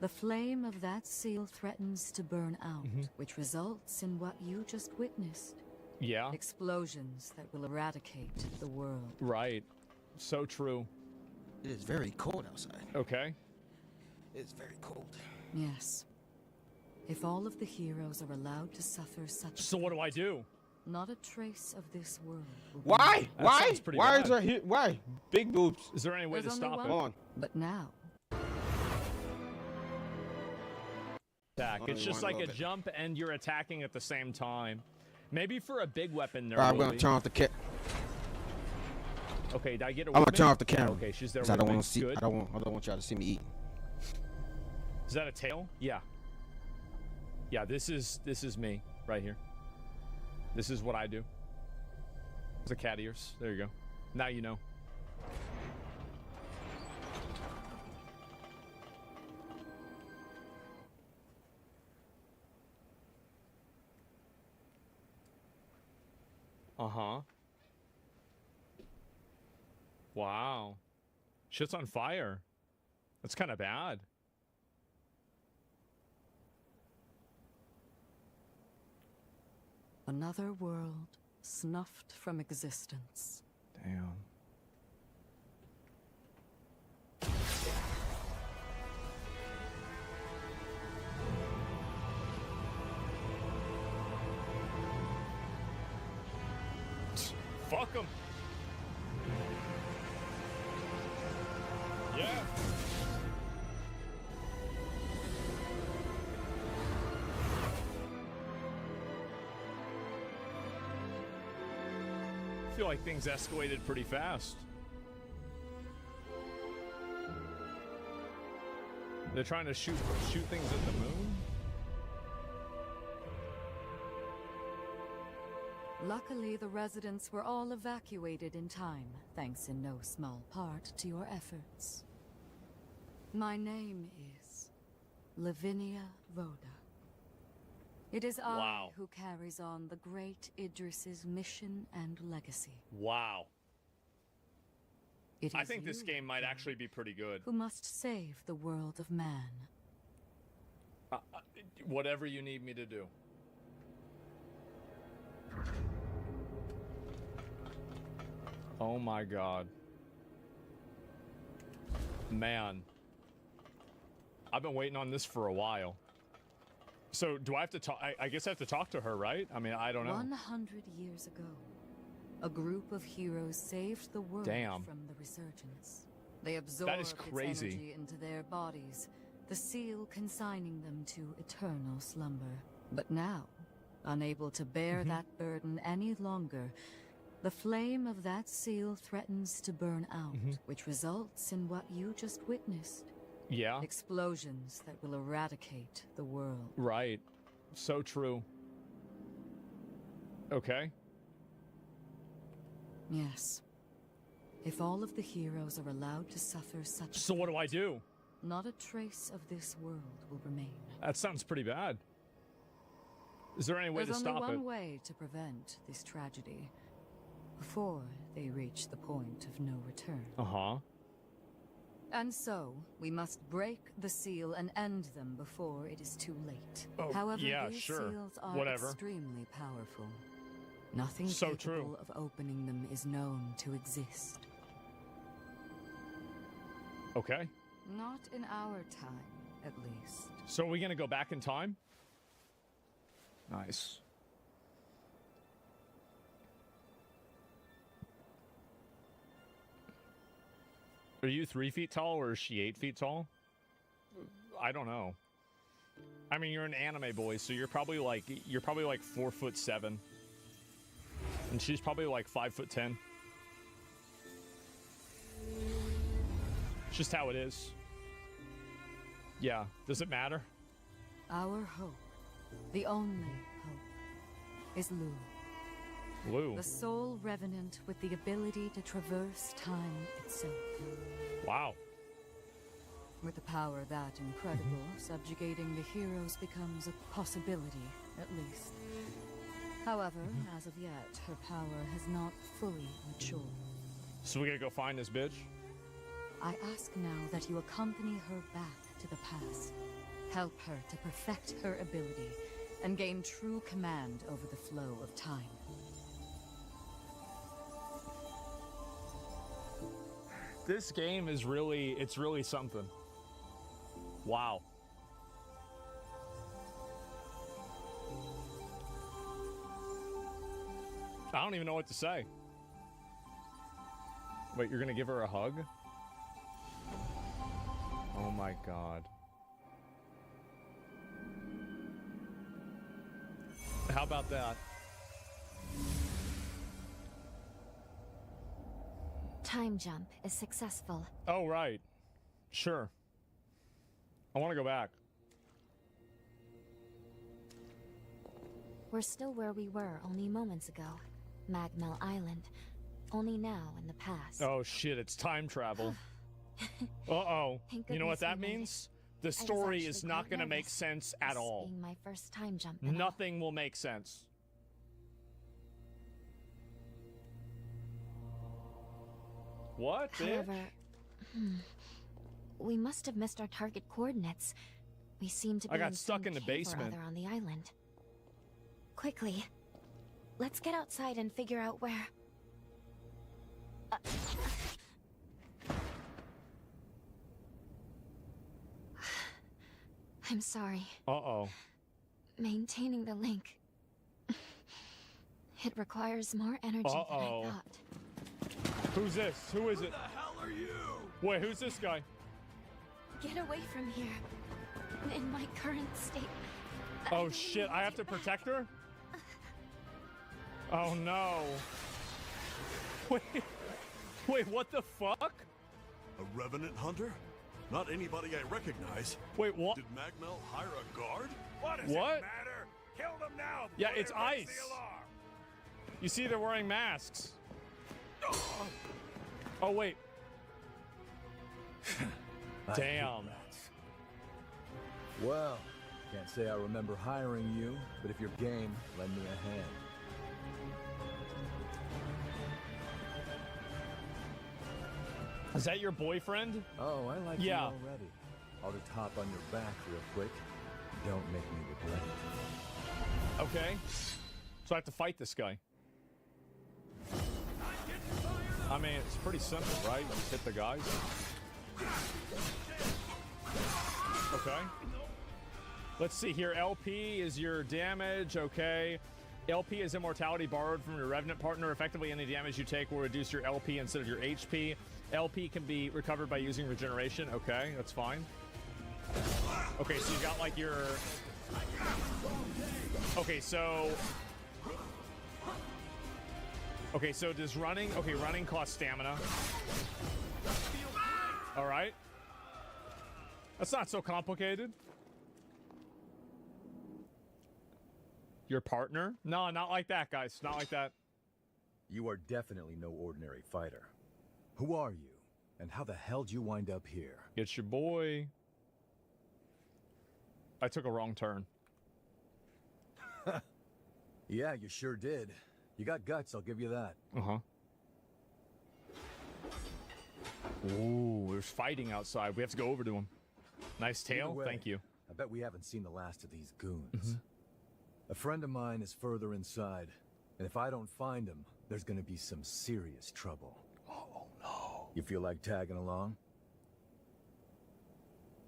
the flame of that seal threatens to burn out, which results in what you just witnessed. Yeah. Explosions that will eradicate the world. Right. So true. It is very cold outside. Okay. It's very cold. Yes. If all of the heroes are allowed to suffer such... So what do I do? Not a trace of this world. Why? Why? Why is there here? Why? Big boobs. Is there any way to stop it? On. But now... It's just like a jump and you're attacking at the same time. Maybe for a big weapon there I'm gonna turn off the kit. Okay, did I get her I'm with gonna me? turn off the camera. Okay, she's there 'cause with I don't me. want to see. Good. I don't want y'all to see me eat. Is that a tail? Yeah. Yeah, this is me right here. This is what I do. It's a cat ears. There you go. Now you know. Uh-huh. Wow. Shit's on fire. That's kind of bad. Another world snuffed from existence. Damn. Fuck them. Yeah. I feel like things escalated pretty fast. They're trying to shoot things at the moon? Luckily, the residents were all evacuated in time, thanks in no small part to your efforts. My name is Lavinia Rhoda. It is I who carries on the great Idris's mission and legacy. Wow. It I is think this game might actually be pretty good. who must save the world of man. Whatever you need me to do. Oh my god. Man. I've been waiting on this for a while. So, do I have to talk? I guess I have to talk to her, right? I mean, I don't know. 100 years ago, a group of heroes saved the world from the resurgence. They absorbed its energy into their bodies, the seal consigning them to eternal slumber. But now, unable to bear that burden any longer, the flame of that seal threatens to burn out, which results in what you just witnessed. Yeah. Explosions that will eradicate the world. Right. So true. Okay. Yes. If all of the heroes are allowed to suffer such... So what do I do? Not a trace of this world will remain. That sounds pretty bad. Is there any way to stop it? There's only one way to prevent this tragedy. Before they reach the point of no return. Uh-huh. And so, we must break the seal and end them before it is too late. Oh, However, yeah, these sure. seals are Whatever. extremely powerful. Nothing So capable true. of opening them is known to exist. Okay. Not in our time, at least. So are we gonna go back in time? Nice. Are you 3 feet tall or is she 8 feet tall? I don't know. I mean, you're an anime boy, so you're probably like 4'7", and she's probably like 5'10". It's just how it is. Yeah. Does it matter? Our hope, the only hope, is Lu. Lu. The sole revenant with the ability to traverse time itself. Wow. With a power that incredible, subjugating the heroes becomes a possibility, at least. However, as of yet, her power has not fully matured. So we gotta go find this bitch? I ask now that you accompany her back to the past. Help her to perfect her ability and gain true command over the flow of time. This game is it's really something. Wow. I don't even know what to say. Wait, you're gonna give her a hug? Oh my god. How about that? Time jump is successful. Oh, right. Sure. I want to go back. We're still where we were only moments ago. Magmel Island. Only now in the past. Oh shit, it's time travel. Uh-oh. You know what that means? The story is not going to make sense at all. Being my first time jump. Nothing will make sense. What, bitch? However, we must have missed our target coordinates. We seem to be I got in stuck some in the cave or basement. other on the island. Quickly, let's get outside and figure out where. I'm sorry. Uh-oh. Maintaining the link It requires more energy than I thought. Who's this? Who is it? Who the hell are you? Wait, who's this guy? Get away from here. In my current state. Oh shit, I have to protect her? Oh no. Wait, what the fuck? A revenant hunter? Not anybody I recognize. Wait, what? Did Magmel hire a guard? What does it matter? Kill them now. Yeah, it's ice. You see, they're wearing masks. Oh, wait. Damn. Well, can't say I remember hiring you, but if you're game, lend me a hand. Is that your boyfriend? Oh, I like you already. I'll just hop on your back real quick. Don't make me regret it. Okay. So I have to fight this guy. I mean, it's pretty simple, right? You just hit the guys. Okay. Let's see here. LP is your damage. Okay. LP is immortality borrowed from your Revenant partner. Effectively, any damage you take will reduce your LP instead of your HP. LP can be recovered by using regeneration. Okay, that's fine. Okay, so you got like your... Okay, so... Okay, so does running... Okay, running costs stamina. All right. That's not so complicated. Your partner? No, not like that, guys. Not like that. You are definitely no ordinary fighter. Who are you? And how the hell did you wind up here? It's your boy. I took a wrong turn. Yeah, you sure did. You got guts, I'll give you that. Uh-huh. Ooh, there's fighting outside. We have to go over to him. Nice tail. Way, thank you. I bet we haven't seen the last of these goons. A friend of mine is further inside, and if I don't find him, there's gonna be some serious trouble. Oh, no. You feel like tagging along?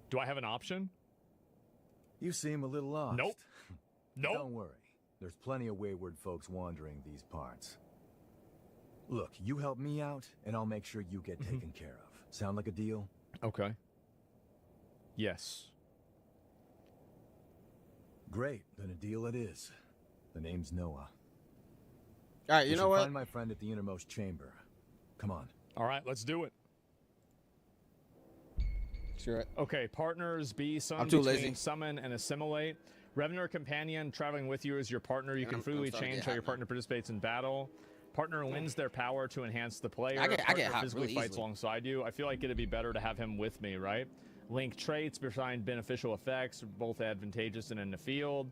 Do I have an option? You seem a little lost. Nope. Nope. Don't worry. There's plenty of wayward folks wandering these parts. Look, you help me out, and I'll make sure you get taken care of. Sound like a deal? Okay. Yes. Great, then a deal it is. The name's Noah. All right, you know what? Find my friend at the innermost chamber. Come on. All right, let's do it. Sure. Okay, partners be some I'm too between lazy. summon and assimilate. Revenant or companion traveling with you as your partner. You can freely change how your partner participates in battle. Partner lends their power to enhance the player. I get partner hot physically really fights easily. alongside you. I feel like it'd be better to have him with me, right? Link traits, behind beneficial effects, both advantageous and in the field.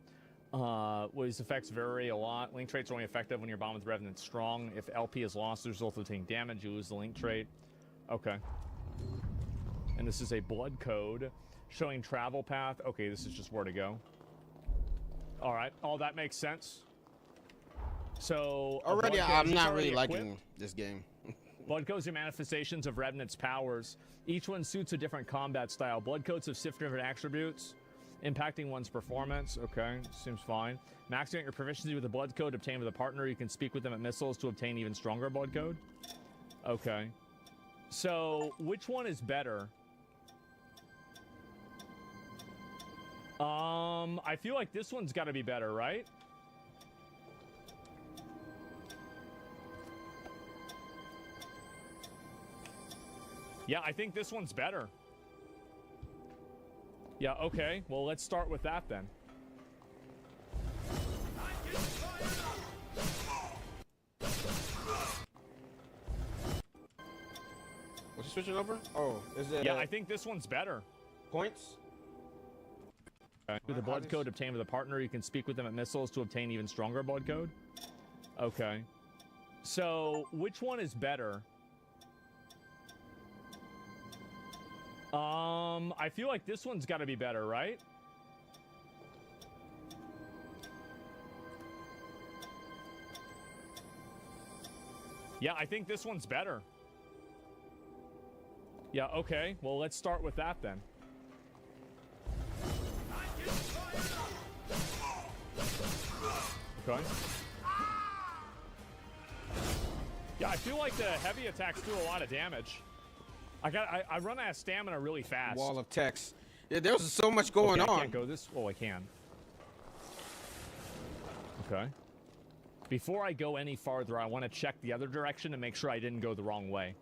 These effects vary a lot. Link traits are only effective when your bond with Revenant strong. If LP is lost, the result of taking damage, you lose the link trait. Okay. And this is a blood code showing travel path. Okay, this is just where to go. All right, all that makes sense. So Already, I'm not really equipped. liking this game. Blood codes are manifestations of Revenant's powers. Each one suits a different combat style. Blood codes have 6 different attributes, impacting one's performance. Okay, seems fine. Maxing out your proficiency with a blood code obtained with a partner. You can speak with them at missiles to obtain even stronger blood code. Okay. So, which one is better? I feel like this one's got to be better, right? Yeah, I think this one's better. Yeah, okay. Well, let's start with that then. Was he switching over? Oh, is it? Yeah, I think this one's better. Points? With a blood code obtained with a partner, you can speak with them at missiles to obtain even stronger blood code. Okay. So, which one is better? I feel like this one's got to be better, right? Yeah, I think this one's better. Yeah, okay. Well, let's start with that then. Okay. Yeah, I feel like the heavy attacks do a lot of damage. I run out of stamina really fast. Wall of text. Yeah, there's so much going on. I can't go this. Oh, I can. Okay. Before I go any farther, I want to check the other direction and make sure I didn't go the wrong way.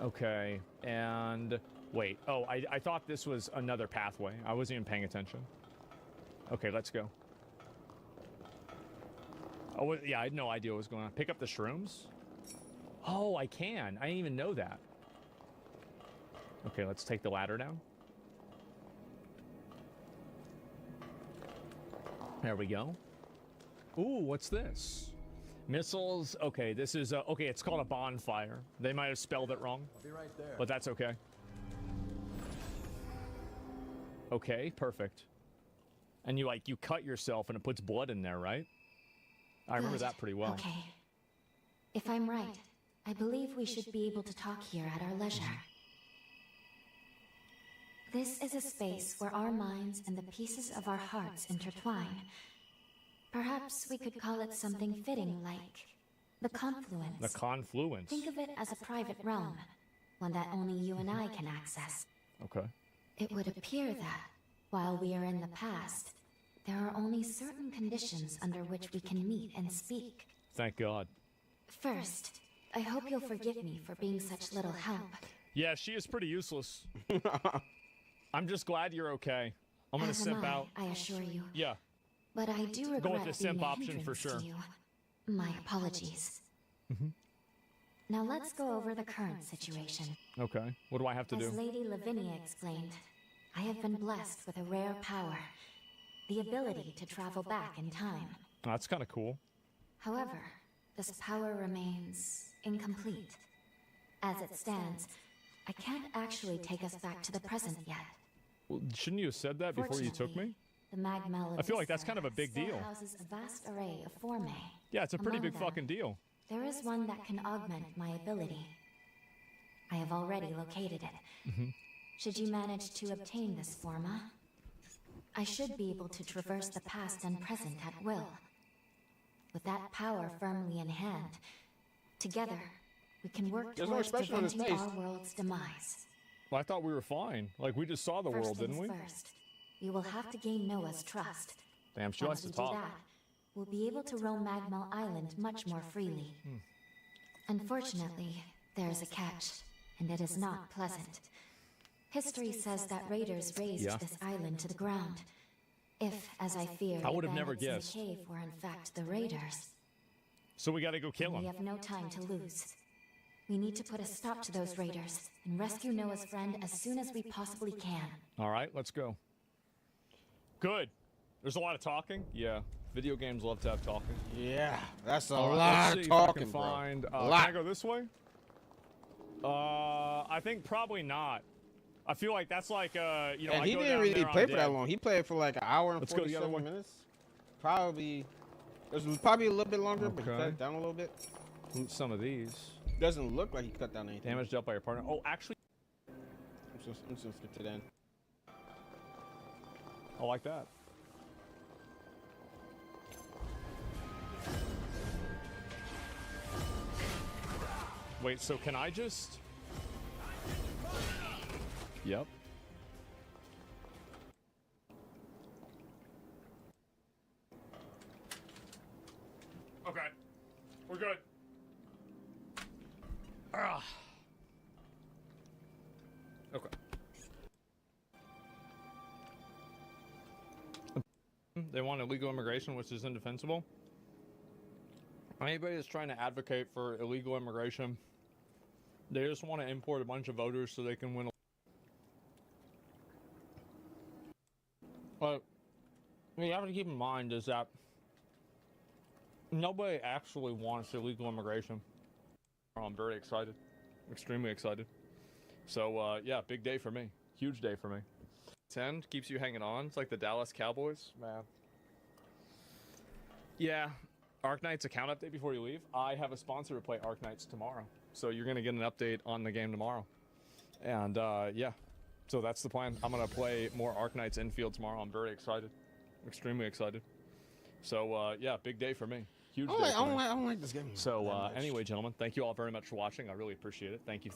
Okay, and wait. Oh, I thought this was another pathway. I wasn't even paying attention. Okay, let's go. Oh, yeah, I had no idea what was going on. Pick up the shrooms? Oh, I can. I didn't even know that. Okay, let's take the ladder down. There we go. Ooh, what's this? Missiles. Okay, this is okay, it's called a bonfire. They might have spelled it wrong. I'll be right there. But that's okay. Okay, perfect. And you cut yourself and it puts blood in there, right? I remember that pretty well. Okay. If I'm right, I believe we should be able to talk here at our leisure. This is a space where our minds and the pieces of our hearts intertwine. Perhaps we could call it something fitting like the confluence. The confluence. Think of it as a private realm, one that only you and I can access. Okay. It would appear that, while we are in the past, there are only certain conditions under which we can meet and speak. Thank God. First, I hope you'll forgive me for being such little help. Yeah, she is pretty useless. I'm just glad you're okay. I'm gonna As simp am out. I assure you. Yeah. But I do regret Go with the simp being a option for hindrance sure. to you. My apologies. Now let's go over the current situation. Okay. What do I have to do? As Lady Lavinia explained, I have been blessed with a rare power. The ability to travel back in time. Oh, that's kind of cool. However, this power remains incomplete. As it stands, I can't actually take us back to the present yet. Well, shouldn't you have said that before you took me? The Magmel I feel like that's kind of a big deal. houses a vast array of formae. Yeah, it's a pretty Among big them, fucking deal. There is one that can augment my ability. I have already located it. Should you manage to obtain this forma, I should be able to traverse the past and present at will. With that power firmly in hand, together, we can work There's no towards expression on his preventing face. our world's demise. Well, I thought we were fine. Like, we just saw the First world, didn't things we? First, you will have to gain Noah's trust. Damn, she likes Once to we do talk. that, we'll be able to roam Magmel Island much more freely. Unfortunately, there is a catch, and it is not pleasant. History says that raiders razed this island to the ground. If, as I fear, I would have the never bandits in the guessed. cave were in fact the raiders. So we gotta go kill We him. have no time to lose. We need to put a stop to those raiders and rescue Noah's friend as soon as we possibly can. All right, let's go. Good. There's a lot of talking. Yeah, video games love to have talking. Yeah, that's a All right, lot let's of see if I talking, can bro. find, A can lot. I go this way? I think probably not. I feel like that's like, you know, And I he go didn't down really there, I'm play for that dead. long. He played for like an hour and Let's go the other 47 way. minutes. Probably, it was probably a little bit longer, but he Okay. cut it down a little bit. Loot some of these. Doesn't look like he cut down anything. Damage dealt by your partner. Oh, actually, I'm just gonna flip to the end. I like that. Wait, so can I just... Yep. Okay. We're good. Ah. Okay. They want illegal immigration, which is indefensible. Anybody that's trying to advocate for illegal immigration, they just want to import a bunch of voters so they can win. But what you have to keep in mind is that nobody actually wants illegal immigration. I'm very excited, extremely excited. So yeah, big day for me, huge day for me. 10 keeps you hanging on. It's like the Dallas Cowboys, man. Yeah, Arknight's account update before you leave. I have a sponsor to play Arknights tomorrow, so you're gonna get an update on the game tomorrow. And yeah, so that's the plan. I'm gonna play more Arknights infield tomorrow. I'm very excited, extremely excited. So yeah, big day for me. Huge day. I don't like this game. So anyway, gentlemen, thank you all very much for watching. I really appreciate it. Thank you,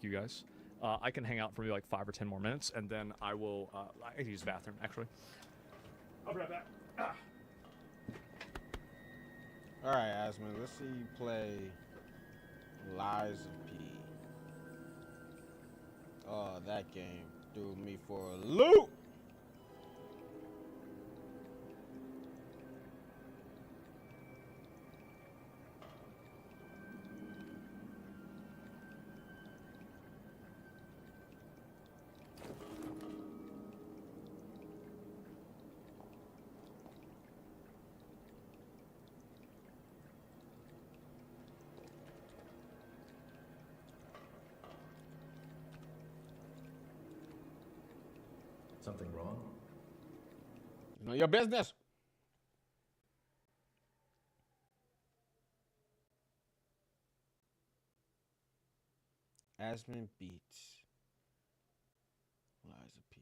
guys. I can hang out for maybe like 5 or 10 more minutes, and then I will. I can use the bathroom actually. I'll be right back. All right, Asmund, let's see you play Lies of P. Oh, that game threw me for a loop. Something wrong? None of your business. Asmund beats Lies of P.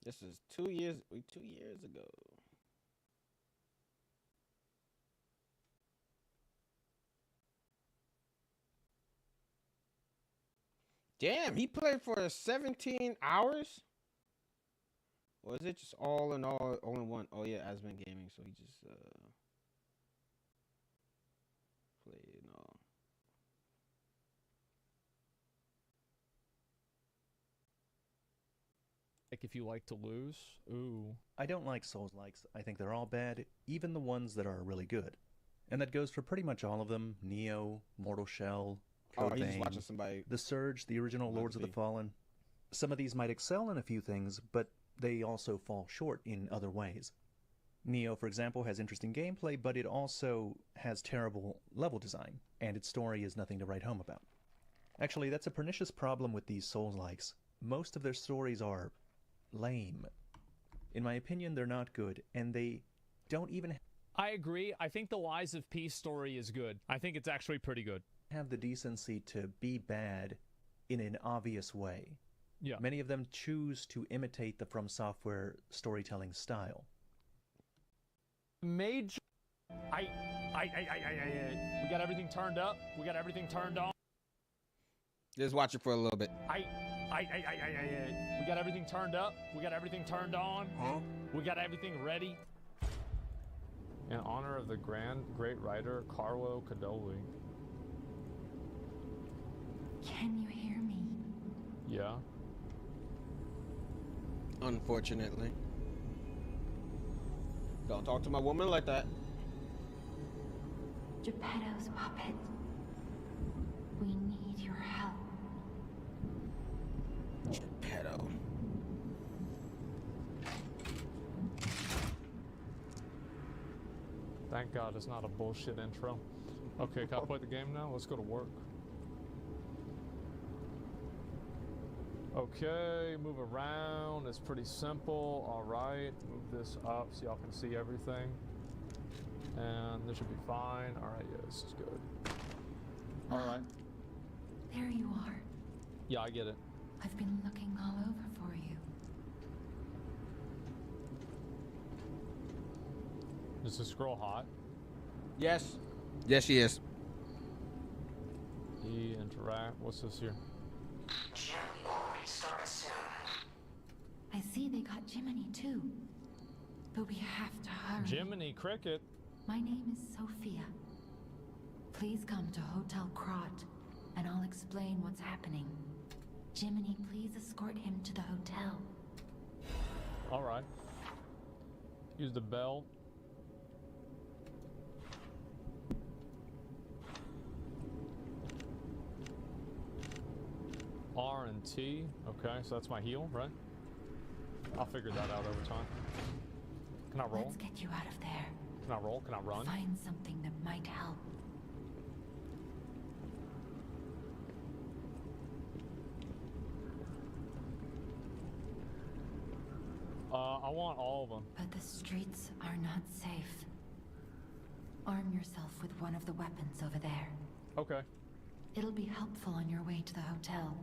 This is 2 years ago. Damn, he played for 17 hours? Or is it just all in one? Oh yeah, Asmund Gaming, so he just played it all. Like if you like to lose, ooh. I don't like Souls-likes. I think they're all bad, even the ones that are really good. And that goes for pretty much all of them. Neo, Mortal Shell, Code he's just Vein, watching somebody. The Surge, the original Lords of the Fallen. Some of these might excel in a few things, but they also fall short in other ways. Neo, for example, has interesting gameplay, but it also has terrible level design, and its story is nothing to write home about. Actually, that's a pernicious problem with these Souls-likes. Most of their stories are lame. In my opinion, they're not good, and they don't even I agree. I think the Lies of P story is good. I think it's actually pretty good. Have the decency to be bad in an obvious way. Yeah. Many of them choose to imitate the From Software storytelling style. Major. We got everything turned up. We got everything turned on. Just watch it for a little bit. We got everything turned up. We got everything turned on. Huh? We got everything ready. In honor of the great writer Carlo Codoli. Can you hear me? Yeah. Unfortunately. Don't talk to my woman like that. Geppetto's puppet. We need your help. Geppetto. Thank God it's not a bullshit intro. Okay, can I play the game now? Let's go to work. Okay, move around. It's pretty simple. All right, move this up so y'all can see everything. And this should be fine. All right, yeah, this is good. All right. There you are. Yeah, I get it. I've been looking all over for you. Is this girl hot? Yes. Yes, she is. E interact. What's this here? I see they got Jiminy too. But we have to hurry. Jiminy Cricket. My name is Sophia. Please come to Hotel Krot, and I'll explain what's happening. Jiminy, please escort him to the hotel. All right. Use the bell. R and T. Okay, so that's my heal, right? I'll figure that out over time. Can I roll? Let's get you out of there. Can I roll? Can I run? Find something that might help. I want all of them. But the streets are not safe. Arm yourself with one of the weapons over there. Okay. It'll be helpful on your way to the hotel.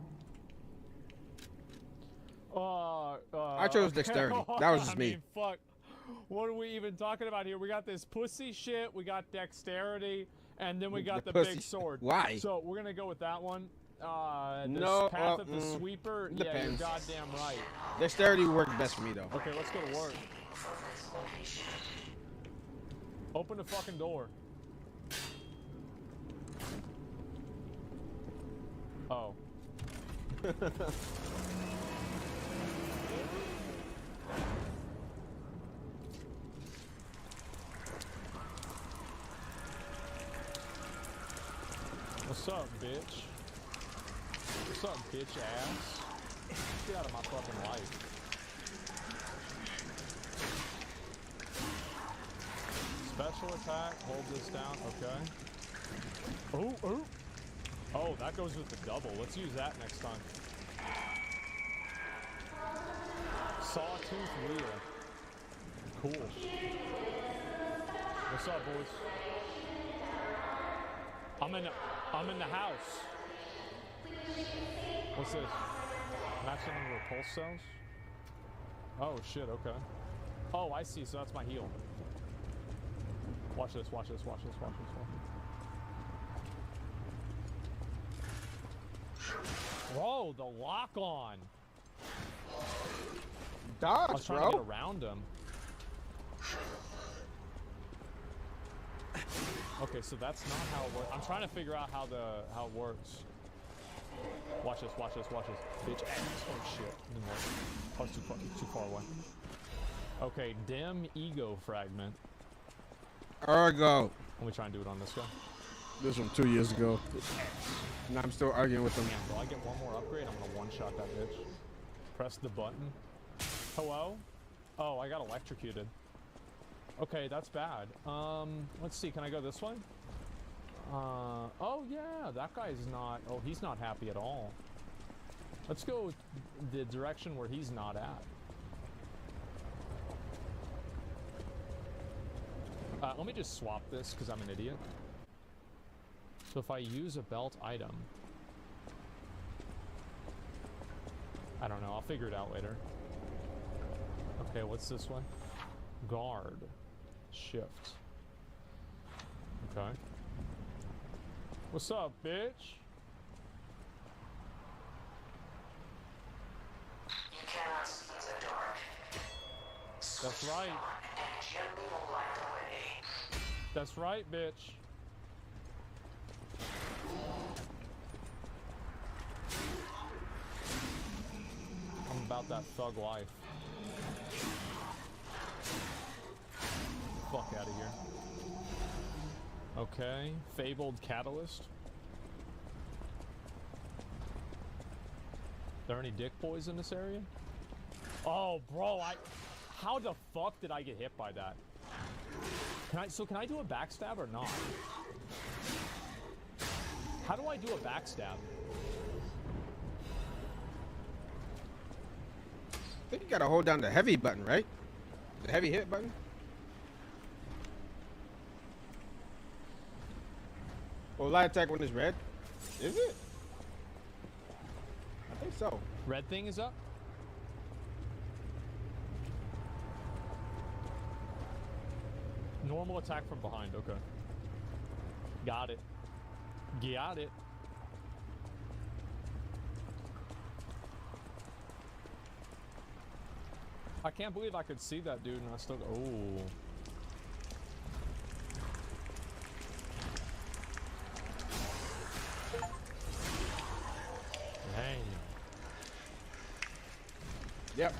I chose dexterity. That was just I me. mean, fuck. What are we even talking about here? We got this pussy shit, we got dexterity, and then we got the big sword. Why? So we're gonna go with that one. No, Path of the Sweeper. Yeah, you're depends. goddamn right. Dexterity worked best for me though. Okay, let's go to work. Open the fucking door. Oh. What's up, bitch? What's up, bitch ass? Get out of my fucking life. Special attack, hold this down, okay. Oh, oh. Oh, that goes with the double. Let's use that next time. Sawtooth wheel. Cool. What's up, boys? I'm in the house. What's this? Matching repulse cells? Oh shit, okay. Oh, I see, so that's my heal. Watch this, watch this, watch this, watch this, watch this. Whoa, the lock on. Dodge, I was trying to get around him. Okay, so that's not how it works. I'm trying to figure out how it works. Watch this, watch this, watch this. Bitch ass. Oh shit. Didn't work. I was too far away. Okay, dim ego fragment. Argo. Let me try and do it on this guy. This from 2 years ago. And I'm still arguing with him. Will I get one more upgrade? I'm gonna one-shot that bitch. Press the button. Hello? Oh, I got electrocuted. Okay, that's bad. Let's see, can I go this way? Oh yeah, that guy's not, oh, he's not happy at all. Let's go the direction where he's not at. Let me just swap this, because I'm an idiot. So if I use a belt item... I don't know, I'll figure it out later. Okay, what's this one? Guard. Shift. Okay. What's up, bitch? You cannot see the dark. That's right. And gently will light the way. That's right, bitch. I'm about that thug life. Fuck out of here. Okay, fabled catalyst. There any dick boys in this area? Oh, bro, how the fuck did I get hit by that? Can I do a backstab or not? How do I do a backstab? I think you gotta hold down the heavy button, right? The heavy hit button? Or light attack when it's red? Is it? I think so. Red thing is up? Normal attack from behind, okay. Got it. Got it. I can't believe I could see that dude and I still... Oh. Dang. Yep.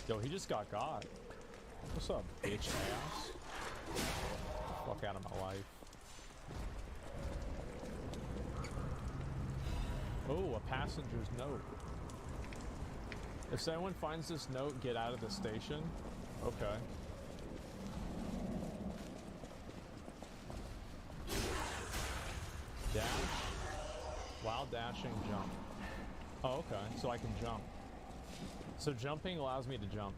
Yo, he just got. What's up, bitch ass? Fuck out of my life. Oh, a passenger's note. If someone finds this note, get out of the station. Okay. Dash. While dashing, jump. Oh, okay. So I can jump. So jumping allows me to jump.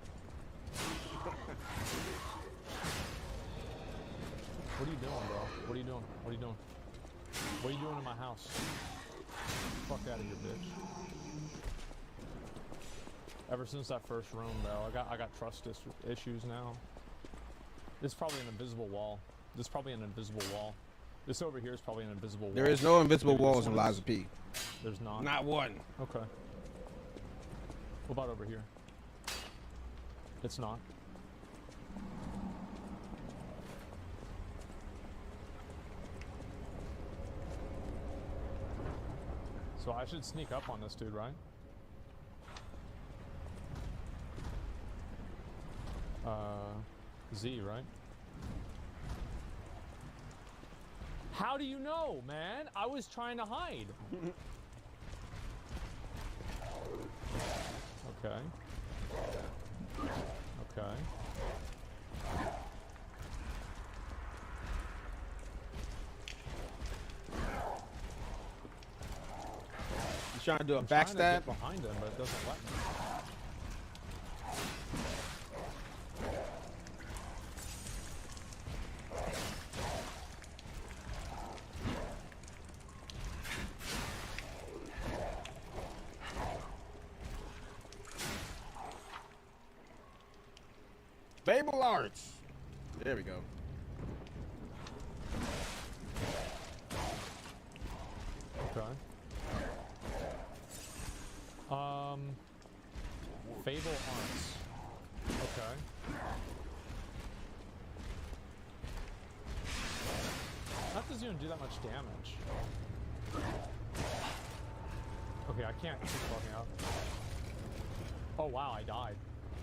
What are you doing, bro? What are you doing? What are you doing? What are you doing in my house? Fuck out of here, bitch. Ever since that first room, bro, I got trust issues now. This is probably an invisible wall. This is probably an invisible wall. This over here is probably an invisible wall. There is no invisible walls in Liza P. There's not. Not one. Okay. What about over here? It's not. So I should sneak up on this dude, right? Z, right? How do you know, man? I was trying to hide. Okay. Okay. You trying to do a I'm trying to backstab? get behind him, but it doesn't let me. Fable Arts. There we go. Okay. Fable Arts. Okay. That doesn't even do that much damage. Okay, I can't keep fucking up. Oh wow, I died.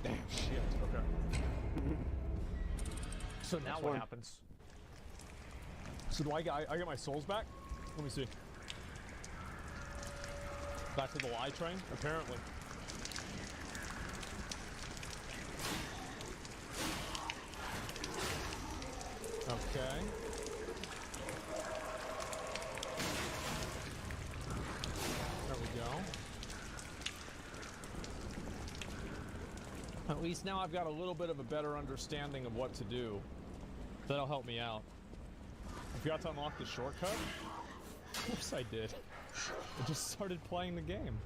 Damn shit. Okay. So now what happens? So do I get my souls back? Let me see. Back to the lie train? Apparently. Okay. There we go. At least now I've got a little bit of a better understanding of what to do. That'll help me out. I forgot to unlock the shortcut? Of course I did. I just started playing the game.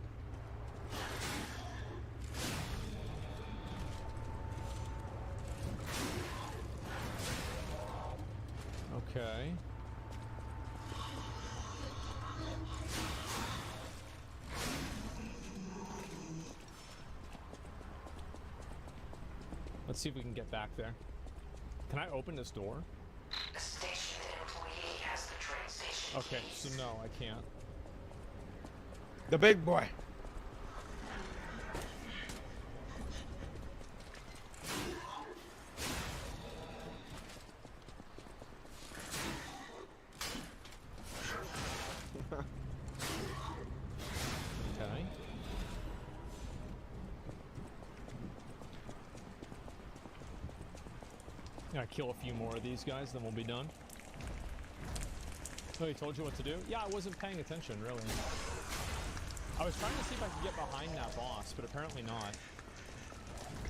Okay. Let's see if we can get back there. Can I open this door? A station employee has the train station. Okay, so no, I can't. The big boy. Okay. Gotta kill a few more of these guys, then we'll be done. Oh, he told you what to do? Yeah, I wasn't paying attention, really. I was trying to see if I could get behind that boss, but apparently not.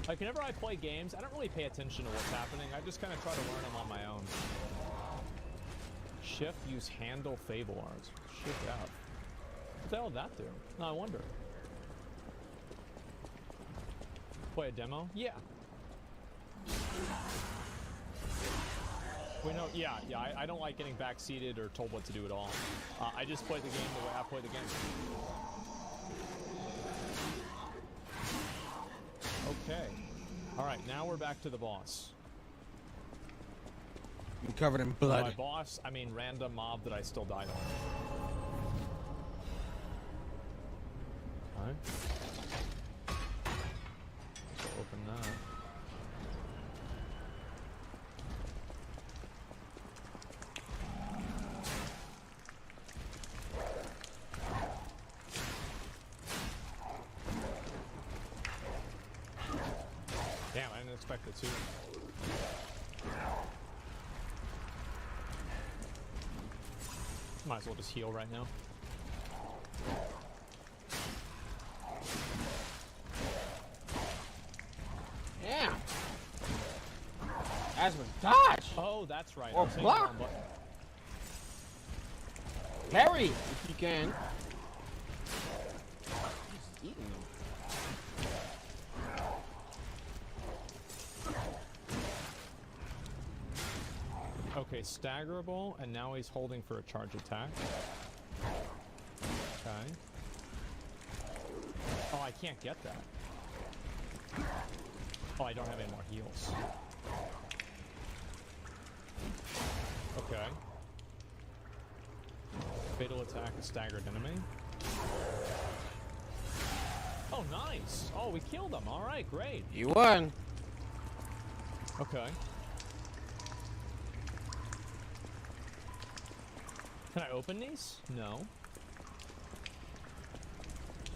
Like, whenever I play games, I don't really pay attention to what's happening. I just kind of try to learn them on my own. Shift, use handle, Fable Arts. Shift F. What the hell did that do? No, I wonder. Play a demo? Yeah. Wait, no, yeah, I don't like getting backseated or told what to do at all. I just play the game the way I play the game. Okay. Alright, now we're back to the boss. I'm covered in blood. By boss, I mean random mob that I still died on. Alright. So open that. Damn, I didn't expect it to. Might as well just heal right now. Yeah. Aspen, dodge! Oh, that's right. Or block! Parry, if you can. He's eating them. Okay, staggerable, and now he's holding for a charge attack. Okay. Oh, I can't get that. Oh, I don't have any more heals. Okay. Fatal attack, a staggered enemy. Oh, nice! Oh, we killed him. All right, great. You won. Okay. Can I open these? No.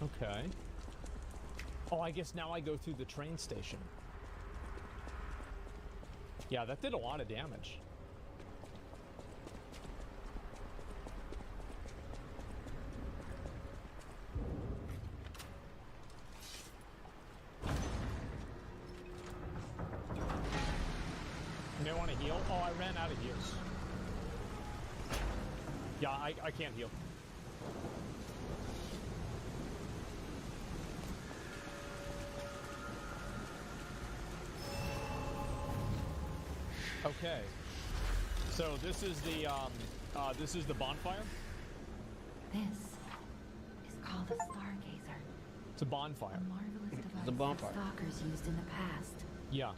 Okay. Oh, I guess now I go through the train station. Yeah, that did a lot of damage. You may want to heal? Oh, I ran out of heals. Yeah, I can't heal. Okay. So this is the bonfire? This is called a stargazer. It's a bonfire. A marvelous device that stalkers used in the past. Yeah.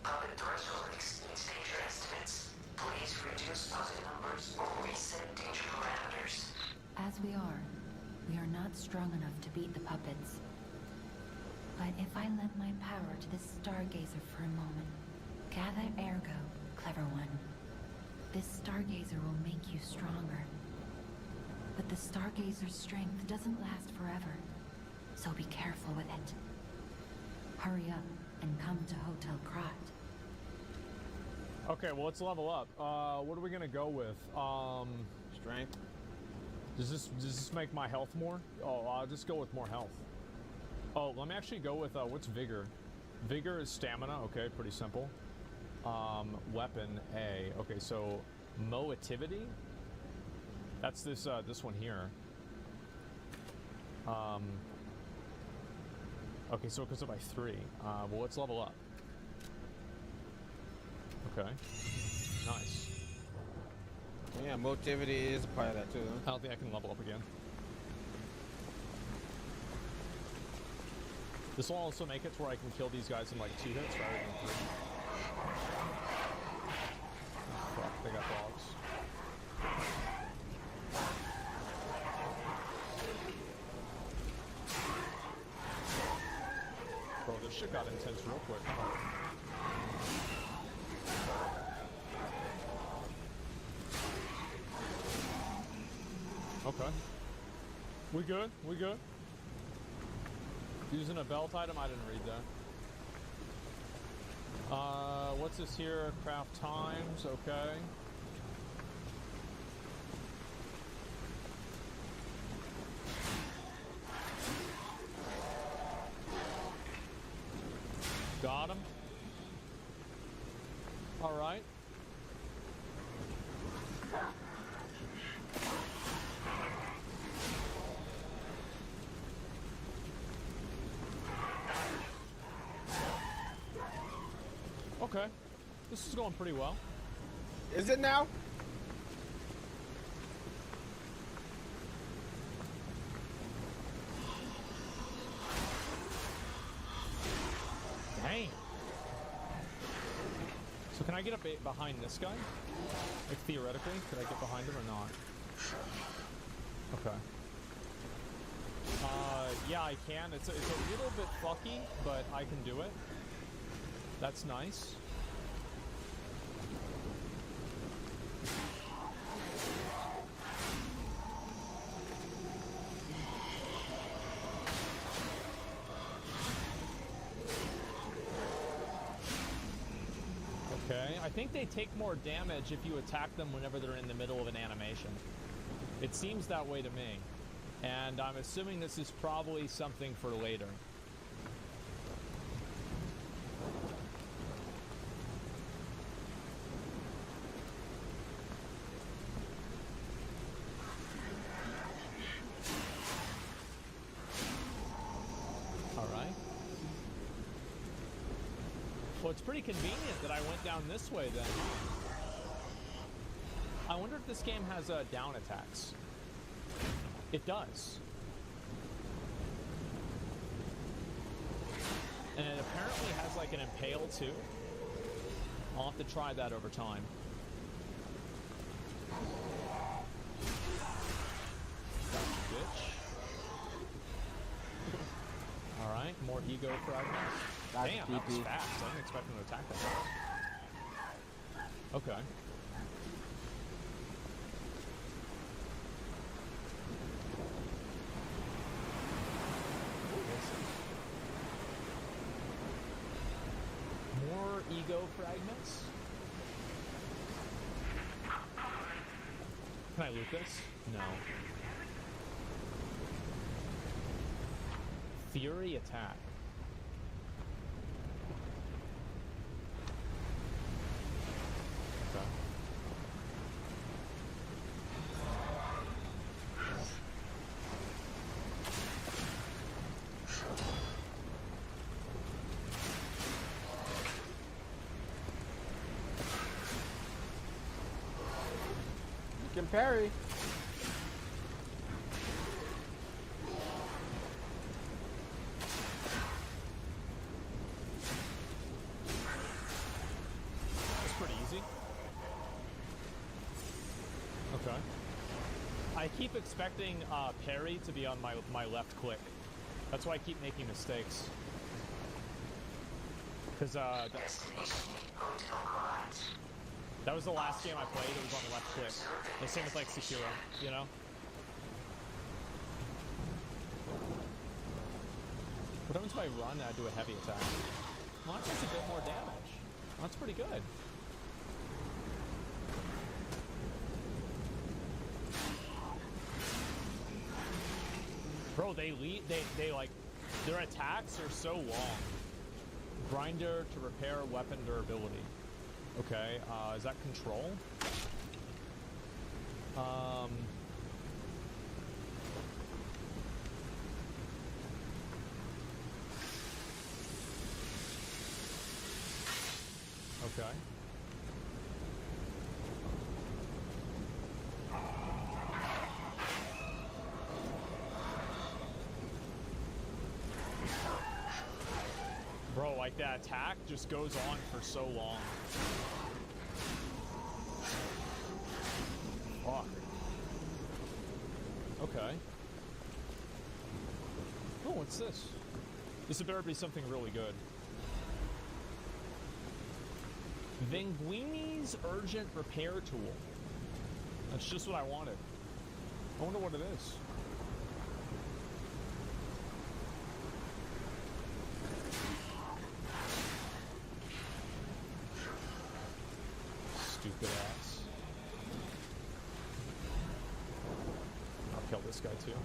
Puppet threshold exceeds danger estimates. Please reduce puppet numbers or reset danger parameters. As we are not strong enough to beat the puppets. But if I lend my power to this stargazer for a moment, gather ergo, clever one. This stargazer will make you stronger. But the stargazer's strength doesn't last forever, so be careful with it. Hurry up and come to Hotel Krat. Okay, well, let's level up. What are we gonna go with? Strength. Does this make my health more? Oh, I'll just go with more health. Oh, let me actually go with what's vigor? Vigor is stamina. Okay, pretty simple. Weapon A. Okay, so moativity. That's this one here. Okay, so it goes up by 3. Well, let's level up. Okay. Nice. Yeah, motivity is a part of that too. Huh? I don't think I can level up again. This will also make it to where I can kill these guys in like 2 hits rather than 3. Oh, fuck, they got dogs. Bro, this shit got intense real quick. Okay. We good? We good? Using a belt item? I didn't read that. What's this here? Craft times, okay. Got him. All right. Okay. This is going pretty well. Is it now? Dang. So can I get up behind this guy? Like theoretically, could I get behind him or not? Okay. Yeah, I can. It's a little bit fucky, but I can do it. That's nice. Okay, I think they take more damage if you attack them whenever they're in the middle of an animation. It seems that way to me. And I'm assuming this is probably something for later. All right. Well, it's pretty convenient that I went down this way then. I wonder if this game has down attacks. It does. And it apparently has like an impale too. I'll have to try that over time. Bitch. Alright, more ego fragments. Damn, that was fast. I didn't expect him to attack that fast. Okay. More ego fragments. Can I loot this? No. Fury attack. Okay. You can parry. Okay. I keep expecting parry to be on my left click. That's why I keep making mistakes. Because that was the last game I played. It was on the left click. The same with like Sekiro, you know. What happens if I run and I do a heavy attack? Well, that does a bit more damage. Well, that's pretty good. Bro, they like, their attacks are so long. Grinder to repair weapon durability. Okay, is that control? Okay. Bro, like that attack just goes on for so long. Fuck. Okay. Oh, what's this? This better be something really good. Venguini's Urgent Repair Tool. That's just what I wanted. I wonder what it is. Stupid ass. I'll kill this guy too.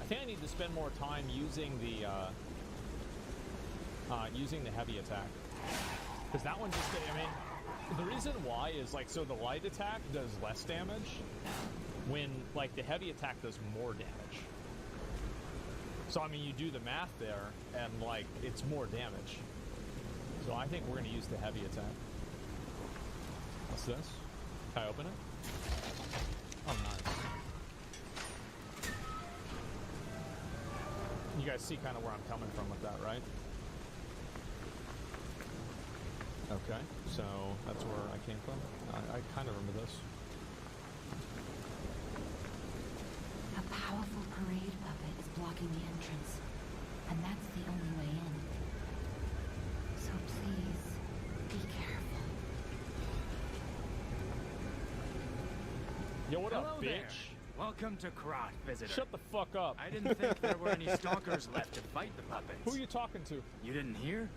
I think I need to spend more time using the heavy attack, because that one just, I mean, the reason why is like, so the light attack does less damage when like the heavy attack does more damage. So I mean, you do the math there and like it's more damage. So I think we're going to use the heavy attack. What's this? Can I open it? Oh, nice. You guys see kind of where I'm coming from with that, right? Okay, so that's where I came from. I kind of remember this. A powerful parade puppet is blocking the entrance, and that's the only way in. So please, be careful. Yo, what Hello up, there. bitch? Welcome to Krot, visitor. Shut the fuck up. I didn't think there were any stalkers left to fight the puppets. Who are you talking to? You didn't hear?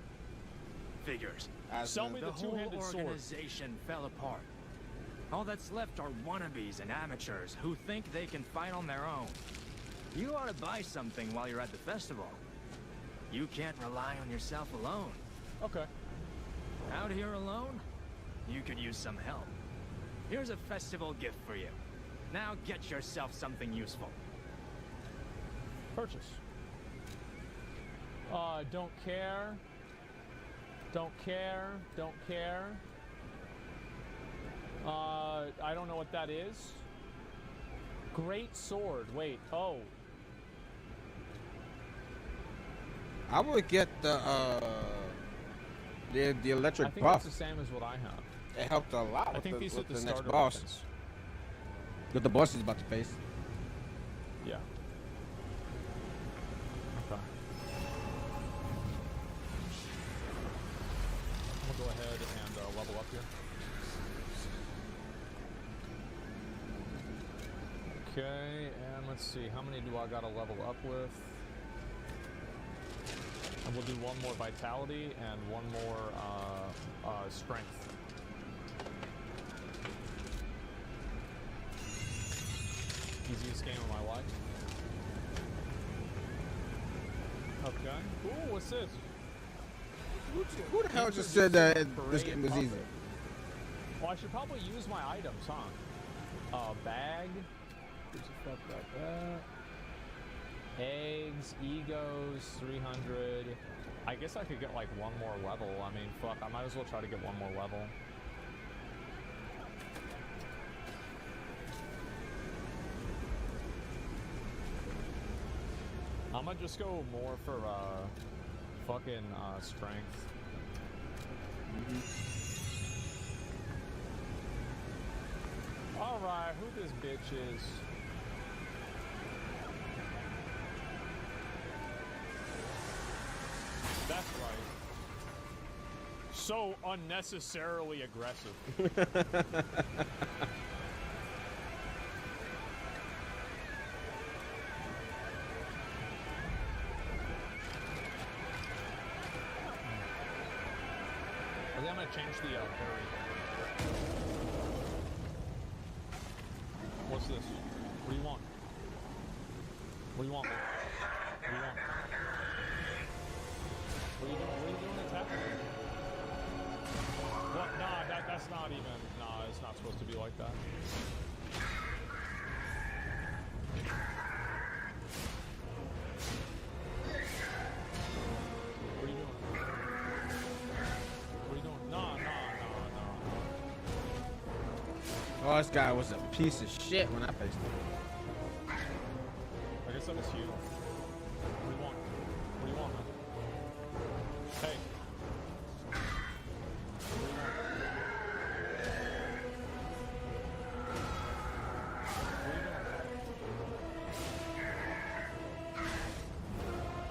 Figures. Sell me the two-handed whole sword. organization fell apart. All that's left are wannabes and amateurs who think they can fight on their own. You ought to buy something while you're at the festival. You can't rely on yourself alone. Okay. Out here alone? You could use some help. Here's a festival gift for you. Now get yourself something useful. Purchase. Don't care. Don't care. Don't care. I don't know what that is. Great sword. Wait. Oh. I would get the electric I think buff. that's the same as what I have. It helped a lot. I think these are the next starter boss. weapons. With the boss he's about to face. Yeah. Okay. I'm gonna go ahead and level up here. Okay, and let's see, how many do I gotta level up with? And we'll do one more vitality and one more strength. Easiest game of my life. Okay. Ooh, what's this? Who the hell just said that this game was easy? Well, I should probably use my items, huh? Bag. Eggs, egos, 300. I guess I could get like one more level. I mean, fuck, I might as well try to get one more level. I'm gonna just go more for fucking strength. Alright, who this bitch is? That's right. So unnecessarily aggressive. I think I'm gonna change the parry. What's this? What do you want? What do you want, man? What do you want? What are you doing? What are you doing attacking me? What? Nah, that's not even... Nah, it's not supposed to be like that. What are you doing? What are you doing? Nah. Oh, this guy was a piece of shit when I faced him. I guess that was you. What do you want? What do you want, man? Hey.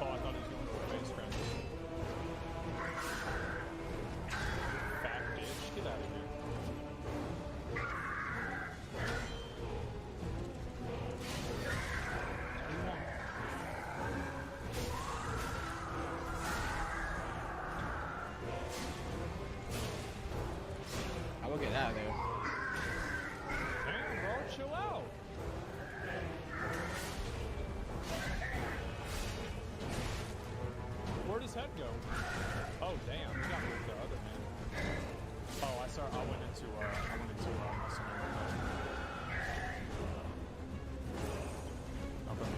Oh, I thought he was going for a face crunch. Fat bitch, get out of here. I will get out of there. Damn, bro, chill out. Where'd his head go? Oh, damn, he got moved the other man. Oh, I went into messing with okay.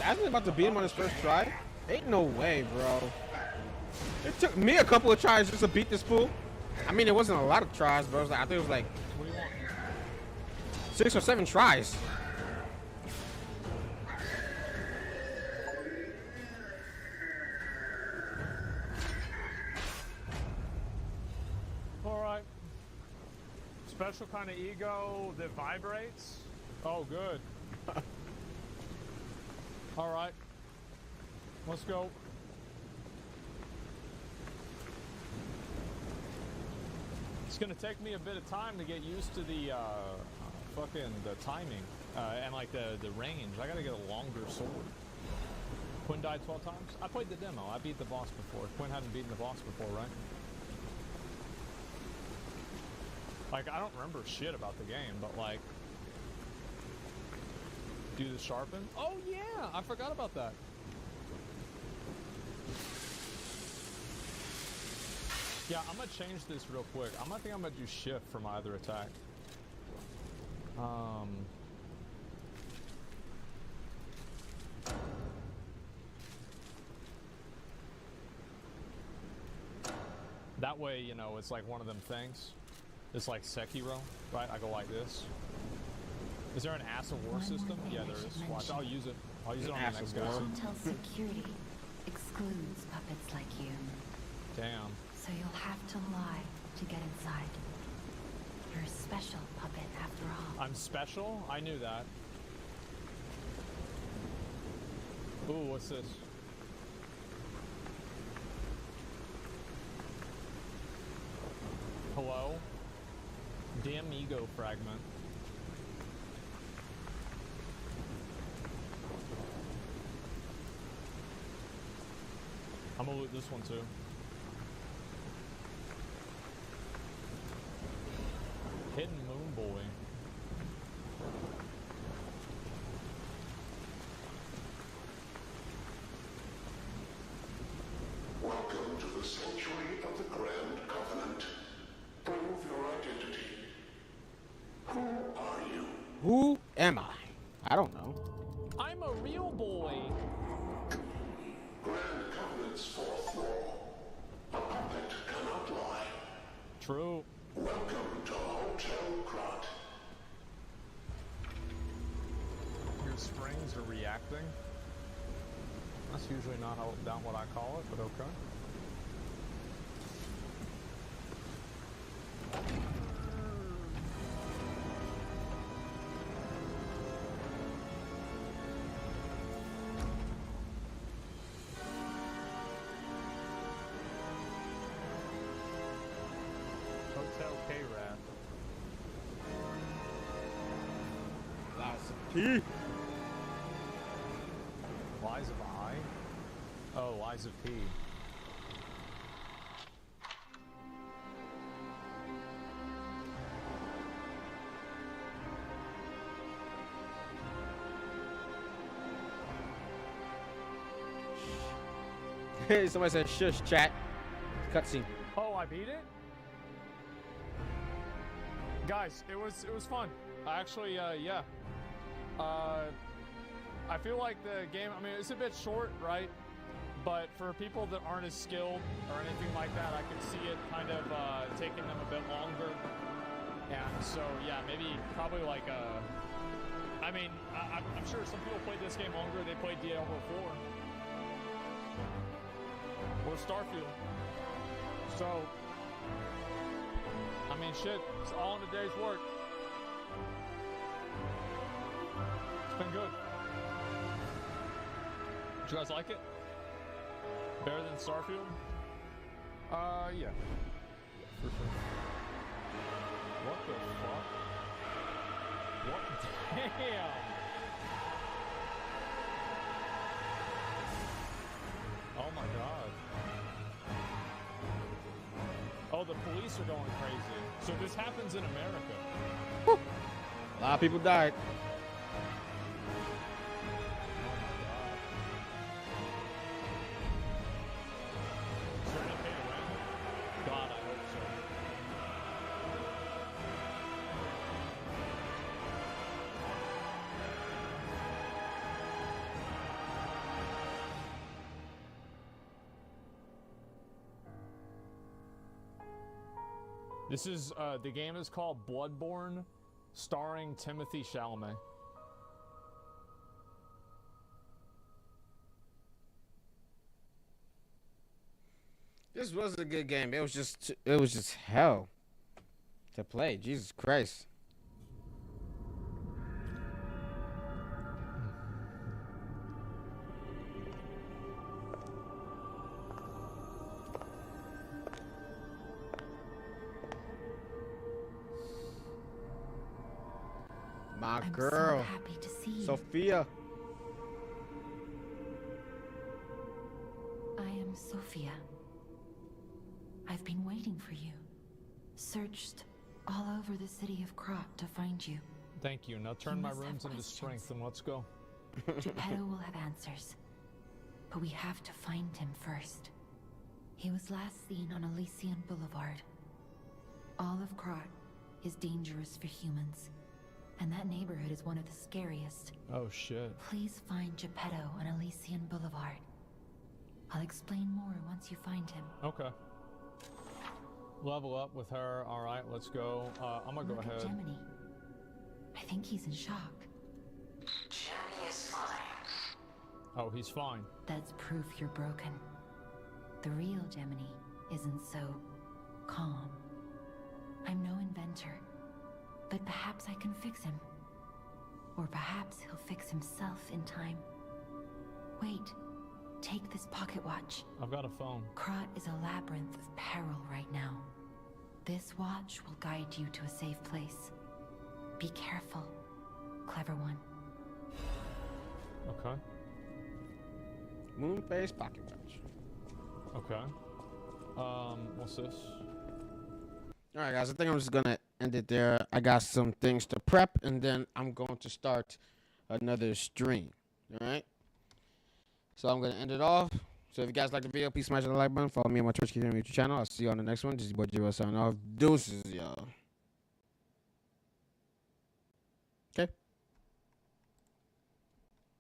Aston about to beat him on his first try? Ain't no way, bro. It took me a couple of tries just to beat this fool. I mean, it wasn't a lot of tries, but I think it was like 6 or 7 tries. Alright. Special kind of ego that vibrates? Oh, good. Alright. Let's go. It's gonna take me a bit of time to get used to the the timing and like the range. I gotta get a longer sword. Quinn died 12 times? I played the demo. I beat the boss before. Quinn hadn't beaten the boss before, right? Like, I don't remember shit about the game, but like... Do the sharpen? Oh yeah! I forgot about that. Yeah, I'm gonna change this real quick. I think I'm gonna do shift for my other attack. That way, you know, it's like one of them things. It's like Sekiro, right? I go like this. Is there an Ass of War system? Yeah, there is. Watch, I'll use it. I'll use it on the next guy. Hotel security excludes puppets like you. Damn. So you'll have to lie to get inside. You're a special puppet after all. I'm special? I knew that. Ooh, what's this? Hello? Damn ego fragment. I'm gonna loot this one too. Hidden Moon Boy. Welcome to the sanctuary of the Grand Covenant. Prove your identity. Who are you? Who am I? I don't know. I'm a real boy. Grand Covenant's fourth law. A puppet cannot lie. True. Welcome to Hotel Krat. Your springs are reacting. That's usually not what I call it, but okay. Hotel K-Rat. Lots of P. Lies of I? Oh, Lies of P. Somebody said shush, chat. Cutscene. Oh, I beat it? Guys, it was fun. I actually, yeah. I feel like the game, I mean, it's a bit short, right? But for people that aren't as skilled or anything like that, I could see it kind of taking them a bit longer. And so, yeah, maybe probably like I mean, I'm sure some people played this game longer. They played Diablo 4 or Starfield. So, I mean, shit, it's all in a day's work. It's been good. Did you guys like it? Better than Starfield? Yeah. For sure. What the fuck? What? Damn! Oh my god. Oh, the police are going crazy. So this happens in America. Woo. A lot of people died. This is, the game is called Bloodborne, starring Timothy Chalamet. This was a good game. It was just hell to play. Jesus Christ. My girl, so happy to see you. Sophia. I've been waiting for you. Searched all over the city of Krot to find you. Thank you. Now turn my runes into strength and let's go. Geppetto will have answers. But we have to find him first. He was last seen on Elysian Boulevard. All of Krot is dangerous for humans. And that neighborhood is one of the scariest. Oh shit. Please find Geppetto on Elysian Boulevard. I'll explain more once you find him. Okay. Level up with her. All right, let's go. I'm gonna go ahead. Gemini. I think he's in shock. Gemini is fine. Oh, he's fine. That's proof you're broken. The real Gemini isn't so calm. I'm no inventor, but perhaps I can fix him. Or perhaps he'll fix himself in time. Wait, take this pocket watch. I've got a phone. Krot is a labyrinth of peril right now. This watch will guide you to a safe place. Be careful, clever one. Okay. Moon-based pocket watch. Okay. What's this? All right, guys. I think I'm just gonna end it there. I got some things to prep, and then I'm going to start another stream. All right. So I'm gonna end it off. So if you guys like the video, please smash the like button. Follow me on my Twitch, YouTube channel. I'll see you on the next one. This is your boy J-Roll signing off. Deuces, y'all.